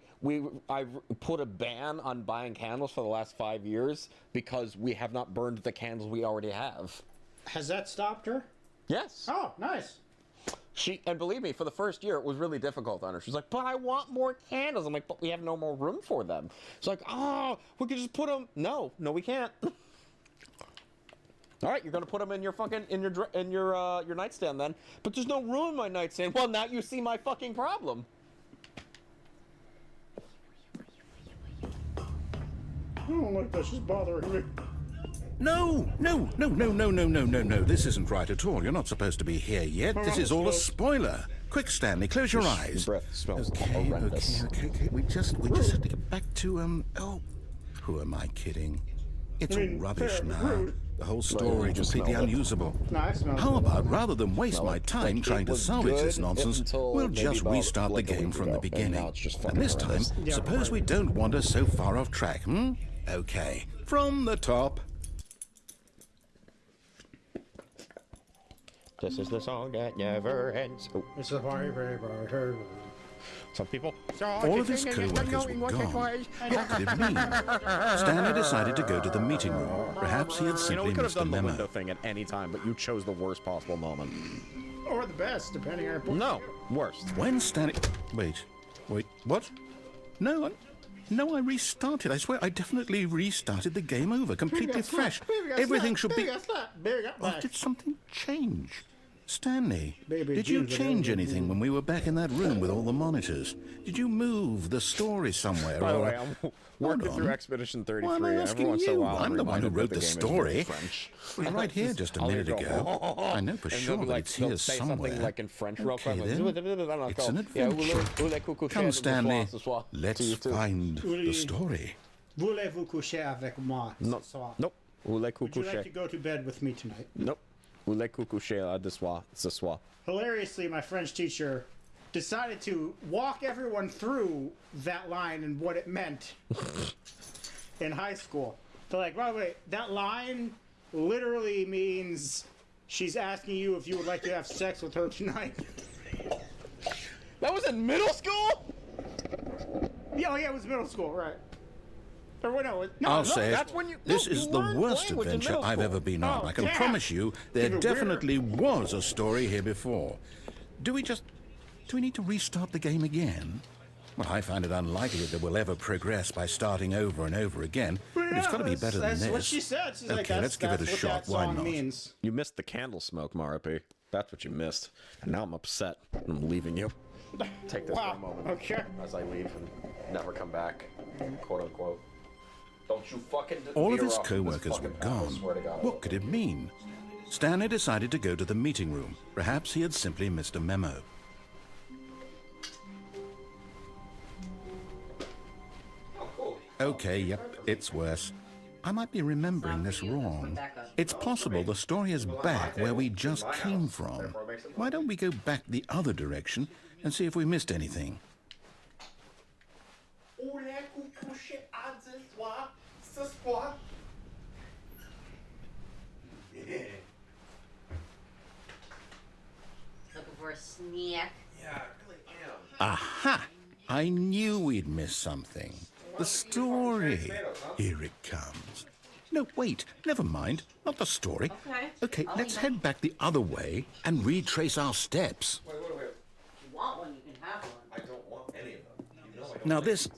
I put a ban on buying candles for the last 5 years because we have not burned the candles we already have. Has that stopped her? Yes. Oh, nice. And believe me, for the first year, it was really difficult on her. She's like, but I want more candles. I'm like, but we have no more room for them. She's like, oh, we could just put them. No, we can't. All right, you're gonna put them in your fucking your nightstand then. But there's no room in my nightstand. Well, now you see my fucking problem. I don't like that. She's bothering me. No. This isn't right at all. You're not supposed to be here yet. This is all a spoiler. Quick, Stanley, close your eyes. Breath smells Okay. We just have to get back to Oh, who am I kidding? It's all rubbish now. The whole story completely unusable. No, I smell How it. about, rather than waste my time trying to salvage this nonsense, we'll just restart the game from the beginning. And this time, suppose we don't wander so far off track, Okay, from the top. This is the song that never ends. Oh. It's a very. Some people. All of his co-workers were gone. What could it mean? Stanley decided to go to the meeting room. Perhaps he had simply missed a memo. Window thing at any time, but you chose the worst possible moment. Or the best, depending on your point. No, worst. When Stanley... Wait, what? No, I restarted. I swear, I definitely restarted the game over, completely fresh. Everything should be... Oh, did something change? Stanley, did you change anything when we were back in that room with all the monitors? Did you move the story somewhere? By the way, I'm working through Expedition 33. Why am I asking Every once in a you? while, I'm the one who reminded wrote that the game is story. French. It was right here just a minute ago. I know for sure that it's here say somewhere. Something like in French real quick. Okay, then. It's an adventure. Come, Stanley, let's find the story. Voulez-vous coucher avec moi ce soir? Nope. Would you like to go to bed with me tonight? Nope. Voulez-vous coucher ce soir? Hilariously, my French teacher decided to walk everyone through that line and what it meant in high school. So like, by the way, that line literally means she's asking you if you would like to have sex with her tonight. That was in middle school? Yeah, it was middle school, right. Or no, I'll say that's when you, this is the worst adventure I've ever been on. I can promise you there definitely was a story here before. Do we need to restart the game again? Well, I find it unlikely that we'll ever progress by starting over and over again. But it's got to be better than this. That's what she said. She's like, let's give it a shot. Why not? Means. You missed the candle smoke, Marapi. That's what you missed. And now I'm upset. I'm leaving you. Take this for a moment. Okay. As I leave and never come back, quote unquote. Don't you fucking all of his co-workers were gone. What could it mean? Stanley decided to go to the meeting room. Perhaps he had simply missed a memo. Okay, yep, it's worse. I might be remembering this wrong. It's possible the story is back where we just came from. Why don't we go back the other direction and see if we missed anything? Looking for a snack? Yeah, I really am. Aha! I knew we'd missed something. The story. Here it comes. No, wait, never mind. Not the story. Okay, let's head back the other way and retrace our steps. Wait. If you want one, you can have one. I don't want any of them. You know I don't Now want this... them.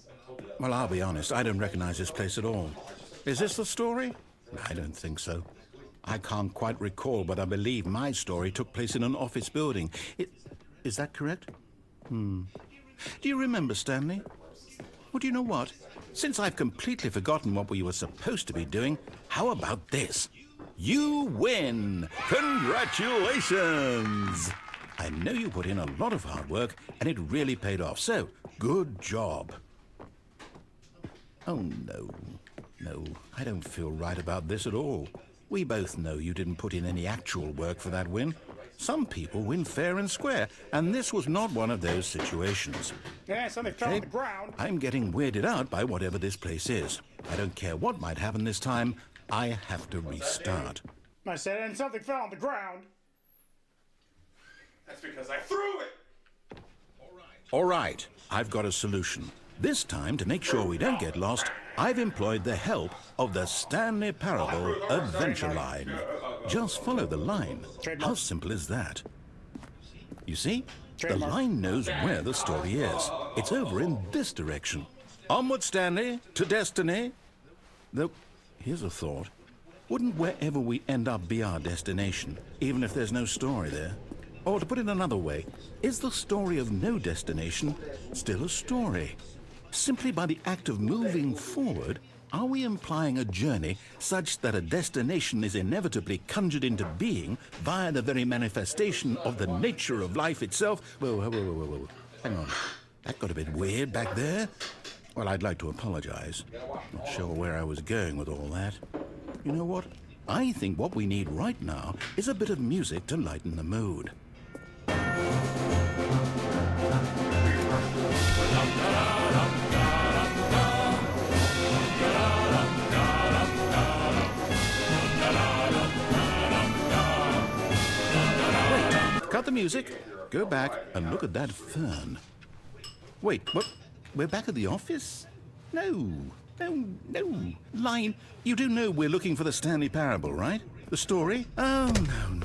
Well, I'll be honest, I don't recognize this place at all. Is this the story? I don't think so. I can't quite recall, but I believe my story took place in an office building. Is that correct? Do you remember, Stanley? Well, do you know what? Since I've completely forgotten what we were supposed to be doing, how about this? You win! Congratulations! I know you put in a lot of hard work, and it really paid off, so good job. Oh, no, I don't feel right about this at all. We both know you didn't put in any actual work for that win, Some people win fair and square, and this was not one of those situations. Yeah, something fell on the ground. I'm getting weirded out by whatever this place is. I don't care what might happen this time. I have to restart. I said, and something fell on the ground. That's because I threw it. All right, I've got a solution. This time, to make sure we don't get lost, I've employed the help of the Stanley Parable Adventure Line. Just follow the line. How simple is that? You see? The line knows where the story is. It's over in this direction. Onward, Stanley, to destiny. Though, here's a thought. Wouldn't wherever we end up be our destination, even if there's no story there? Or to put it another way, is the story of no destination still a story? Simply by the act of moving forward, are we implying a journey such that a destination is inevitably conjured into being via the very manifestation of the nature of life itself? Whoa. Hang on. That got a bit weird back there. Well, I'd like to apologize. Not sure where I was going with all that. You know what? I think what we need right now is a bit of music to lighten the mood. Wait, cut the music. Go back and look at that fern. Wait, what? We're back at the office? No. Line, you do know we're looking for the Stanley Parable, right? The story? Oh,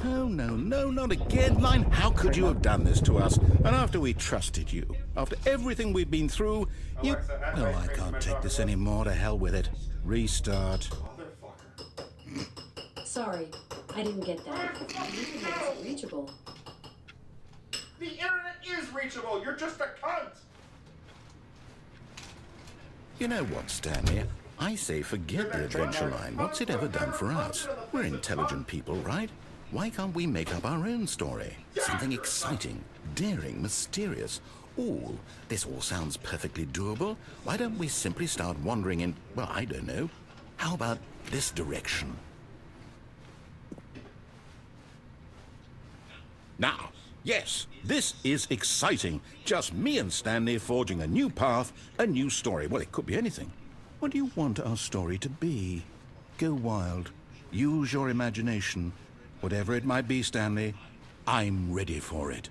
no, not again. Line, how could you have done this to us? And after we trusted you, after everything we've been through, you... Oh, I can't take this anymore. To hell with it. Restart. Sorry, I didn't get that. The internet isn't reachable. The internet is reachable. You're just a cunt. You know what, Stanley? I say forget the adventure line. What's it ever done for us? We're intelligent people, right? Why can't we make up our own story? Something exciting, daring, mysterious. Ooh, this all sounds perfectly doable. Why don't we simply start wandering in, well, I don't know. How about this direction? Now, yes, this is exciting. Just me and Stanley forging a new path, a new story. Well, it could be anything. What do you want our story to be? Go wild. Use your imagination. Whatever it might be, Stanley, I'm ready for it.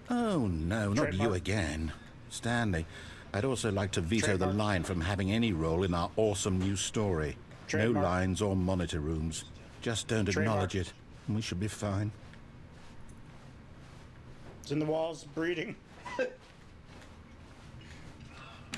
Oh, no, not you again. Stanley, I'd also like to veto the line from having any role in our awesome new story. No lines or monitor rooms. Just don't acknowledge it, and we should be fine. It's in the walls, breeding.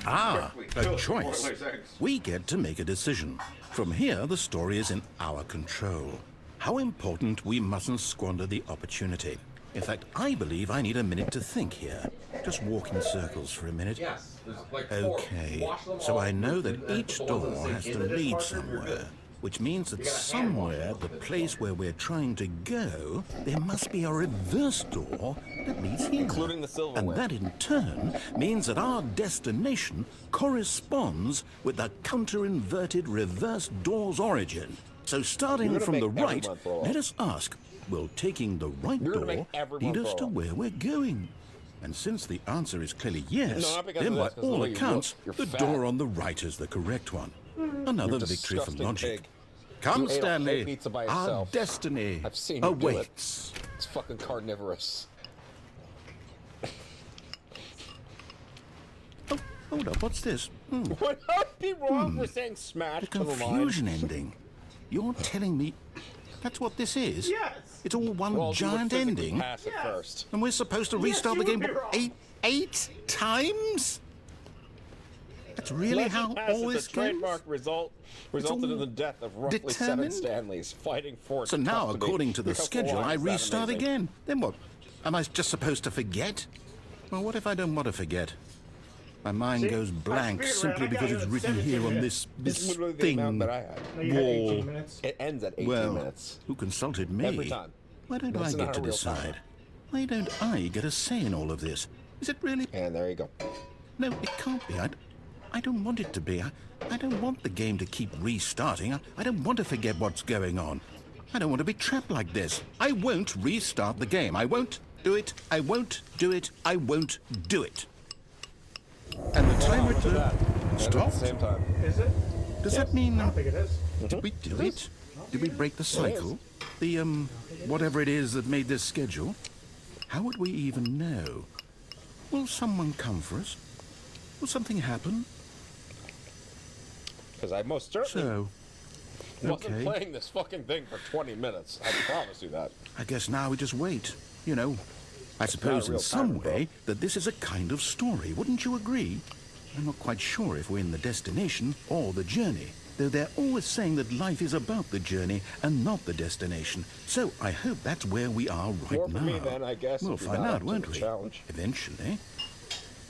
Ah, a choice. We get to make a decision. From here, the story is in our control. How important, we mustn't squander the opportunity. In fact, I believe I need a minute to think here. Just walk in circles for a minute. Yes, there's like Okay, so I know that each door has to lead somewhere, which means that somewhere, the place where we're trying to go, there must be a reverse door that leads here. Including the silverware. And that in turn means that our destination corresponds with the counter-inverted reverse door's origin. So starting from the right, let us ask, will taking the right door lead us to where we're going? And since the answer is clearly yes, then by all accounts, the door on the right is the correct one. Another victory for logic. Come, Stanley, our destiny awaits. It's fucking carnivorous. Oh, hold up, what's this? Would I be wrong for saying smash to the line? Confusion ending. You're telling me that's what this is? Yes. It's all one giant ending? Pass it first. And we're supposed to restart the game eight times? That's really how all this goes? Trademark resulted in the death of roughly 7 Stanleys fighting for So now, according to the schedule, I restart again. Then what? Am I just supposed to forget? Well, what if I don't want to forget? My mind goes blank simply because it's written here on this thing wall. It ends at 18 well, minutes. Who consulted me? Every time. Why don't I get to decide? Why don't I get a say in all of this? Is it really? And there you go. No, it can't be. I don't want it to be. I don't want the game to keep restarting. I don't want to forget what's going on. I don't want to be trapped like this. I won't restart the game. I won't do it. I won't do it. I won't do it. And the timer stopped. At the same time. Is it? Does that mean... I don't think it is. Did we do it? Did we break the cycle? The, whatever it is that made this schedule? How would we even know? Will someone come for us? Will something happen? Because I most certainly wasn't okay. playing this fucking thing for 20 minutes. I promise you that. I guess now we just wait. You know, I suppose in some way that this is a kind of story. Wouldn't you agree? I'm not quite sure if we're in the destination or the journey, though they're always saying that life is about the journey and not the destination. So I hope that's where we are right More now. for me then, I guess. We'll if you're find not out, up to won't the we? Challenge. Eventually.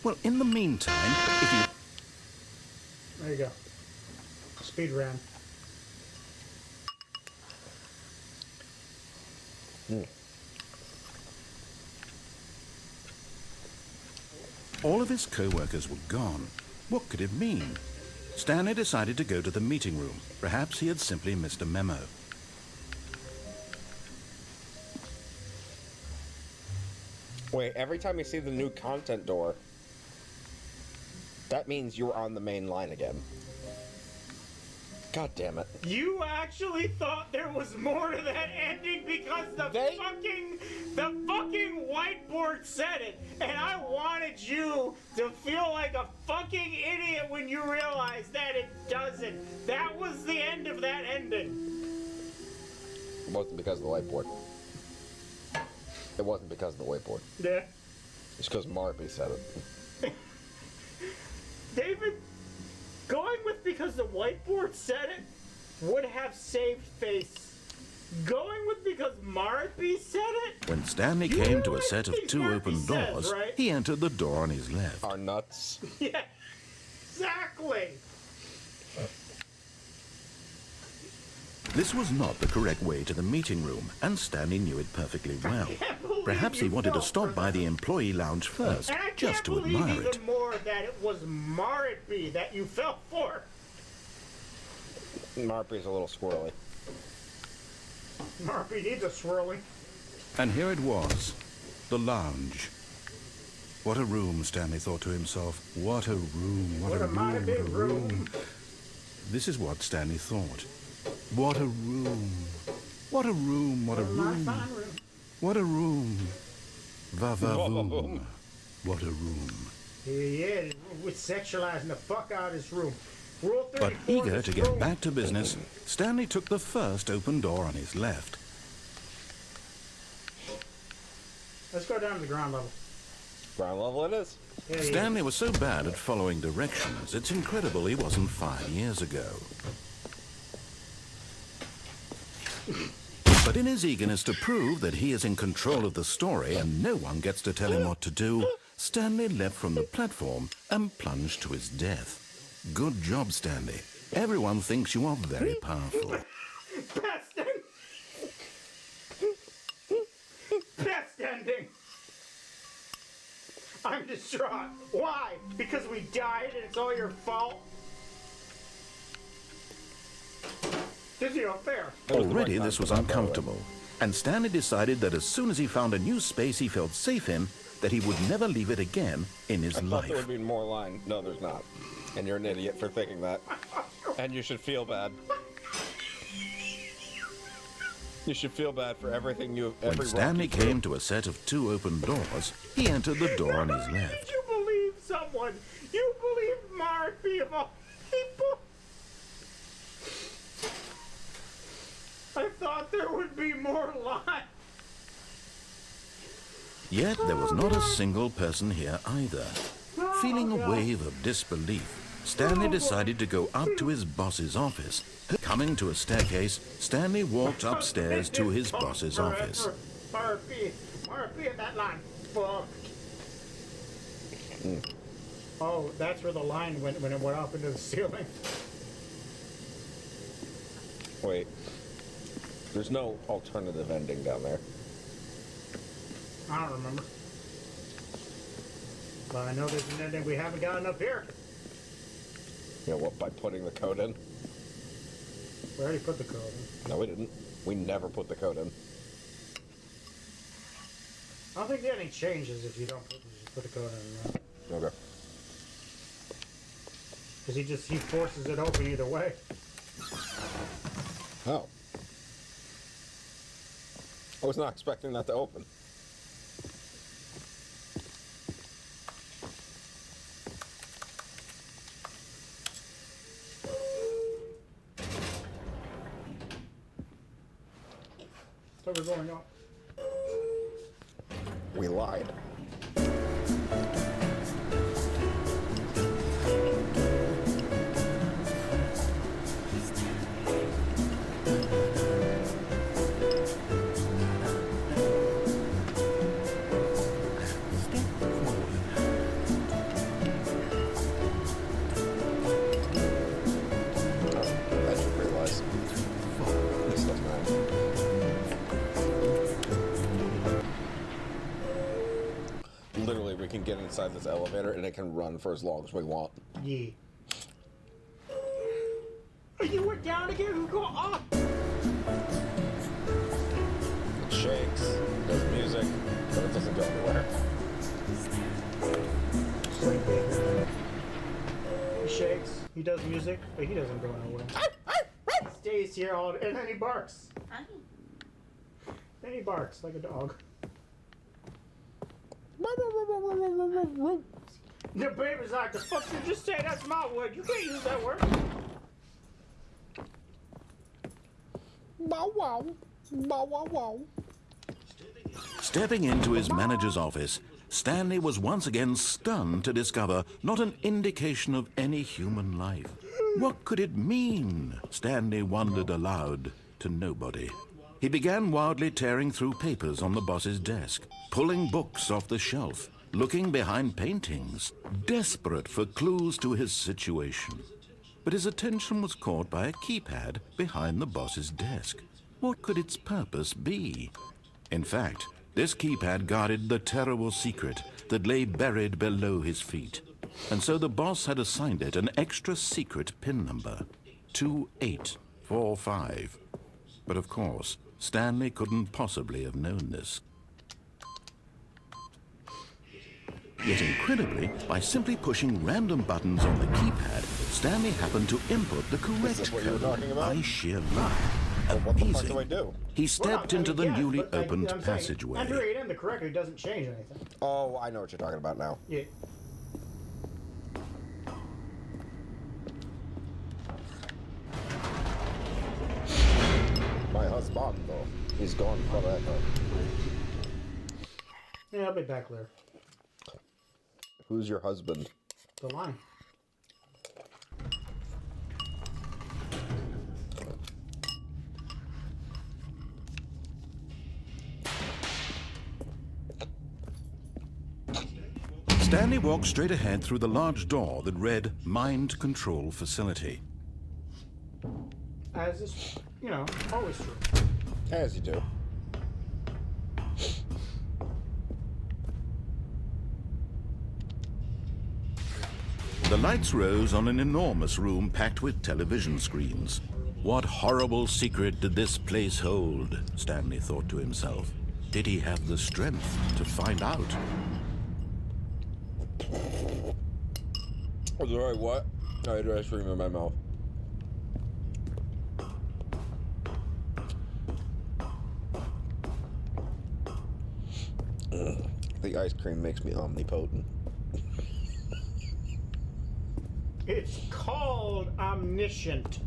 Well, in the meantime, if you... There you go. Speed run. All of his co-workers were gone. What could it mean? Stanley decided to go to the meeting room. Perhaps he had simply missed a memo. Wait, every time you see the new content door, that means you're on the main line again. God damn it. You actually thought there was more to that ending because the fucking whiteboard said it, and I wanted you to feel like a fucking idiot when you realized that it doesn't. That was the end of that ending. It wasn't because of the whiteboard. It wasn't because of the whiteboard. Yeah. It's because Marby said it. David, going with because the whiteboard said it would have saved face. Going with because Marby said it? When Stanley came to a set of two open doors, right? he entered the door on his left. Are nuts. Yeah, exactly. This was not the correct way to the meeting room, and Stanley knew it perfectly well. Perhaps he wanted to stop by the employee lounge first, And I just to can't believe admire it. even more that it was Marby that you fell for. Marby's a little squirrely. Marby needs a swirly. And here it was, the lounge. What a room, Stanley thought to himself. What a room, what a room, what a room. This is what Stanley thought. What a room. What a room, what a room. What a room. Va-va-voom. What a room. Yeah, we're sexualizing the fuck out of this room. Rule 34 But eager this to get room. back to business, Stanley took the first open door on his left. Let's go down to the ground level. Ground level it is. Yeah, Stanley was so bad at following directions, it's incredible he wasn't 5 years ago. But in his eagerness to prove that he is in control of the story and no one gets to tell him what to do, Stanley leapt from the platform and plunged to his death. Good job, Stanley. Everyone thinks you are very powerful. Best ending. Best ending. I'm distraught. Why? Because we died and it's all your fault? This is unfair. Already this was uncomfortable, and Stanley decided that as soon as he found a new space he felt safe in, that he would never leave it again in his I thought life. there would be more line. No, there's not. And you're an idiot for thinking that. And you should feel bad. You should feel bad for everything you have. When Stanley came to a set of two open doors, he entered the door on his left. You believe someone. You believe Marby of all people. I thought there would be more line. Yet there was not a single person here either. Feeling a wave of disbelief, Stanley decided to go up to his boss's office. Coming to a staircase, Stanley walked upstairs to his boss's office. Marby at that line. Fuck. Oh, that's where the line went when it went up into the ceiling. Wait. There's no alternative ending down there. I don't remember. But I know there's an ending we haven't gotten up here. You know what, by putting the code in? We already put the code in. No, we didn't. We never put the code in. I don't think there are any changes if you don't put the code in. Okay. Because he forces it open either way. Oh. I was not expecting that to open. So we're going up. We lied. Literally, we can get inside this elevator and it can run for as long as we want. Yeah. You went down again? Who go up? It shakes, does music, but it doesn't go anywhere. He shakes, he does music, but he doesn't go nowhere. He stays here all and then he barks. Then he barks like a dog. The baby's like, the fuck did you just say? That's my word. You can't use that word. Bow wow. Bow wow wow. Stepping into his manager's office, Stanley was once again stunned to discover not an indication of any human life. What could it mean? Stanley wondered aloud to nobody. He began wildly tearing through papers on the boss's desk, pulling books off the shelf, looking behind paintings, desperate for clues to his situation. But his attention was caught by a keypad behind the boss's desk. What could its purpose be? In fact, this keypad guarded the terrible secret that lay buried below his feet. And so the boss had assigned it an extra secret PIN number, 2845. But of course, Stanley couldn't possibly have known this. Yet incredibly, by simply pushing random buttons on the keypad, Stanley happened to input the correct code by sheer luck. What the fuck Amazing. do I do? He stepped into the newly but, like, opened you know what I'm saying? passageway. Entering it in the correctly doesn't change anything. Oh, I know what you're talking about now. Yeah. My husband, though. He's gone forever. Yeah, I'll be back later. Who's your husband? The line. Stanley walked straight ahead through the large door that read Mind Control Facility. As is, you know, always true. As you do. The lights rose on an enormous room packed with television screens. What horrible secret did this place hold? Stanley thought to himself. Did he have the strength to find out? Oh, sorry, what? I had ice cream in my mouth. The ice cream makes me omnipotent. It's called omniscient.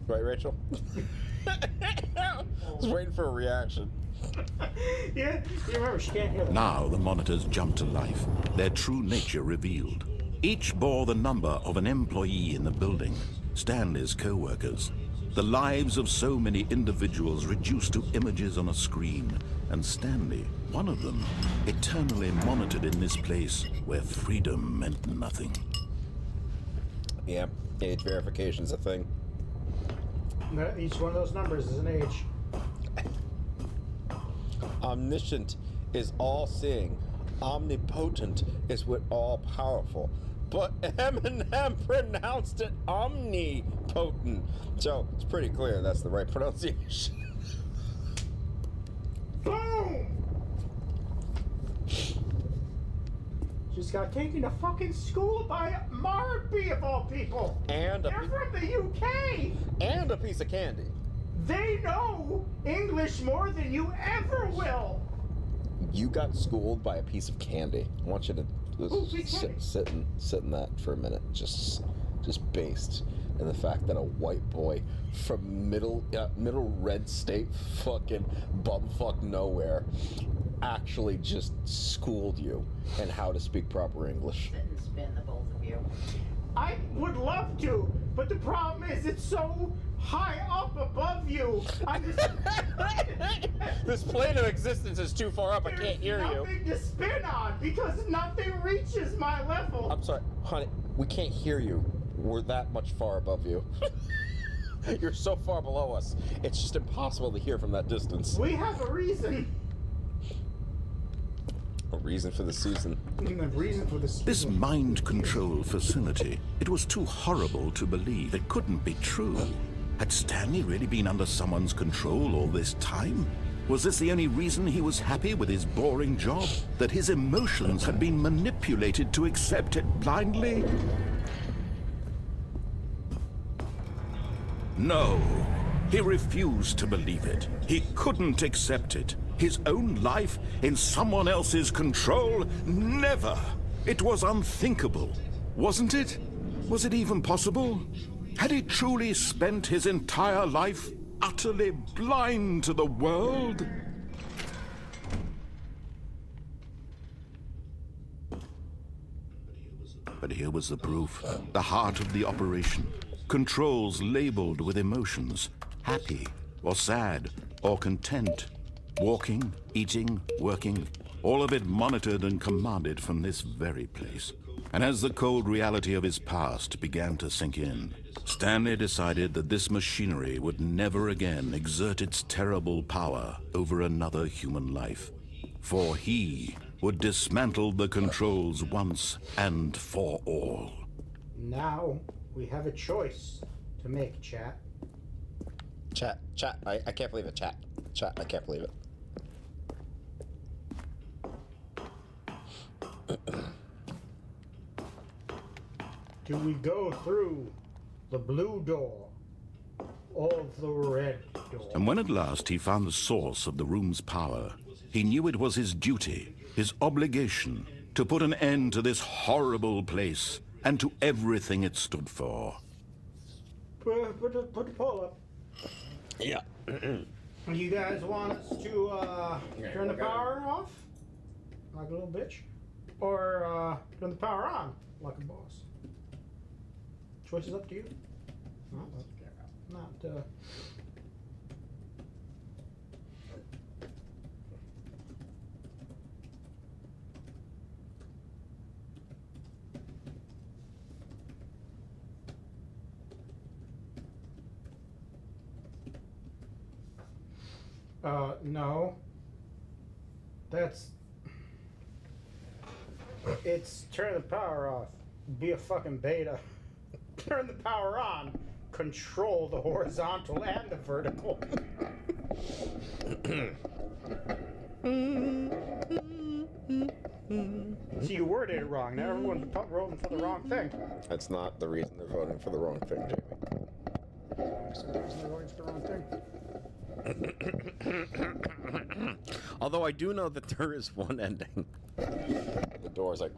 Right, Rachel? I was waiting for a reaction. Yeah, you remember, she can't hear that. Now the monitors jumped to life, their true nature revealed. Each bore the number of an employee in the building, Stanley's co-workers. The lives of so many individuals reduced to images on a screen, and Stanley, one of them, eternally monitored in this place where freedom meant nothing. Yeah, age verification's a thing. Each one of those numbers is an age. Omniscient is all-seeing. Omnipotent is with all-powerful. but Eminem pronounced it omnipotent. So it's pretty clear that's the right pronunciation. Boom! Just got taken to fucking school by Marby of all people. And they're from the UK. And a piece of candy. They know English more than you ever will. You got schooled by a piece of candy. I want you to sit in that for a minute. Just based in the fact that a white boy from middle red state fucking bumfuck nowhere actually just schooled you in how to speak proper English. Sit and spin, the both of you. I would love to, but the problem is it's so high up above you. I'm just... This plane of existence is too far up. I can't hear you. There's nothing to spin on because nothing reaches my level. I'm sorry, honey. We can't hear you. We're that much far above you. You're so far below us. It's just impossible to hear from that distance. We have a reason. A reason for the season. A reason for the season. This mind control facility, it was too horrible to believe. It couldn't be true. Had Stanley really been under someone's control all this time? Was this the only reason he was happy with his boring job? That his emotions had been manipulated to accept it blindly? No, he refused to believe it. He couldn't accept it. His own life in someone else's control? Never! It was unthinkable, wasn't it? Was it even possible? Had he truly spent his entire life utterly blind to the world? But here was the proof, the heart of the operation. Controls labeled with emotions, happy or sad or content. Walking, eating, working, all of it monitored and commanded from this very place. And as the cold reality of his past began to sink in, Stanley decided that this machinery would never again exert its terrible power over another human life. For he would dismantle the controls once and for all. Now we have a choice to make, chat. Chat, I can't believe it, chat, I can't believe it. Do we go through the blue door or the red door? And when at last he found the source of the room's power, he knew it was his duty, his obligation, to put an end to this horrible place and to everything it stood for. Put the poll up. Yeah. You guys want us to turn the power off like a little bitch? Or turn the power on like a boss? Choice is up to you. No. It's turn the power off. Be a fucking beta. Turn the power on. Control the horizontal and the vertical. See, you worded it wrong. Now everyone's voting for the wrong thing. That's not the reason they're voting for the wrong thing, Jamie. They're voting for the wrong thing. Although I do know that there is one ending. The door's like,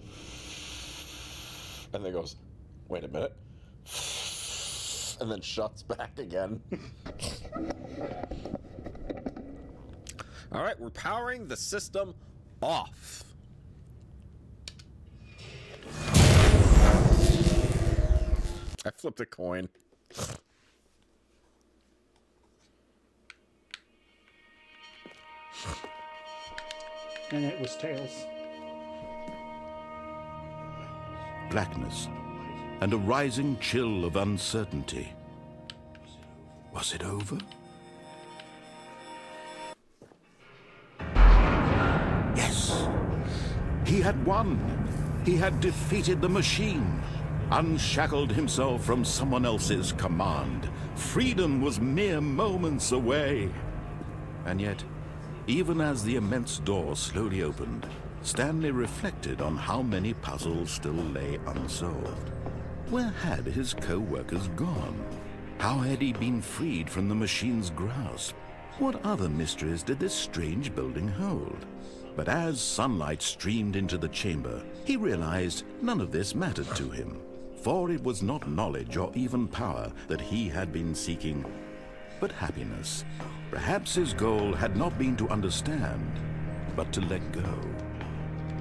and then goes, wait a minute, and then shuts back again. All right, we're powering the system off. I flipped a coin. And it was tails. Blackness and a rising chill of uncertainty. Was it over? Yes! He had won! He had defeated the machine, unshackled himself from someone else's command. Freedom was mere moments away. And yet, even as the immense door slowly opened, Stanley reflected on how many puzzles still lay unsolved. Where had his co-workers gone? How had he been freed from the machine's grasp? What other mysteries did this strange building hold? But as sunlight streamed into the chamber, he realized none of this mattered to him, for it was not knowledge or even power that he had been seeking, but happiness. Perhaps his goal had not been to understand, but to let go.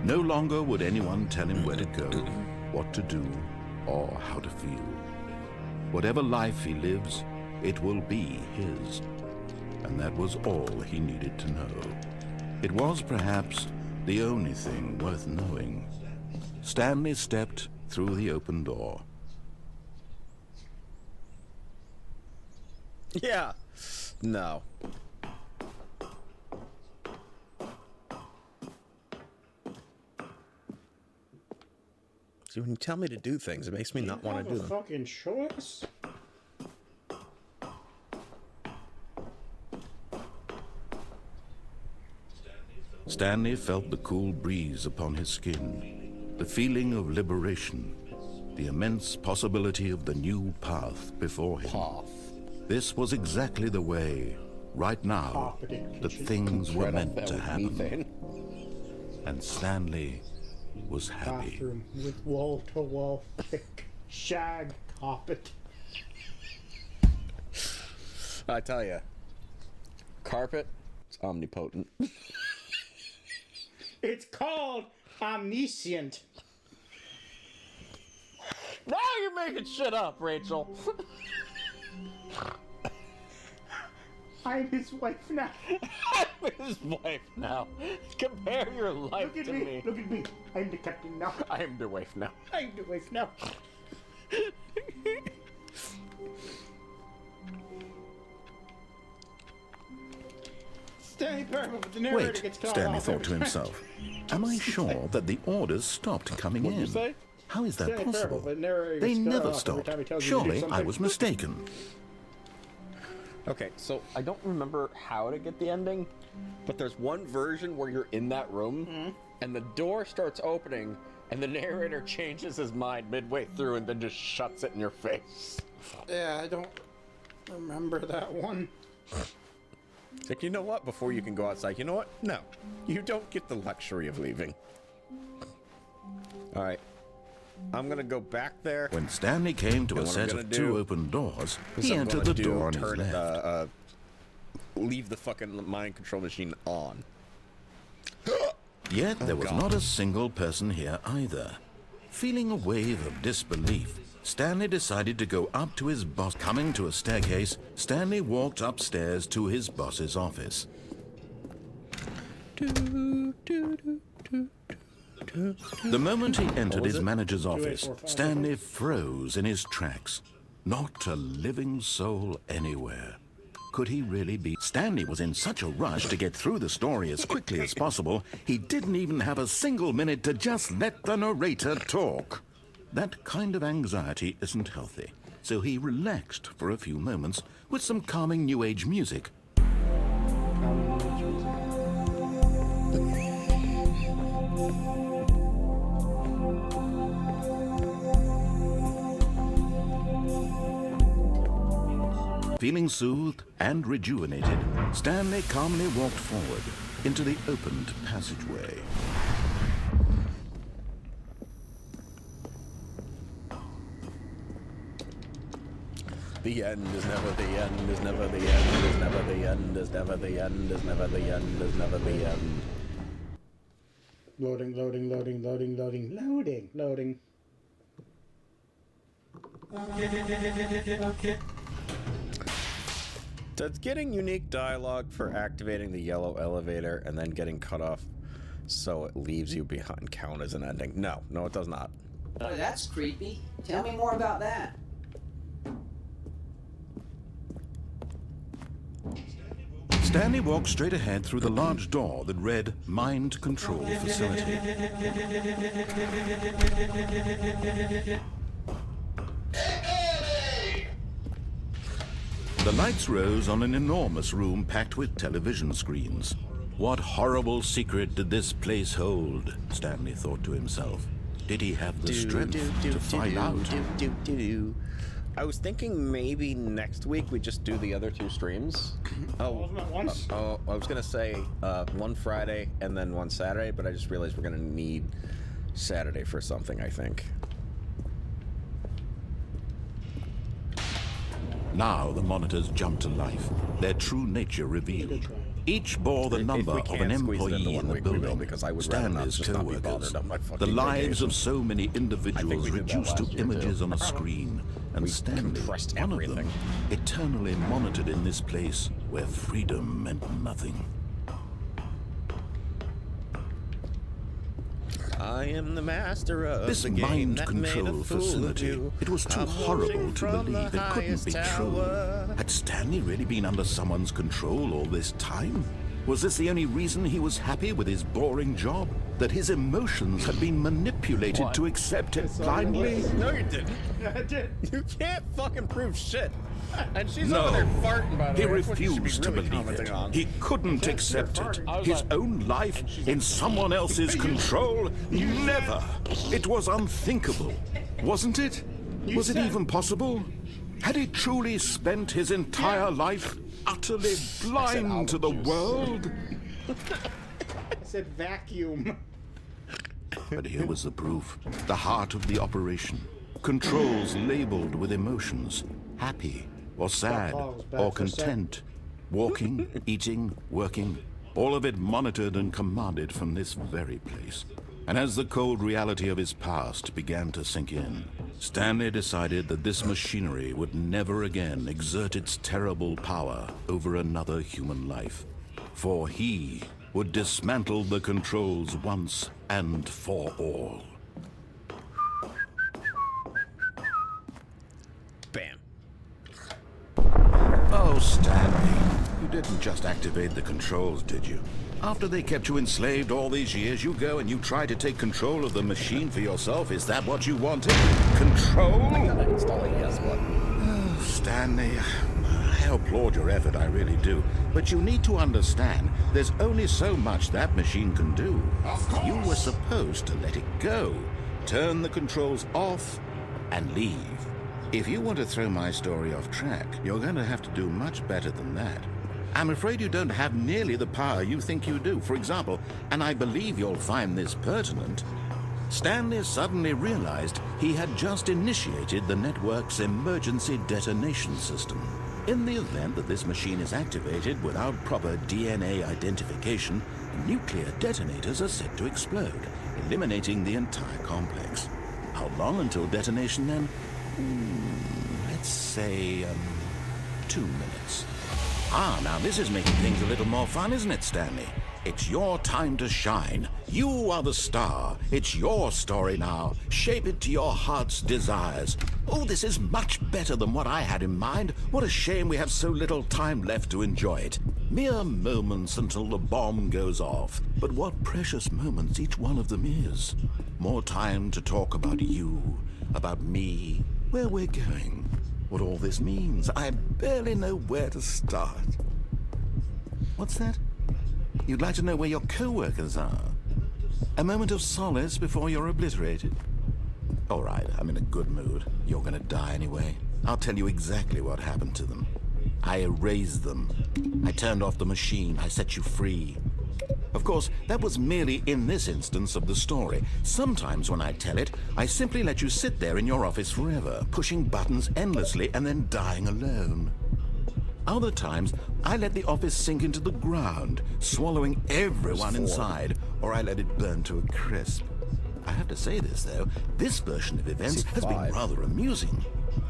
No longer would anyone tell him where to go, what to do, or how to feel. Whatever life he lives, it will be his. And that was all he needed to know. It was perhaps the only thing worth knowing. Stanley stepped through the open door. Yeah. No. See, when you tell me to do things, it makes me not want to do them. Fucking choice. Stanley felt the cool breeze upon his skin, the feeling of liberation, the immense possibility of the new path before him. This was exactly the way, right now, that things were meant to happen. And Stanley was happy. Bathroom with wall-to-wall thick shag carpet. I tell you, carpet, it's omnipotent. It's called omniscient. Now you're making shit up, Rachel. I'm his wife now. I'm his wife now. Compare your life Look at to me. Look at me. I'm the captain now. I am the wife now. I'm the wife now. Stanley Parable, but the narrator Wait, gets cut Stanley off thought every to time. himself. Am I sure that the orders stopped coming What'd in? you say? How is that Stanley Parable, possible? but narrator They gets cut never off every stopped. time he tells you to do Surely I something. was mistaken. Okay, so I don't remember how to get the ending, but there's one version where you're in that room, and the door starts opening, and the narrator changes his mind midway through and then just shuts it in your face. Yeah, I don't remember that one. It's like, you know what? Before you can go outside, you know what? No, you don't get the luxury of leaving. All right, I'm gonna go back there. When Stanley came to And a what I'm set gonna of do two open doors, is he I'm entered gonna the door on his turn, left. leave the fucking mind control machine on. Yet there was God. not a single person here either. Feeling a wave of disbelief, Stanley decided to go up to his boss. Coming to a staircase, Stanley walked upstairs to his boss's office. The moment he entered his manager's office, Stanley froze in his tracks. Not a living soul anywhere. Could he really be? Stanley was in such a rush to get through the story as quickly as possible, he didn't even have a single minute to just let the narrator talk. That kind of anxiety isn't healthy, so he relaxed for a few moments with some calming New Age music. Feeling soothed and rejuvenated, Stanley calmly walked forward into the opened passageway. The end is never the end, is never the end, is never the end, is never the end, is never the end, is never the end. Loading, loading, loading, loading, loading, loading, loading. Does getting unique dialogue for activating the yellow elevator and then getting cut off so it leaves you behind count as an ending? No, no, it does not. Oh, that's creepy. Tell me more about that. Stanley walked straight ahead through the large door that read Mind Control Facility. The lights rose on an enormous room packed with television screens. What horrible secret did this place hold? Stanley thought to himself. Did he have the strength to find out? I was thinking maybe next week we just do the other 2 streams. I was gonna say one Friday and then one Saturday, but I just realized we're gonna need Saturday for something, I think. Now the monitors jumped to life, their true nature revealed. Each bore the number of an employee in the building, Stanley's co-workers, the lives of so many individuals reduced to images on a screen, and Stanley, one of them, eternally monitored in this place where freedom meant nothing. I am the master of this the game mind that control made a fool facility, of you. it was too horrible to believe. It couldn't be true. Had Stanley really been under someone's control all this time? Was this the only reason he was happy with his boring job? That his emotions had been manipulated to accept it blindly? No, you didn't. Yeah, I did. You can't fucking prove shit. And she's No, over there farting, by the he way. That's what you should be refused to really believe it. commenting on. He couldn't accept it. His own life in someone else's control? Never. It was unthinkable. Wasn't it? Was it even possible? Had he truly spent his entire life utterly blind to the world? I said vacuum. But here was the proof. The heart of the operation. Controls labeled with emotions. Happy or sad or content. Walking, eating, working. All of it monitored and commanded from this very place. And as the cold reality of his past began to sink in, Stanley decided that this machinery would never again exert its terrible power over another human life. For he would dismantle the controls once and for all. Bam. Oh, Stanley, you didn't just activate the controls, did you? After they kept you enslaved all these years, you go and you try to take control of the machine for yourself. Is that what you wanted? Control? I gotta install a yes button. Oh, Stanley, I applaud your effort, I really do. But you need to understand, there's only so much that machine can do. You were supposed to let it go, turn the controls off, and leave. If you want to throw my story off track, you're going to have to do much better than that. I'm afraid you don't have nearly the power you think you do. For example, and I believe you'll find this pertinent, Stanley suddenly realized he had just initiated the network's emergency detonation system. In the event that this machine is activated without proper DNA identification, nuclear detonators are set to explode, eliminating the entire complex. How long until detonation then? Let's say, 2 minutes. Ah, now this is making things a little more fun, isn't it, Stanley? It's your time to shine. You are the star. It's your story now. Shape it to your heart's desires. Oh, this is much better than what I had in mind. What a shame we have so little time left to enjoy it. Mere moments until the bomb goes off. But what precious moments each one of them is. More time to talk about you, about me, where we're going, what all this means. I barely know where to start. What's that? You'd like to know where your co-workers are? A moment of solace before you're obliterated? All right, I'm in a good mood. You're gonna die anyway. I'll tell you exactly what happened to them. I erased them. I turned off the machine. I set you free. Of course, that was merely in this instance of the story. Sometimes when I tell it, I simply let you sit there in your office forever, pushing buttons endlessly and then dying alone. Other times, I let the office sink into the ground, swallowing everyone inside, or I let it burn to a crisp. I have to say this, though, this version of events has been rather amusing.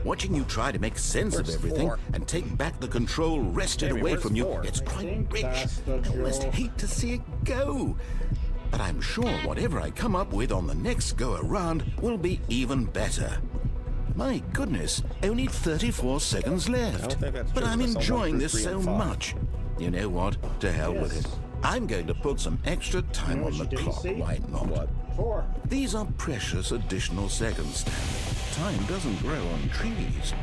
Watching you try to make sense of everything and take back the control wrested away from you, it's quite rich. I almost hate to see it go. But I'm sure whatever I come up with on the next go-around will be even better. My goodness, only 34 seconds left. But I'm enjoying this so much. You know what? To hell with it. I'm going to put some extra time on the clock. Why not? What? 4. These are precious additional seconds, Stanley. Time doesn't grow on trees.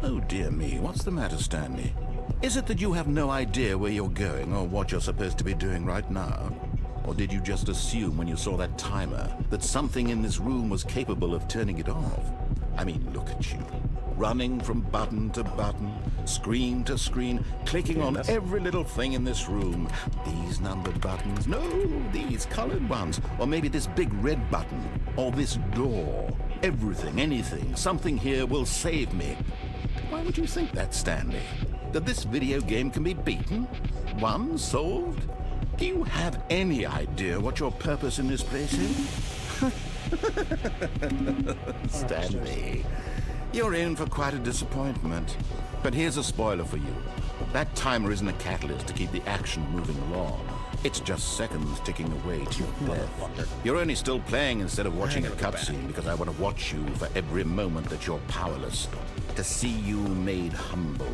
Oh dear me, what's the matter, Stanley? Is it that you have no idea where you're going or what you're supposed to be doing right now? Or did you just assume when you saw that timer that something in this room was capable of turning it off? I mean, look at you. Running from button to button, screen to screen, clicking on every little thing in this room. These numbered buttons, no, these colored ones. Or maybe this big red button, or this door. Everything, anything, something here will save me. Why would you think that, Stanley? That this video game can be beaten? Won? Solved? Do you have any idea what your purpose in this place is? Stanley, you're in for quite a disappointment. But here's a spoiler for you. That timer isn't a catalyst to keep the action moving along. It's just seconds ticking away to your death. You're only still playing instead of watching a cutscene because I want to watch you for every moment that you're powerless. To see you made humble.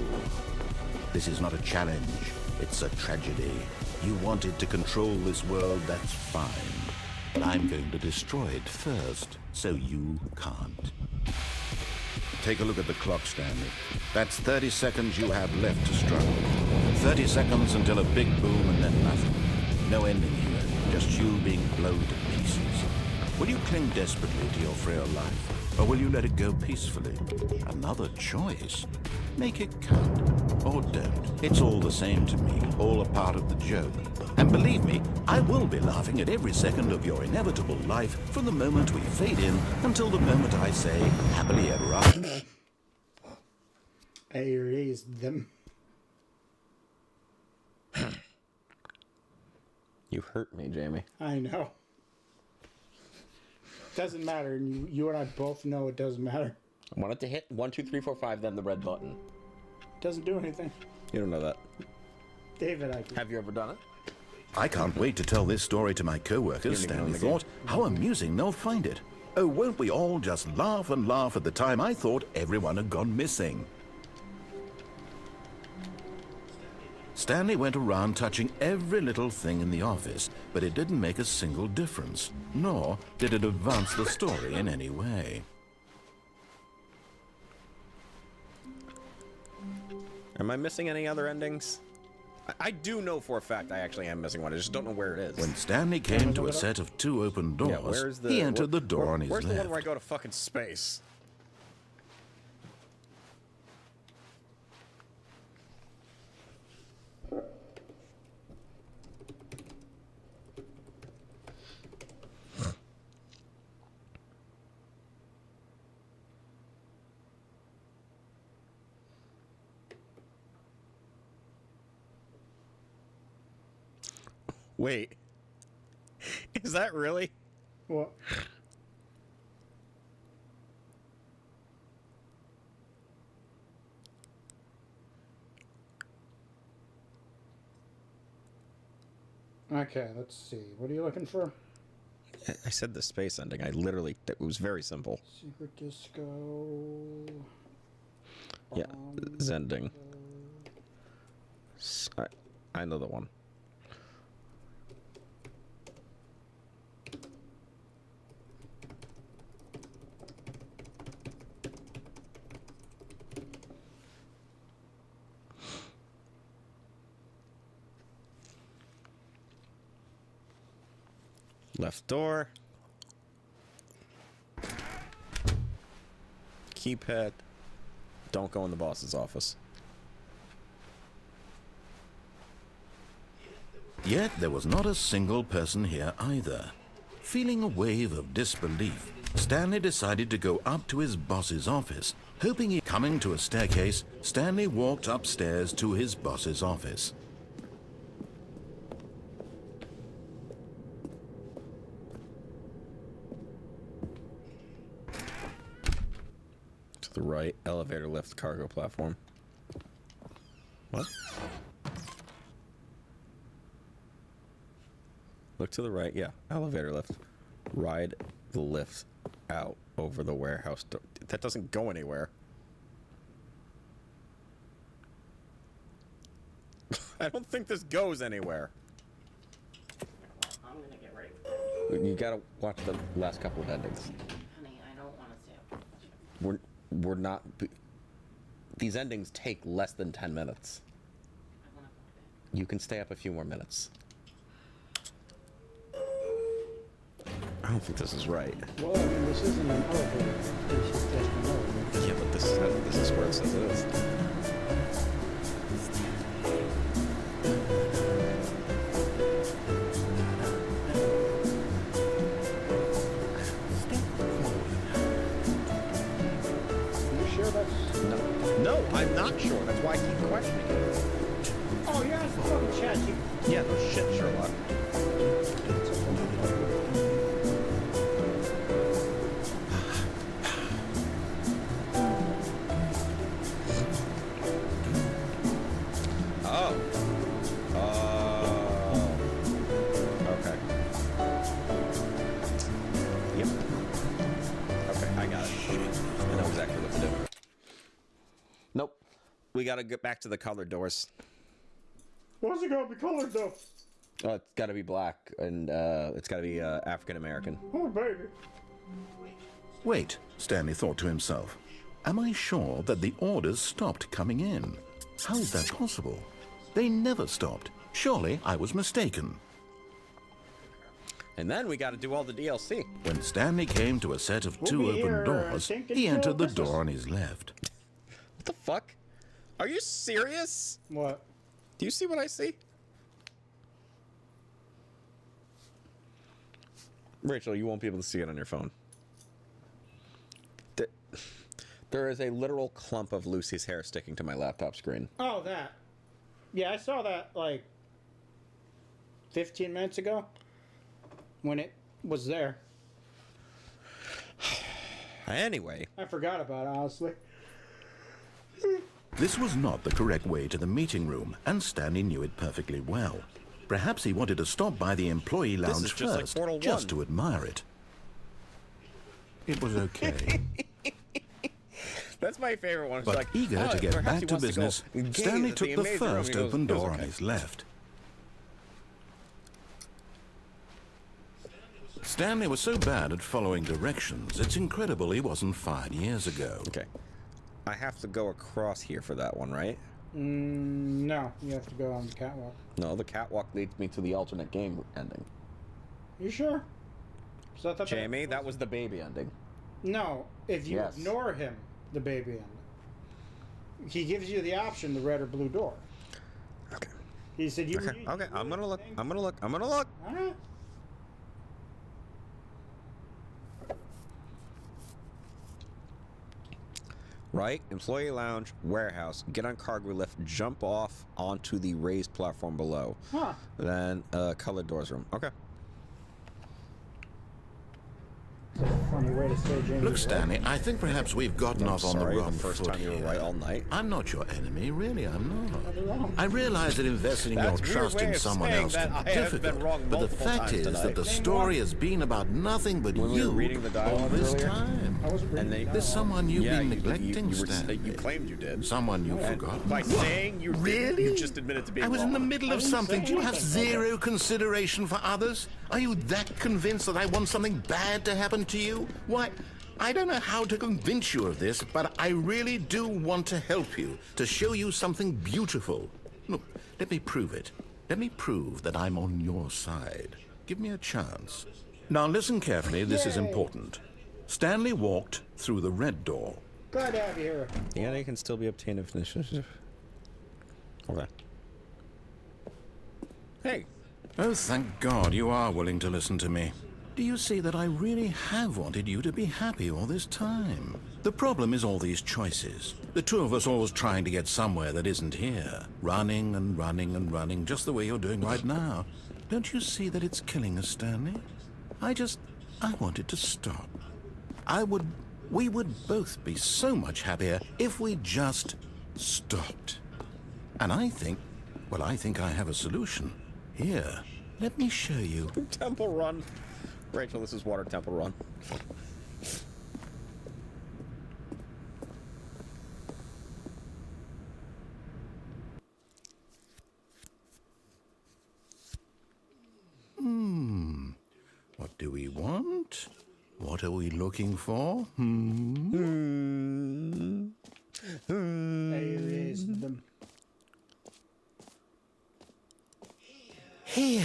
This is not a challenge. It's a tragedy. You wanted to control this world, that's fine. But I'm going to destroy it first, so you can't. Take a look at the clock, Stanley. That's 30 seconds you have left to struggle. 30 seconds until a big boom and then nothing. No ending here, just you being blown to pieces. Will you cling desperately to your frail life, or will you let it go peacefully? Another choice. Make it count, or don't. It's all the same to me, all a part of the joke. And believe me, I will be laughing at every second of your inevitable life from the moment we fade in until the moment I say, happily ever after. I erased them. You hurt me, Jamie. I know. Doesn't matter. You and I both know it doesn't matter. I wanted to hit 1, 2, 3, 4, 5, then the red button. Doesn't do anything. You don't know that. David, I do. Have you ever done it? I can't wait to tell this story to my co-workers, Stanley thought. How amusing they'll find it. Oh, won't we all just laugh and laugh at the time I thought everyone had gone missing. Stanley went around touching every little thing in the office, but it didn't make a single difference, nor did it advance the story in any way. Am I missing any other endings? I do know for a fact I actually am missing one. I just don't know where it is. When Stanley came to a set of 2 open doors, he entered the door on his left. Where's the one where I go to fucking space? Wait. Is that really? What? Okay, let's see. What are you looking for? I said the space ending. I literally, it was very simple. Secret Disco. Yeah, Zending. I know the one. Left door. Keypad. Don't go in the boss's office. Yet there was not a single person here either. Feeling a wave of disbelief, Stanley decided to go up to his boss's office. Coming to a staircase, Stanley walked upstairs to his boss's office. To the right, elevator, lift, cargo platform. What? Look to the right, yeah. Elevator, lift. Ride the lift out over the warehouse door. That doesn't go anywhere. I don't think this goes anywhere. I'm gonna get ready for that. You gotta watch the last couple of endings. Honey, I don't want to stay up. We're not. These endings take less than 10 minutes. You can stay up a few more minutes. I don't think this is right. Well, I mean, this isn't an elevator. This is just an elevator. Yeah, but this is where it says it is. You sure that's... No, I'm not sure. That's why I keep questioning it. Oh, you're on fucking chat. Yeah, no shit, Sherlock. Okay. Yep. Okay, I got it. I know exactly what to do. Nope. We gotta get back to the colored doors. What's it gonna be colored though? Oh, it's gotta be black, and it's gotta be African American. Oh, baby. Wait, Stanley thought to himself. Am I sure that the orders stopped coming in? How is that possible? They never stopped. Surely I was mistaken. And then we gotta do all the DLC. When Stanley came to a set of two open doors, he entered the door on his left. What the fuck? Are you serious? What? Do you see what I see? Rachel, you won't be able to see it on your phone. There is a literal clump of Lucy's hair sticking to my laptop screen. Oh, that. Yeah, I saw that like 15 minutes ago when it was there. Anyway. I forgot about it, honestly. This was not the correct way to the meeting room, and Stanley knew it perfectly well. Perhaps he wanted to stop by the employee lounge just like first, Portal just 1. to admire it. It was okay. That's my favorite one. It's But like, eager oh, to get perhaps back he to wants business, go gaze Stanley at took the amazing room. first He goes, open "It was door on okay." his left. Stanley was so bad at following directions, it's incredible he wasn't fired years ago. Okay. I have to go across here for that one, right? No, you have to go on the catwalk. No, the catwalk leads me to the alternate game ending. You sure? So I thought Jamie, that was the baby ending. No, if you Yes. ignore him, the baby ending. He gives you the option, the red or blue door. Okay. He said you. Okay, okay, I'm gonna look. I'm gonna look. I'm gonna look. All right. Right, employee lounge, warehouse, get on cargo lift, jump off onto the raised platform below. Huh. Then colored doors room. Okay. It's a funny way to say Jamie. Look, Stanley, I think perhaps we've gotten off on the wrong first foot time you here. were right all night. I'm not your enemy, really, I'm not. I realize that investing your That's a weird trust way in of someone saying else that can I be have been difficult, wrong but the multiple fact times is that tonight. the story has been about nothing but When we you were reading the all dialogue this earlier, time. and they, There's someone you've yeah, been you- neglecting, you Stanley. claimed you did. Someone you've And forgotten. by saying you Really? you just admitted to being I was in the wrong. middle of something. Do you have zero consideration for others? Are you that convinced that I want something bad to happen to you? Why, I don't know how to convince you of this, but I really do want to help you, to show you something beautiful. Look, let me prove it. Let me prove that I'm on your side. Give me a chance. Now listen carefully, this is important. Stanley walked through the red door. Glad to have you here. The enemy can still be obtained if initiative. Okay. Hey. Oh, thank God you are willing to listen to me. Do you see that I really have wanted you to be happy all this time? The problem is all these choices. The two of us always trying to get somewhere that isn't here. Running and running and running, just the way you're doing right now. Don't you see that it's killing us, Stanley? I wanted to stop. We would both be so much happier if we just stopped. And I think I have a solution. Here, let me show you. Temple Run. Rachel, this is Water Temple Run. What are we looking for? There is them. Here.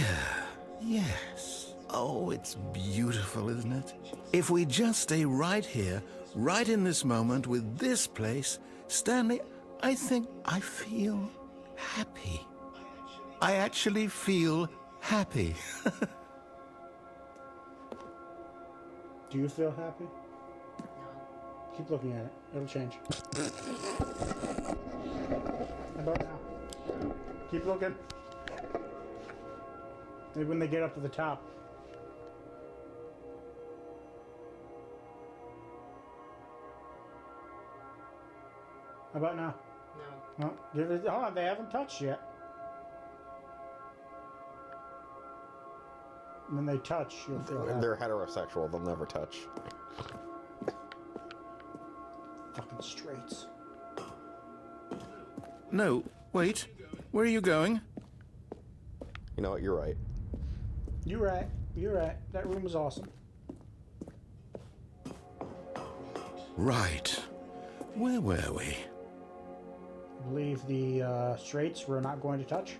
Yes. Oh, it's beautiful, isn't it? If we just stay right here, right in this moment with this place, Stanley, I think I feel happy. I actually feel happy. Do you feel happy? Keep looking at it. It'll change. How about now? Keep looking. Maybe when they get up to the top. How about now? No. Give it. Oh, they haven't touched yet. When they touch, you'll feel happy. They're heterosexual. They'll never touch. Fucking straights. No, wait. Where are you going? You know what? You're right. You're right. You're right. That room was awesome. Right. Where were we? I believe the straights we're not going to touch.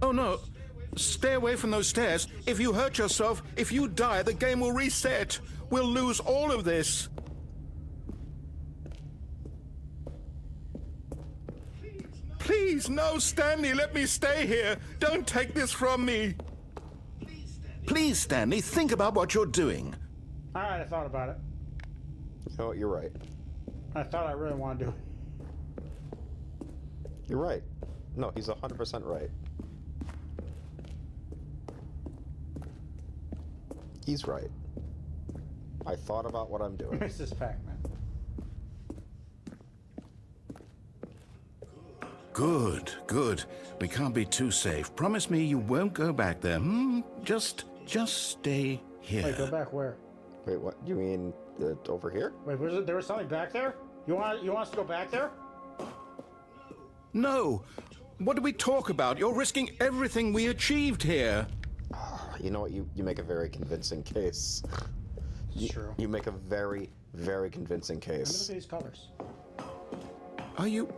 Oh no. Stay away from those stairs. If you hurt yourself, if you die, the game will reset. We'll lose all of this. Please, no, Stanley, let me stay here. Don't take this from me. Please, Stanley, think about what you're doing. All right, I thought about it. You know what? You're right. I thought I really wanted to do it. You're right. No, he's 100% right. He's right. I thought about what I'm doing. Mrs. Pac-Man. Good, good. We can't be too safe. Promise me you won't go back there. Just stay here. Wait, go back where? Wait, what? You mean over here? Wait, was it? There was something back there? You want us to go back there? No. What do we talk about? You're risking everything we achieved here. You know what? You make a very convincing case. True. You make a very, very convincing case. Look at these colors. Are you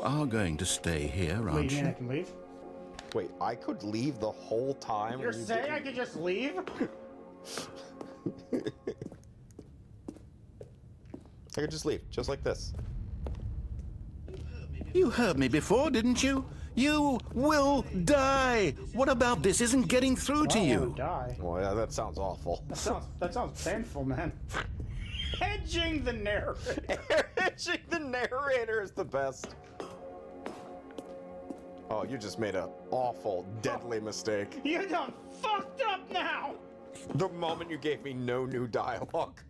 are going to stay here, aren't Wait, you mean I you? can leave? Wait, I could leave the whole time? You're saying I could just leave? I could just leave, just like this. You heard me before, didn't you? You will die. What about this isn't getting through to you? Die. Well, yeah, that sounds awful. That sounds painful, man. Hedging the narrator. Hedging the narrator is the best. Oh, you just made an awful, deadly mistake. You done fucked up now. The moment you gave me no new dialogue.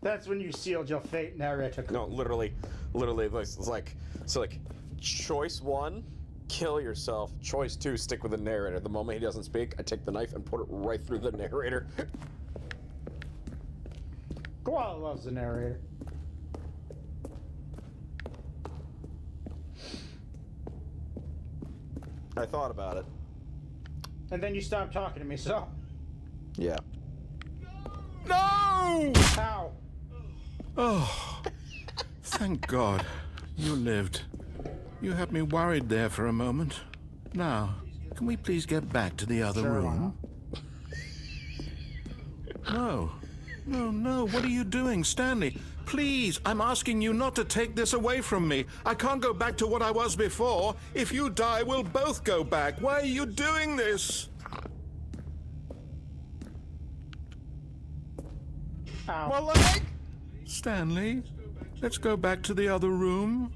That's when you sealed your fate, narrator. No, literally, it's like, choice 1, kill yourself. Choice 2, stick with the narrator. The moment he doesn't speak, I take the knife and put it right through the narrator. Koala loves the narrator. I thought about it. And then you stopped talking to me, so. Yeah. No! How? Oh, thank God you lived. You had me worried there for a moment. Now, can we please get back to the other room? No. No, what are you doing, Stanley? Please, I'm asking you not to take this away from me. I can't go back to what I was before. If you die, we'll both go back. Why are you doing this? Ow. My leg! Stanley, let's go back to the other room.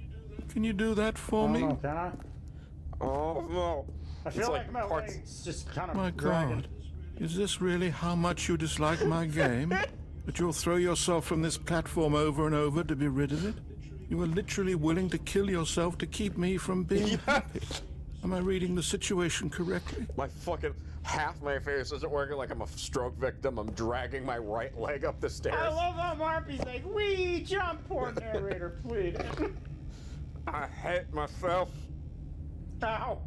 Can you do that for me? No, can I? Oh, no. I feel like my leg's just kind of My God, is this really how much you dislike my game? That you'll throw yourself from this platform over and over to be rid of it? You were literally willing to kill yourself to keep me from being happy. Am I reading the situation correctly? My fucking half my face isn't working like I'm a stroke victim. I'm dragging my right leg up the stairs. I love how Marpy's like, wee, jump, poor narrator, please. I hate myself. Ow.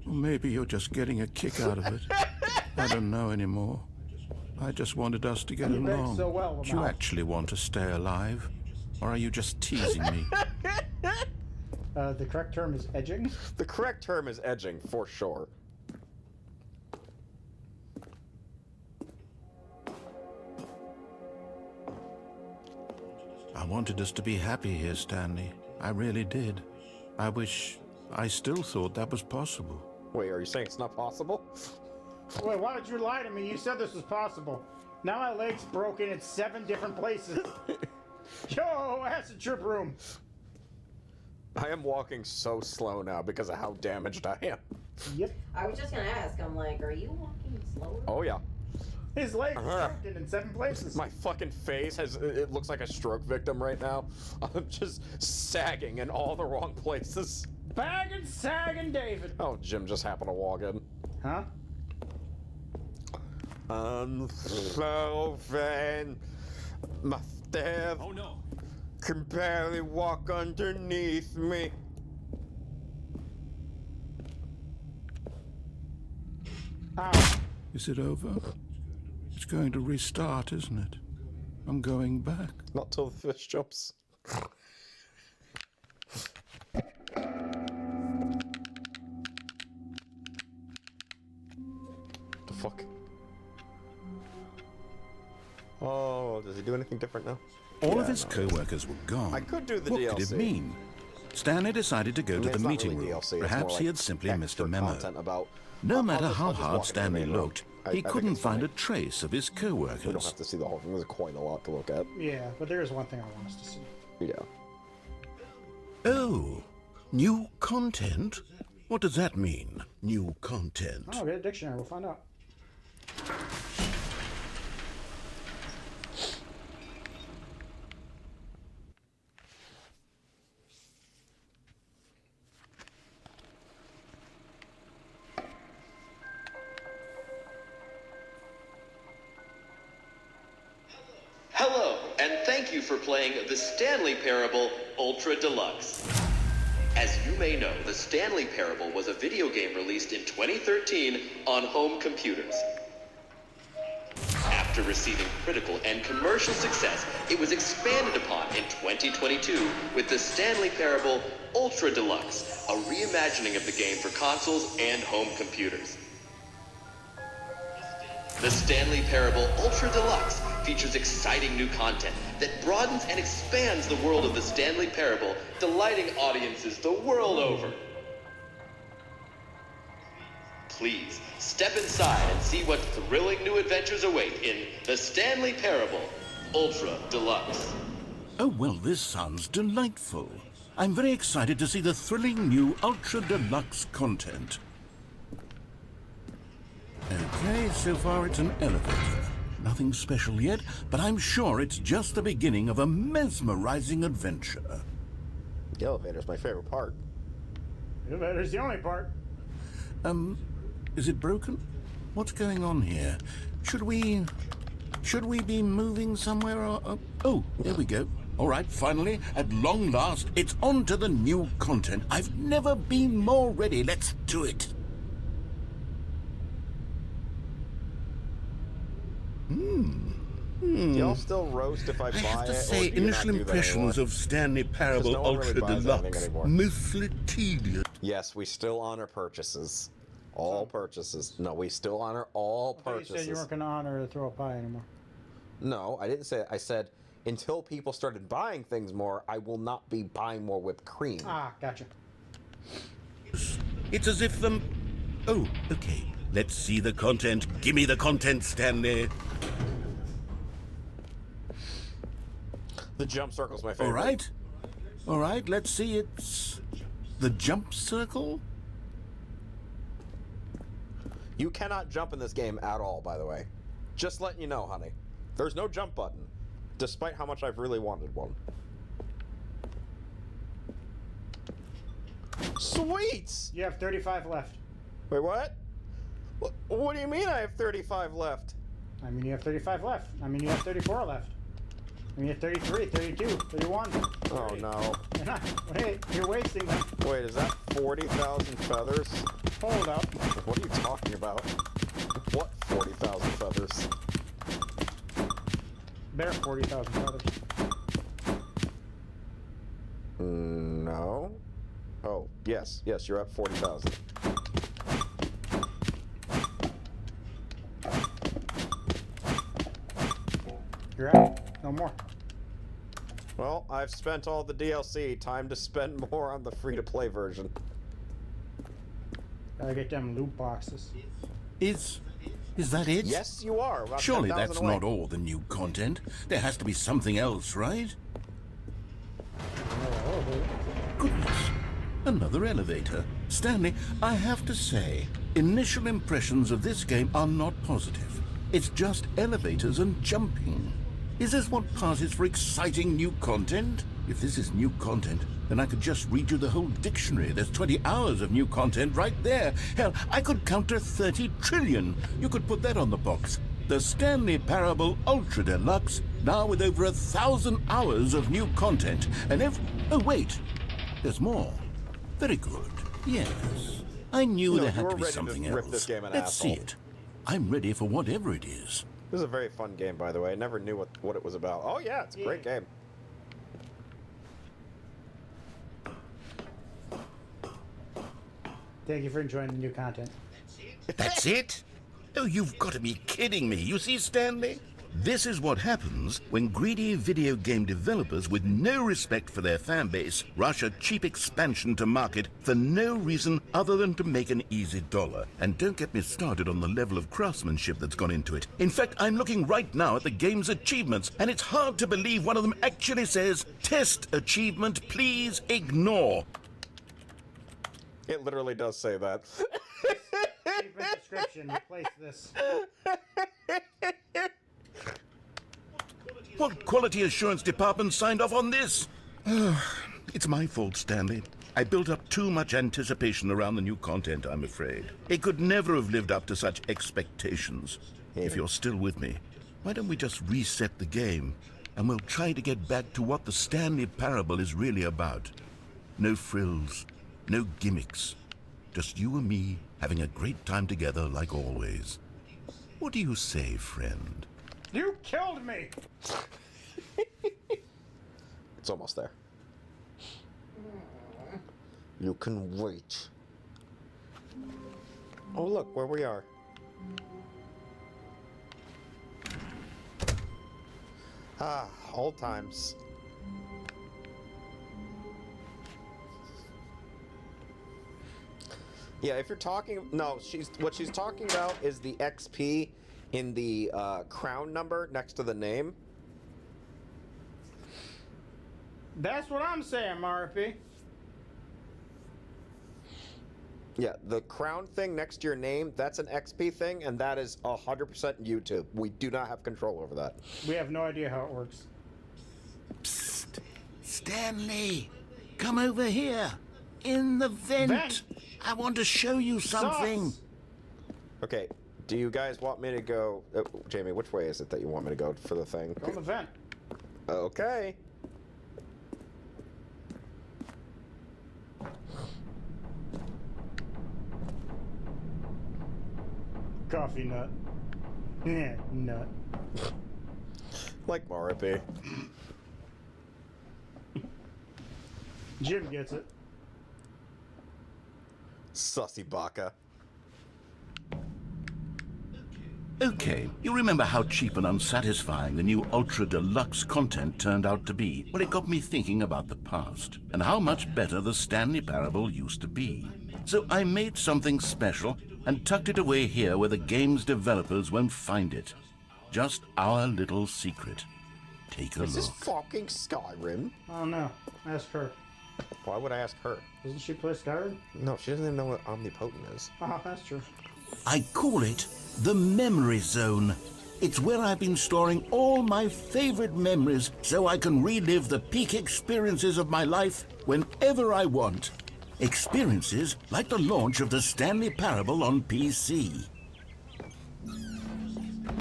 Or maybe you're just getting a kick out of it. I don't know anymore. I just wanted us to get You baked along. so well, Do you Lamau. actually want to stay alive? Or are you just teasing me? The correct term is edging. The correct term is edging, for sure. I wanted us to be happy here, Stanley. I really did. I still thought that was possible. Wait, are you saying it's not possible? Wait, why did you lie to me? You said this was possible. Now my leg's broken in 7 different places. Yo, acid trip room. I am walking so slow now because of how damaged I am. Yep. I was just gonna ask, I'm like, are you walking slower? Oh, yeah. His leg's broken in 7 places. My fucking face it looks like a stroke victim right now. I'm just sagging in all the wrong places. Bagging, sagging, David. Oh, Jim just happened to walk in. Huh? I'm so vain. My stairs can barely walk underneath me. Is it over? It's going to restart, isn't it? I'm going back. Not till the fish jumps. The fuck? Oh, does he do anything different now? All of his co-workers were gone. I could do the what DLC. could it mean? Stanley decided to go to the It's not meeting really room. DLC, it's Perhaps more he like had simply missed a memo. content about. No matter I'll how just hard walk into the Stanley main room. looked, I he think couldn't it's find funny. a trace of his We don't co-workers. have to see the whole thing. There's quite a lot to look at. Yeah, but there is one thing I want us to see. Yeah. Oh, new content? What does that mean, new content? Oh, get a dictionary. We'll find out. Hello, and thank you for playing the Stanley Parable Ultra Deluxe. As you may know, the Stanley Parable was a video game released in 2013 on home computers. After receiving critical and commercial success, it was expanded upon in 2022 with the Stanley Parable Ultra Deluxe, a reimagining of the game for consoles and home computers. The Stanley Parable Ultra Deluxe features exciting new content that broadens and expands the world of the Stanley Parable, delighting audiences the world over. Please, step inside and see what thrilling new adventures await in the Stanley Parable Ultra Deluxe. Oh, well, this sounds delightful. I'm very excited to see the thrilling new Ultra Deluxe content. Okay, so far it's an elevator. Nothing special yet, but I'm sure it's just the beginning of a mesmerizing adventure. The elevator's my favorite part. The elevator's the only part. Is it broken? What's going on here? Should we be moving somewhere or... Oh, there we go. All right, finally, at long last, it's on to the new content. I've never been more ready. Let's do it. Y'all still roast if I buy it? I have to or say, do you not initial do that impressions anymore? of Stanley Parable no one really Ultra buys anything Deluxe. anymore. Mostly tedious. Yes, we still honor purchases. All purchases. No, we still honor all I thought you purchases. said you weren't going to honor the throw a pie anymore. No, I didn't say it. I said until people started buying things more, I will not be buying more whipped cream. Ah, gotcha. It's as if the... Oh, okay. Let's see the content. Give me the content, Stanley. The jump circle's my favorite. All right, let's see. It's the jump circle. You cannot jump in this game at all, by the way. Just letting you know, honey. There's no jump button, despite how much I've really wanted one. Sweet! You have 35 left. Wait, what? What do you mean I have 35 left? I mean, you have 35 left. I mean, you have 34 left. We have 33, 32, 31. Oh no. Hey, you're wasting them. Wait, is that 40,000 feathers? Hold up. What are you talking about? What 40,000 feathers? Better 40,000 feathers. No. Oh, yes, you're at 40,000. You're out. No more. Well, I've spent all the DLC. Time to spend more on the free-to-play version. Gotta get them loot boxes. Is that it? Yes, you are. About Surely 10,000 that's away. not all the new content. There has to be something else, right? Goodness. Another elevator. Stanley, I have to say, initial impressions of this game are not positive. It's just elevators and jumping. Is this what passes for exciting new content? If this is new content, then I could just read you the whole dictionary. There's 20 hours of new content right there. Hell, I could counter 30 trillion. You could put that on the box. The Stanley Parable Ultra Deluxe, now with over 1,000 hours of new content. And oh wait, there's more. Very good. Yes. I knew there had to be something rip else. this game an Let's asshole. see it. I'm ready for whatever it is. This is a very fun game, by the way. I never knew what it was about. Oh yeah, it's a great game. Thank you for enjoying the new content. That's it? Oh, you've got to be kidding me. You see, Stanley? This is what happens when greedy video game developers with no respect for their fan base rush a cheap expansion to market for no reason other than to make an easy dollar. And don't get me started on the level of craftsmanship that's gone into it. In fact, I'm looking right now at the game's achievements, and it's hard to believe one of them actually says, "Test achievement, please ignore." It literally does say that. Achievement description, replace this. What quality assurance department signed off on this? It's my fault, Stanley. I built up too much anticipation around the new content, I'm afraid. It could never have lived up to such expectations. If you're still with me, why don't we just reset the game, and we'll try to get back to what the Stanley Parable is really about. No frills, no gimmicks. Just you and me having a great time together like always. What do you say, friend? You killed me! It's almost there. You can wait. Oh, look where we are. Ah, old times. Yeah, if you're talking, no, what she's talking about is the XP in the crown number next to the name. That's what I'm saying, Marpy. Yeah, the crown thing next to your name, that's an XP thing, and that is 100% YouTube. We do not have control over that. We have no idea how it works. Psst. Stanley, come over here. In the vent. I want to show you something. Okay, do you guys want me to go... Jamie, which way is it that you want me to go for the thing? Go in the vent. Okay. Coffee nut. Yeah, nut. Like Maripi. Jim gets it. Sussy baka. Okay, you remember how cheap and unsatisfying the new Ultra Deluxe content turned out to be? Well, it got me thinking about the past, and how much better the Stanley Parable used to be. So I made something special and tucked it away here where the game's developers won't find it. Just our little secret. Take a look. Is this fucking Skyrim? Oh no, ask her. Why would I ask her? Doesn't she play Skyrim? No, she doesn't even know what omnipotent is. Oh, that's true. I call it the Memory Zone. It's where I've been storing all my favorite memories so I can relive the peak experiences of my life whenever I want. Experiences like the launch of the Stanley Parable on PC.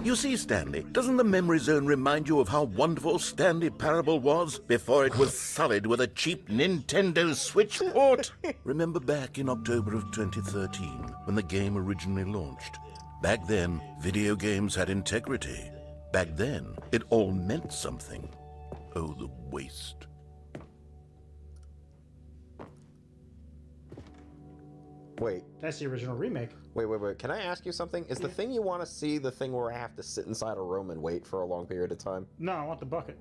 You see, Stanley, doesn't the memory zone remind you of how wonderful Stanley Parable was before it was sullied with a cheap Nintendo Switch port? Remember back in October of 2013, when the game originally launched? Back then, video games had integrity. Back then, it all meant something. Oh, the waste. Wait. That's the original remake. Wait. Can I ask you something? Is the thing you want to see the thing where I have to sit inside a room and wait for a long period of time? No, I want the bucket.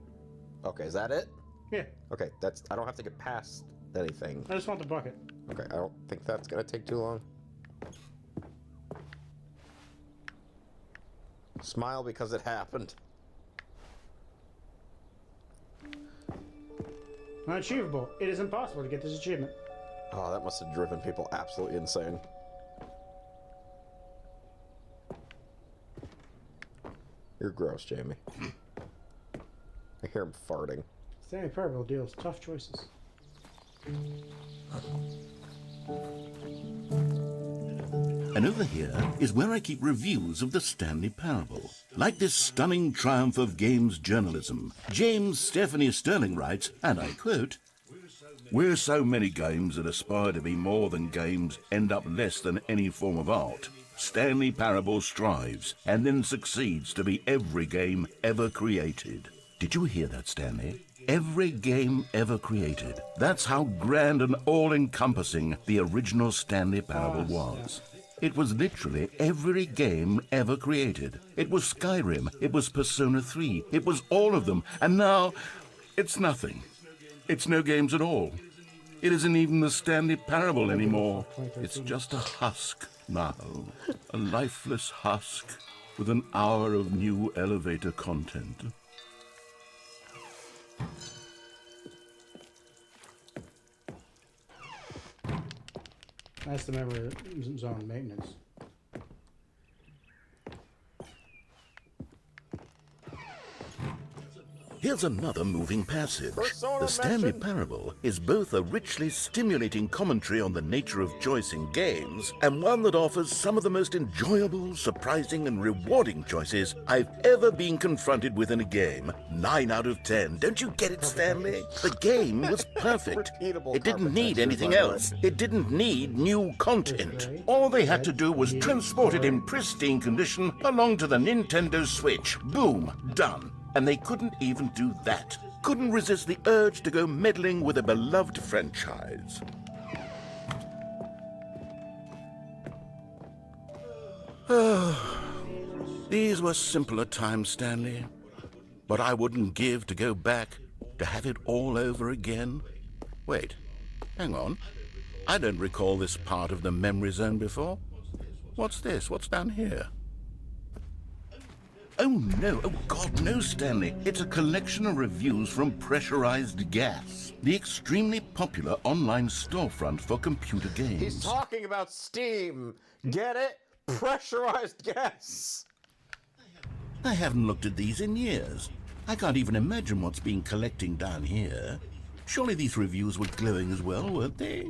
Okay, is that it? Yeah. Okay, I don't have to get past anything. I just want the bucket. Okay, I don't think that's gonna take too long. Smile because it happened. Unachievable. It is impossible to get this achievement. Oh, that must have driven people absolutely insane. You're gross, Jamie. I hear him farting. Stanley Parable deals tough choices. And over here is where I keep reviews of the Stanley Parable. Like this stunning triumph of games journalism, James Stephanie Sterling writes, and I quote, "Where so many games that aspire to be more than games end up less than any form of art, Stanley Parable strives and then succeeds to be every game ever created." Did you hear that, Stanley? Every game ever created. That's how grand and all-encompassing the original Stanley Parable was. It was literally every game ever created. It was Skyrim, it was Persona 3, it was all of them, and now it's nothing. It's no games at all. It isn't even the Stanley Parable anymore. It's just a husk now. A lifeless husk with an hour of new elevator content. That's the memory zone maintenance. Here's another moving passage. The Stanley Parable is both a richly stimulating commentary on the nature of choice in games and one that offers some of the most enjoyable, surprising, and rewarding choices I've ever been confronted with in a game. 9 out of 10. Don't you get it, Stanley? The game was perfect. It didn't need anything else. It didn't need new content. All they had to do was transport it in pristine condition along to the Nintendo Switch. Boom, done. And they couldn't even do that. Couldn't resist the urge to go meddling with a beloved franchise. These were simpler times, Stanley. But I wouldn't give to go back to have it all over again. Wait, hang on. I don't recall this part of the memory zone before. What's this? What's down here? Oh no, oh God, no, Stanley. It's a collection of reviews from Pressurized Gas, the extremely popular online storefront for computer games. He's talking about Steam. Get it? Pressurized gas. I haven't looked at these in years. I can't even imagine what's been collecting down here. Surely these reviews were glowing as well, weren't they?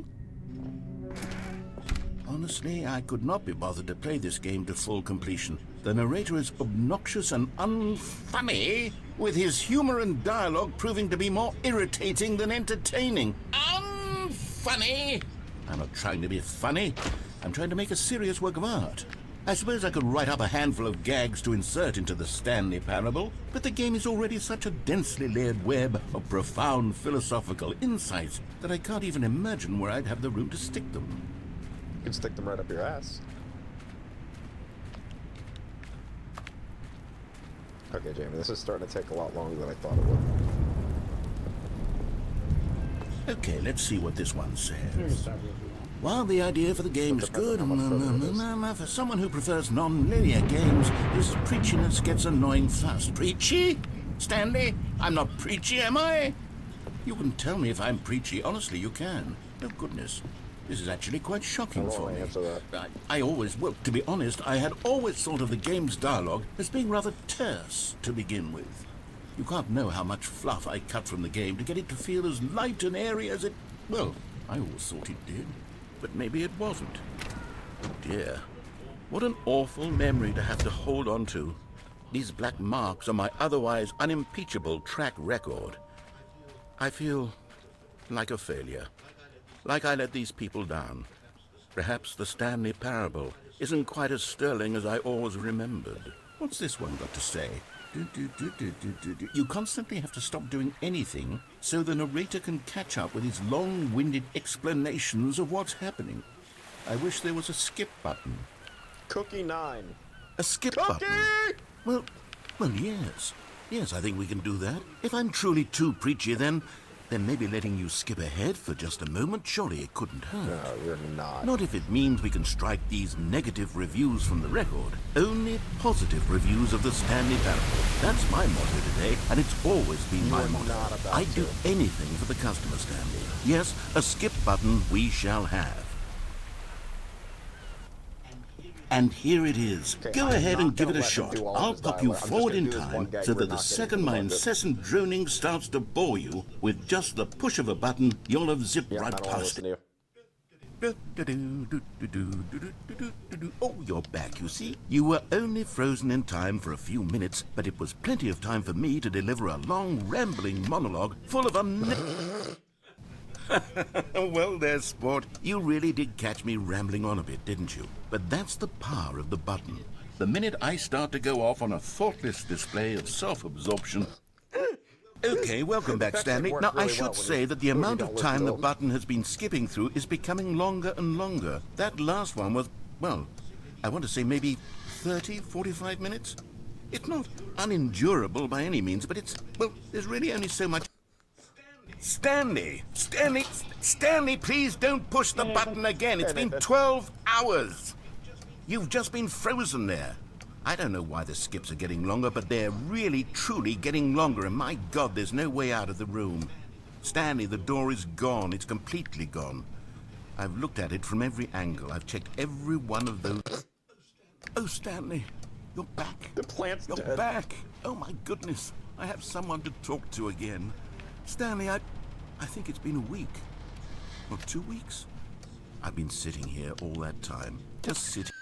Honestly, I could not be bothered to play this game to full completion. The narrator is obnoxious and unfunny, with his humor and dialogue proving to be more irritating than entertaining. Unfunny! I'm not trying to be funny. I'm trying to make a serious work of art. I suppose I could write up a handful of gags to insert into the Stanley Parable, but the game is already such a densely layered web of profound philosophical insights that I can't even imagine where I'd have the room to stick them. You can stick them right up your ass. Okay, Jamie, this is starting to take a lot longer than I thought it would. Okay, let's see what this one says. While the idea for the game is good, for someone who prefers non-linear games, this preachiness gets annoying fast. Preachy? Stanley, I'm not preachy, am I? You can tell me if I'm preachy. Honestly, you can. Oh, goodness. This is actually quite shocking for me. I always, well, to be honest, I had always thought of the game's dialogue as being rather terse to begin with. You can't know how much fluff I cut from the game to get it to feel as light and airy as it... Well, I always thought it did, but maybe it wasn't. Oh dear. What an awful memory to have to hold on to. These black marks are my otherwise unimpeachable track record. I feel like a failure. Like I let these people down. Perhaps the Stanley parable isn't quite as sterling as I always remembered. What's this one got to say? You constantly have to stop doing anything so the narrator can catch up with his long-winded explanations of what's happening. I wish there was a skip button. Cookie 9. A skip button? Well, yes. Yes, I think we can do that. If I'm truly too preachy, then maybe letting you skip ahead for just a moment, surely it couldn't hurt. No, you're not. Not if it means we can strike these negative reviews from the record. Only positive reviews of the Stanley parable. That's my motto today, and it's always been my motto. I'd do anything for the customer, Stanley. Yes, a skip button we shall have. And here it is. Okay, Go I'm ahead not and give it gonna a let him shot. do all of I'll his pop you dialogue. I'm just forward gonna in do this one time gag so we're that the not second getting my to the incessant droning starts to bore you with just the push of a button, you'll have zipped Yeah, right I don't wanna past listen it. Oh, you're back, you see. You were only frozen in time for a few minutes, but it was plenty of time for me to deliver a long, rambling monologue full of Well, there, sport. You really did catch me rambling on a bit, didn't you? But that's the power of the button. The minute I start to go off on a thoughtless display of self-absorption... Okay, welcome back, Stanley. Now, I should say that the amount of time the button has been skipping through is becoming longer and longer. That last one was, well, I want to say maybe 30, 45 minutes? It's not unendurable by any means, but it's, well, there's really only so much... Stanley, please don't push the button again. It's been 12 hours. You've just been frozen there. I don't know why the skips are getting longer, but they're really, truly getting longer, and my God, there's no way out of the room. Stanley, the door is gone. It's completely gone. I've looked at it from every angle. I've checked every one of those... Oh, Stanley, you're back. The plant's dead. You're back. Oh, my goodness. I have someone to talk to again. Stanley, I think it's been a week. Or 2 weeks. I've been sitting here all that time. Just sitting.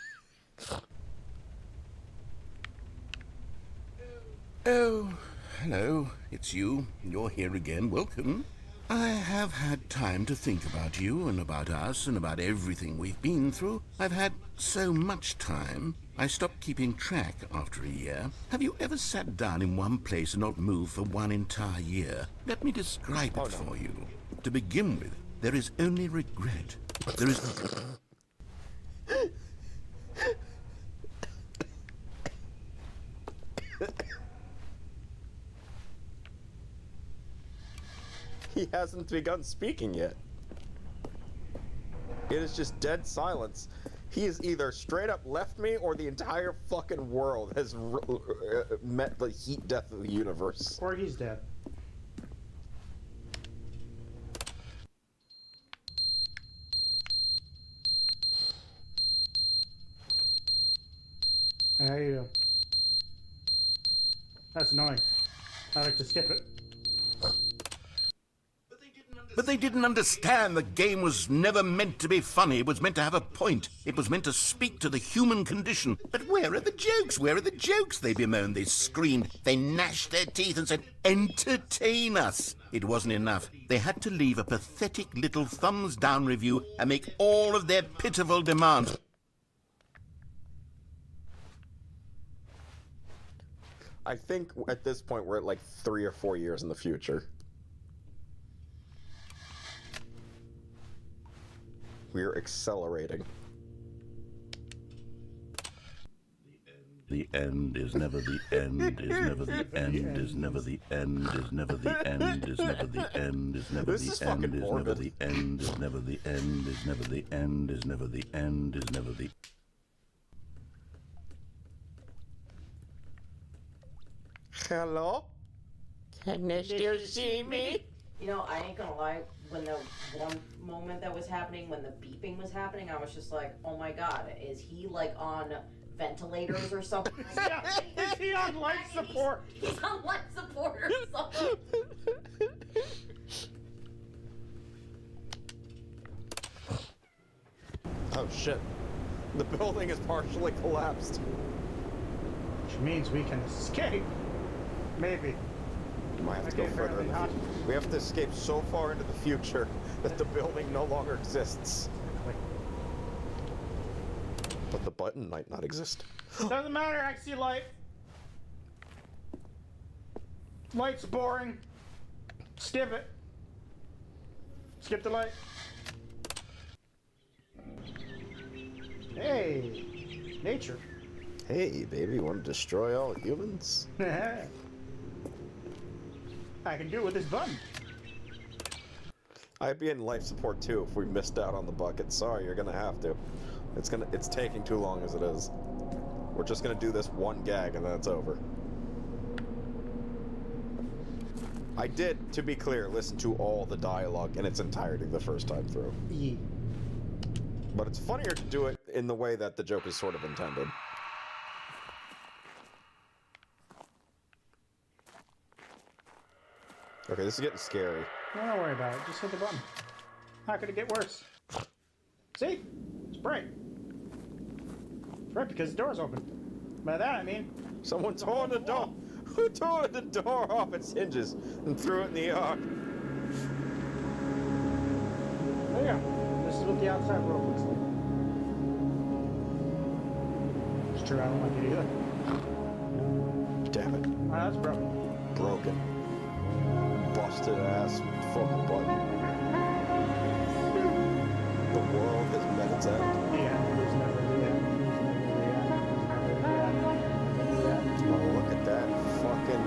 Oh, hello. It's you. You're here again. Welcome. I have had time to think about you and about us and about everything we've been through. I've had so much time. I stopped keeping track after a year. Have you ever sat down in one place and not moved for one entire year? Let me describe it for you. To begin with, there is only regret. There is... He hasn't begun speaking yet. It is just dead silence. He has either straight up left me or the entire fucking world has met the heat death of the universe. Or he's dead. How you doing? That's annoying. I like to skip it. But they didn't understand the game was never meant to be funny. It was meant to have a point. It was meant to speak to the human condition. But where are the jokes? Where are the jokes? They bemoaned, they screamed, they gnashed their teeth and said, entertain us. It wasn't enough. They had to leave a pathetic little thumbs down review and make all of their pitiful demands. I think at this point we're at like 3 or 4 years in the future. We're accelerating. The end is never the end, is never the end, is never the end, is never the end, is never the end, is never the end, is never the end, is never the end, is never the end, is never the end, is never the... Hello? Can you still see me? You know, I ain't gonna lie, when the one moment that was happening, when the beeping was happening, I was just like, oh my god, is he like on ventilators or something? Is he on life support? He's on life support or something. Oh shit. The building is partially collapsed. Which means we can escape. Maybe. We might have to go Okay, further in the apparently future. We have to escape so far into the future that the building no longer exists. But the button might not exist. Doesn't matter, I see light. Light's boring. Skip it. Skip the light. Hey, nature. Hey, baby, want to destroy all humans? I can do it with this button. I'd be in life support too if we missed out on the bucket. Sorry, you're gonna have to. It's taking too long as it is. We're just gonna do this one gag and then it's over. I did, to be clear, listen to all the dialogue in its entirety the first time through. Yeah. But it's funnier to do it in the way that the joke is sort of intended. Okay, this is getting scary. Don't worry about it. Just hit the button. How could it get worse? See? It's bright. It's bright because the door's open. By that I mean... Someone tore the door! Who tore the door off its hinges and threw it in the yard? There you go. This is what the outside world looks like. It's true, I don't like it either. Damn it. Oh, that's broken. Broken. Busted ass fucking button. The world has met its end. The end is never the end. Oh, look at that fucking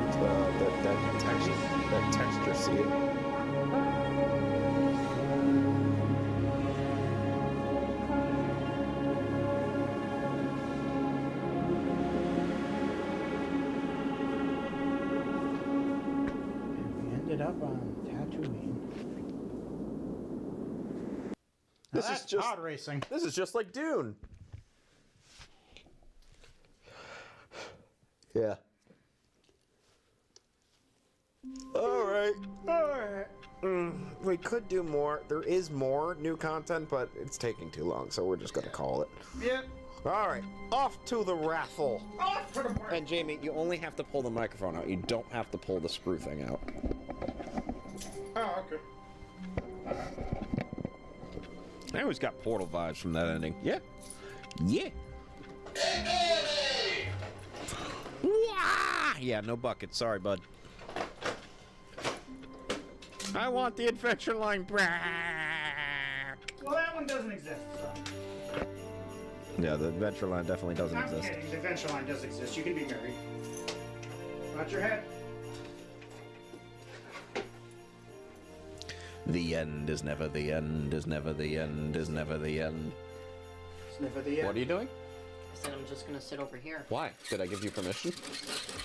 that texture scene. We ended up on Tatooine. This Now is that's just pod racing. This is just like Dune. Yeah. Alright. We could do more. There is more new content, but it's taking too long, so we're just gonna call it. Yep. Alright, off to the raffle. Off to the park. And Jamie, you only have to pull the microphone out. You don't have to pull the screw thing out. Oh, okay. I always got Portal vibes from that ending. Yeah. Yeah. Wah! Yeah, no bucket. Sorry, bud. I want the adventure line back. Well, that one doesn't exist, so. Yeah, the adventure line definitely doesn't I'm exist. kidding. The adventure line does exist. You can be married. Watch your head. The end is never the end, is never the end, is never the end. It's never the end. What are you doing? I said I'm just gonna sit over here. Why? Did I give you permission?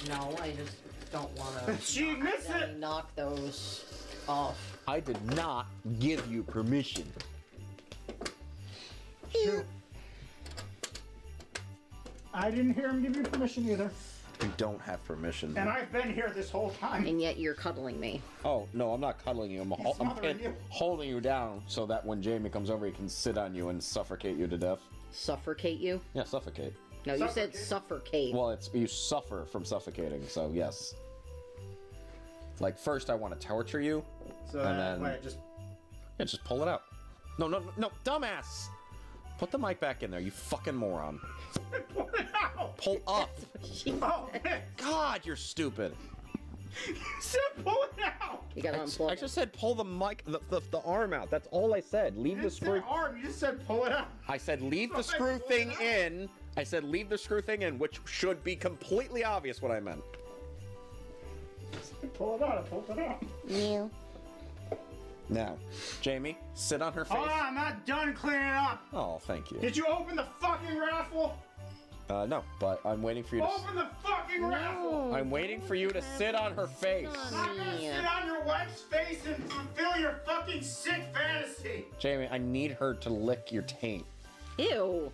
No, I just don't want to. She missed it. Knock those off. I did not give you permission. Shoot. I didn't hear him give you permission either. You don't have permission. And I've been here this whole time. And yet you're cuddling me. Oh, no, I'm not cuddling you. I'm smothering you. holding you down so that when Jamie comes over, he can sit on you and suffocate you to death. Suffocate you? Yeah, suffocate. No, you said suffocate. Well, you suffer from suffocating, so yes. Like, first I want to torture you, So, and then... wait, just... Yeah, just pull it out. No, dumbass! Put the mic back in there, you fucking moron. Pull it out! Pull up! Oh, man. God, you're stupid. You said pull it out! You gotta unplug. I just said pull the mic, the arm out. That's all I said. Leave You the didn't screw... say arm, you just said pull it out. I said leave the screw thing in. I said leave the screw thing in, which should be completely obvious what I meant. Pull it out, I pulled it out. You. Now, Jamie, sit on her face. Hold on, I'm not done cleaning up. Oh, thank you. Did you open the fucking raffle? No, but I'm waiting for you to... Open the fucking raffle! I'm waiting for you to sit on her face. I'm not gonna sit on your wife's face and fulfill your fucking sick fantasy. Jamie, I need her to lick your taint. Ew.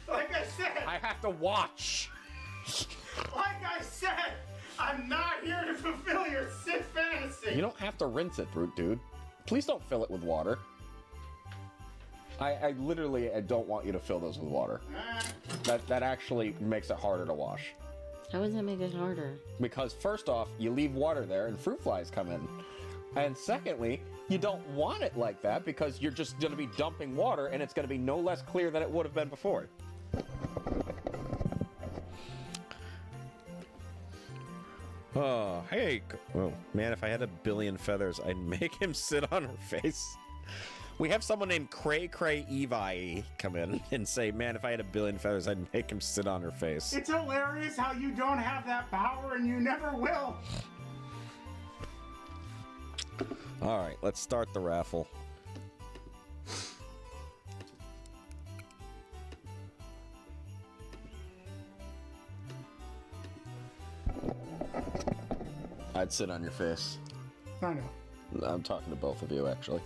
Like I said. I have to watch. Like I said, I'm not here to fulfill your sick fantasy. You don't have to rinse it, brute dude. Please don't fill it with water. I literally don't want you to fill those with water. That actually makes it harder to wash. How does that make it harder? Because first off, you leave water there and fruit flies come in. And secondly, you don't want it like that because you're just going to be dumping water and it's going to be no less clear than it would have been before. Oh, hey. Oh, man, if I had a billion feathers, I'd make him sit on her face. We have someone named Cray Cray Evi come in and say, man, if I had a billion feathers, I'd make him sit on her face. It's hilarious how you don't have that power and you never will. All right, let's start the raffle. I'd sit on your face. I know. I'm talking to both of you, actually.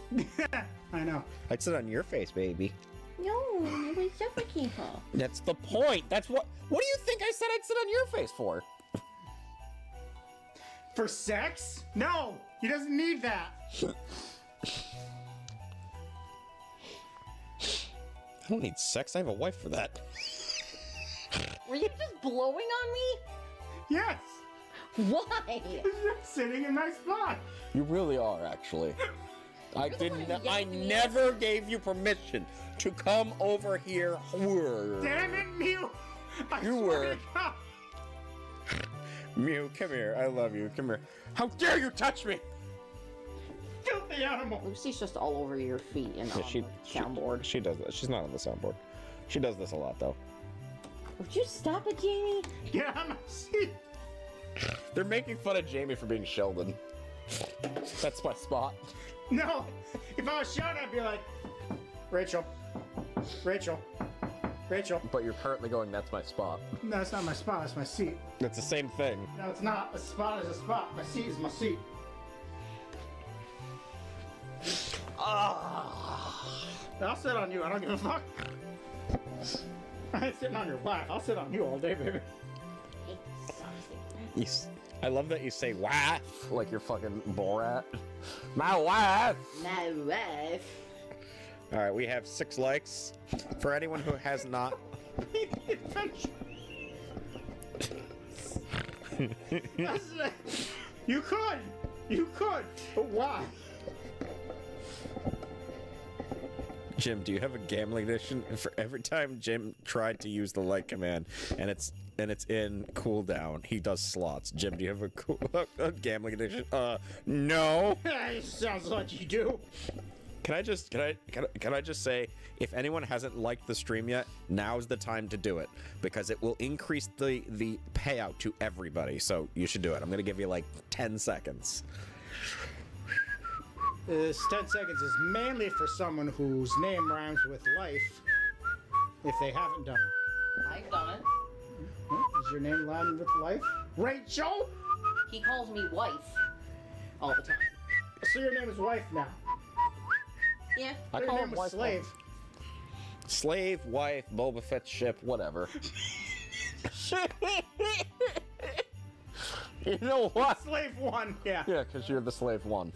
I know. I'd sit on your face, baby. No, it was suffocating. That's the point. That's what do you think I said I'd sit on your face for? For sex? No, he doesn't need that. I don't need sex. I have a wife for that. Were you just blowing on me? Yes. Why? Sitting in my spot. You really are, actually. I never gave you permission to come over here. Damn it, Mew! You were. Mew, come here. I love you. Come here. How dare you touch me? Filthy animal! Lucy's just all over your feet and on the soundboard. She does that. She's not on the soundboard. She does this a lot, though. Would you stop it, Jamie? Get on my seat! They're making fun of Jamie for being Sheldon. That's my spot. No! If I was shouting, I'd be like, Rachel. Rachel. Rachel. But you're currently going, that's my spot. No, it's not my spot, it's my seat. That's the same thing. No, it's not. A spot is a spot. My seat is my seat. I'll sit on you. I don't give a fuck. I ain't sitting on your wife. I'll sit on you all day, baby. I love that you say wife like you're fucking Borat. My wife. My wife. All right, we have 6 likes. For anyone who has not. You could. You could. But why? Jim, do you have a gambling addiction? For every time Jim tried to use the like command and it's in cooldown, he does slots. Jim, do you have a gambling addiction? No. Sounds like you do. Can I just say, if anyone hasn't liked the stream yet, now's the time to do it because it will increase the payout to everybody. So you should do it. I'm gonna give you like 10 seconds. This 10 seconds is mainly for someone whose name rhymes with life, if they haven't done it. I've done it. Is your name rhyme with life? Rachel? He calls me wife all the time. So your name is wife now? Yeah. I Your call name him was wife. slave. Slave, wife, Boba Fett ship, whatever. You know what? Slave 1, yeah. Yeah, because you're the slave 1.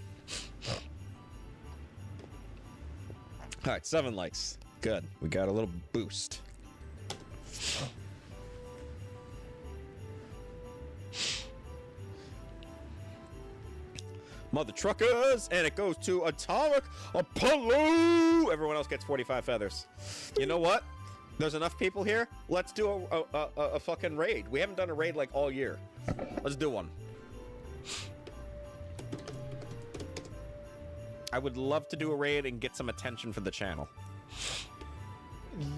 All right, 7 likes. Good. We got a little boost. Mother truckers, and it goes to Atomic Apollo. Everyone else gets 45 feathers. You know what? There's enough people here. Let's do a fucking raid. We haven't done a raid like all year. Let's do one. I would love to do a raid and get some attention for the channel.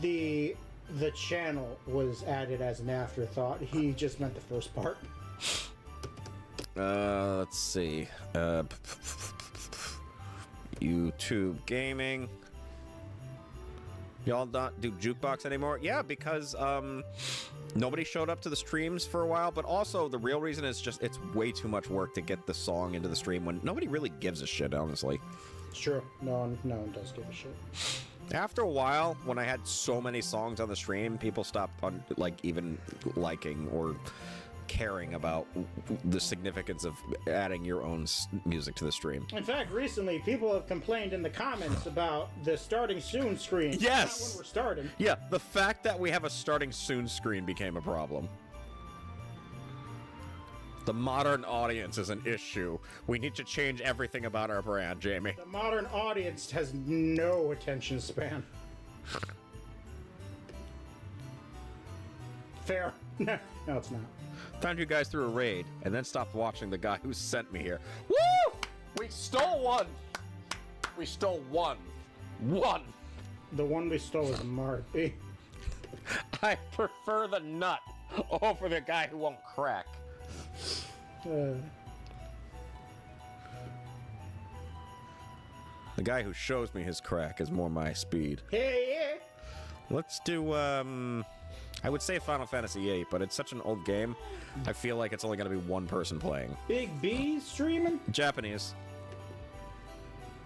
The channel was added as an afterthought. He just meant the first part. Let's see. YouTube gaming. Y'all not do jukebox anymore? Yeah, because nobody showed up to the streams for a while, but also the real reason is just it's way too much work to get the song into the stream when nobody really gives a shit, honestly. It's true. No one does give a shit. After a while, when I had so many songs on the stream, people stopped even liking or caring about the significance of adding your own music to the stream. In fact, recently people have complained in the comments about the starting soon screen. Yes! Not when we're starting. Yeah, the fact that we have a starting soon screen became a problem. The modern audience is an issue. We need to change everything about our brand, Jamie. The modern audience has no attention span. Fair. No, it's not. Found you guys through a raid, and then stopped watching the guy who sent me here. Woo! We stole one! We stole one. One! The one we stole is Marty. I prefer the nut over the guy who won't crack. Uh, The guy who shows me his crack is more my speed. hey, yeah. Let's do, I would say Final Fantasy VIII, but it's such an old game, I feel like it's only going to be one person playing. Big B streaming? Japanese.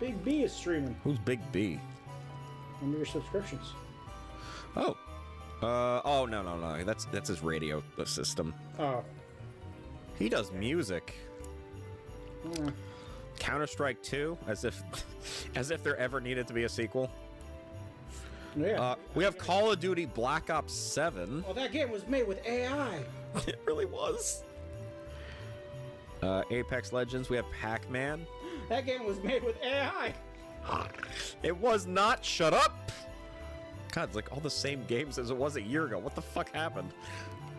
Big B is streaming. Who's Big B? Under your subscriptions. Oh. Oh, no. That's his radio system. Oh. He does music. Yeah. Counter-Strike 2, as if there ever needed to be a sequel. Yeah. We have Call of Duty Black Ops 7. Oh, that game was made with AI. It really was. Apex Legends, we have Pac-Man. That game was made with AI. It was not. Shut up. God, it's like all the same games as it was a year ago. What the fuck happened?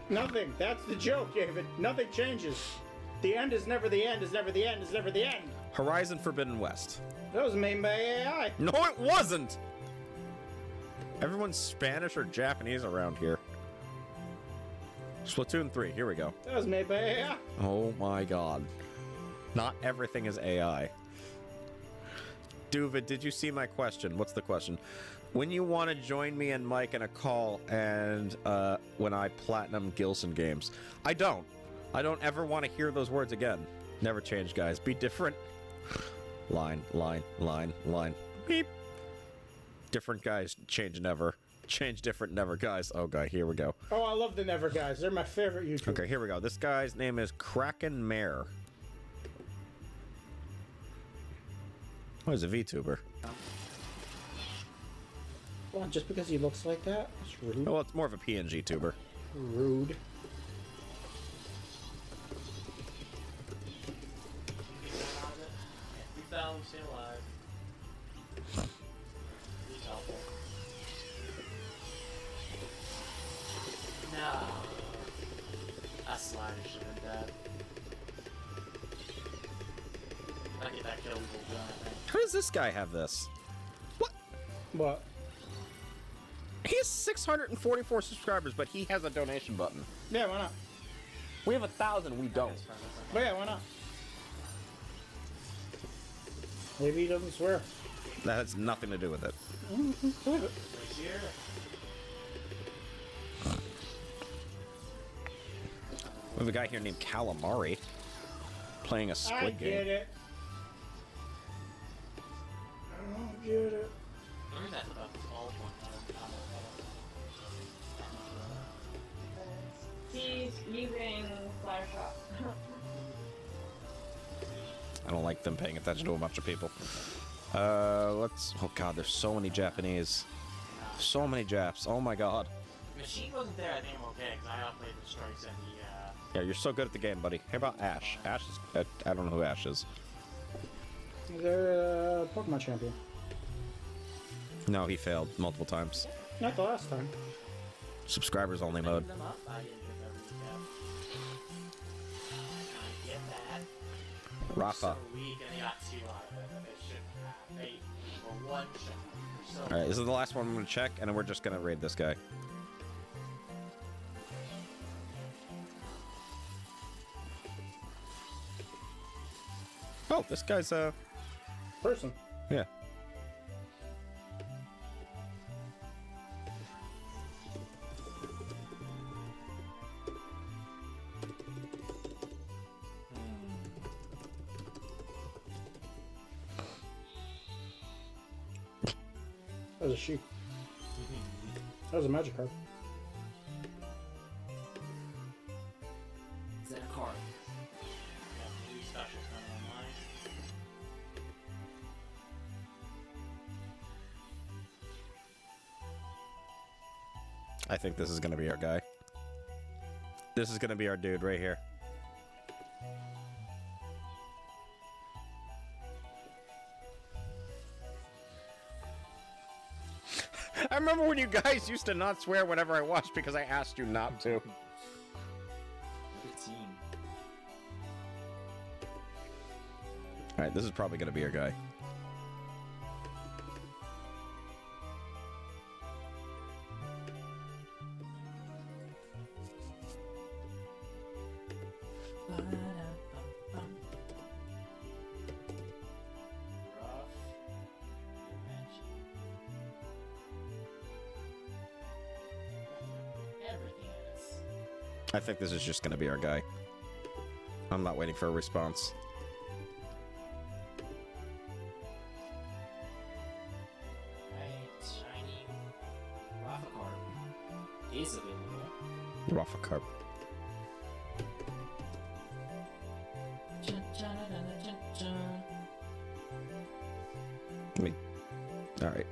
Nothing. That's the joke, David. Nothing changes. The end is never the end, is never the end, is never the end. Horizon Forbidden West. That was made by AI. No, it wasn't. Everyone's Spanish or Japanese around here. Splatoon 3, here we go. That was made by AI. Oh my god. Not everything is AI. Duvid, did you see my question? What's the question? When you want to join me and Mike in a call and when I platinum Gilson games. I don't ever want to hear those words again. Never change, guys. Be different. Line. Beep. Different guys, change never. Change different, never guys. Oh, God, here we go. Oh, I love the Never Guys. They're my favorite YouTubers. Okay, here we go. This guy's name is Kraken Mare. Oh, he's a VTuber. Well, just because he looks like that? That's rude. Well, it's more of a PNG tuber. Rude. We found him still alive. He's helpful. No. That slide should have been dead. I get that kill we will done, I think. How does this guy have this? What? He has 644 subscribers, but he has a donation button. Yeah, why not? We have 1,000, we don't. But yeah, why not? Maybe he doesn't swear. That has nothing to do with it. We have a guy here named Calamari playing a squid game. I get it. I don't get it. Where's that about this old one? He's using Fluttershy. I don't like them paying attention to a bunch of people. Oh god, there's so many Japanese. So many Japs. Oh my god. Machine wasn't there, I think I'm okay, because I outplayed the strikes and the, Yeah, you're so good at the game, buddy. How about Ash? Ash is... I don't know who Ash is. They're a Pokemon champion. No, he failed multiple times. Not the last time. Subscribers only mode. I didn't get that. Rafa. So weak and they got 2 out of it. They shouldn't have. They were 1 shot. Alright, this is the last one I'm going to check, and then we're just going to raid this guy. Oh, this guy's a... person. Yeah. That was a sheep. That was a magic card. Is that a card? Yeah, 3 specials coming online. I think this is going to be our guy. This is going to be our dude right here. I remember when you guys used to not swear whenever I watched because I asked you not to. Alright, this is probably gonna be your guy. I think this is just gonna be our guy. I'm not waiting for a response. Shiny Raffacarp is available. Raffacarp. Alright.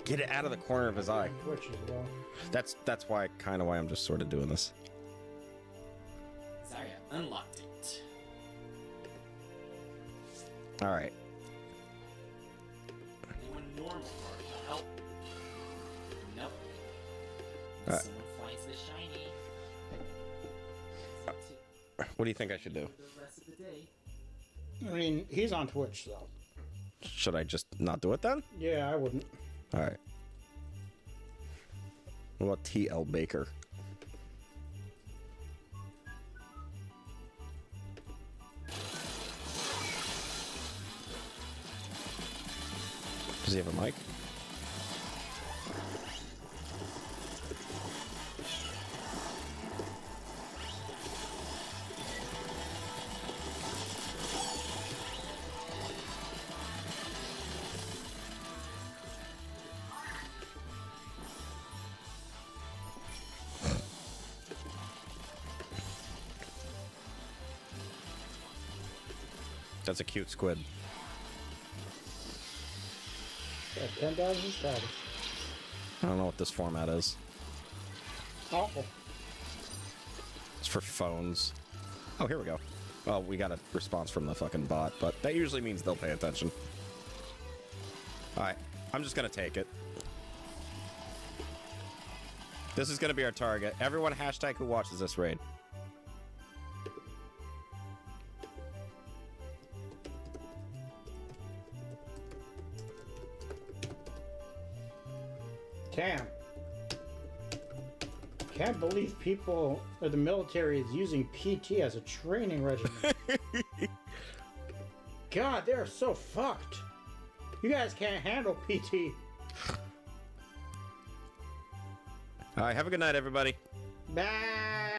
Get it out of the corner of his eye. Twitch as well. That's why I'm just sort of doing this. Sorry, I unlocked it. Alright. Anyone normal card will help. Nope. Alright. Someone finds the shiny. What do you think I should do? The rest of the day. I mean, he's on Twitch, though. Should I just not do it then? Yeah, I wouldn't. Alright. What about T.L. Baker? Does he have a mic? That's a cute squid. Got 10,000 status. I don't know what this format is. Oh. It's for phones. Oh, here we go. Well, we got a response from the fucking bot, but that usually means they'll pay attention. Alright, I'm just gonna take it. This is gonna be our target. Everyone hashtag who watches this raid. Damn. Can't believe people or the military is using PT as a training regimen. God, they're so fucked. You guys can't handle PT. Alright, have a good night, everybody. Bye.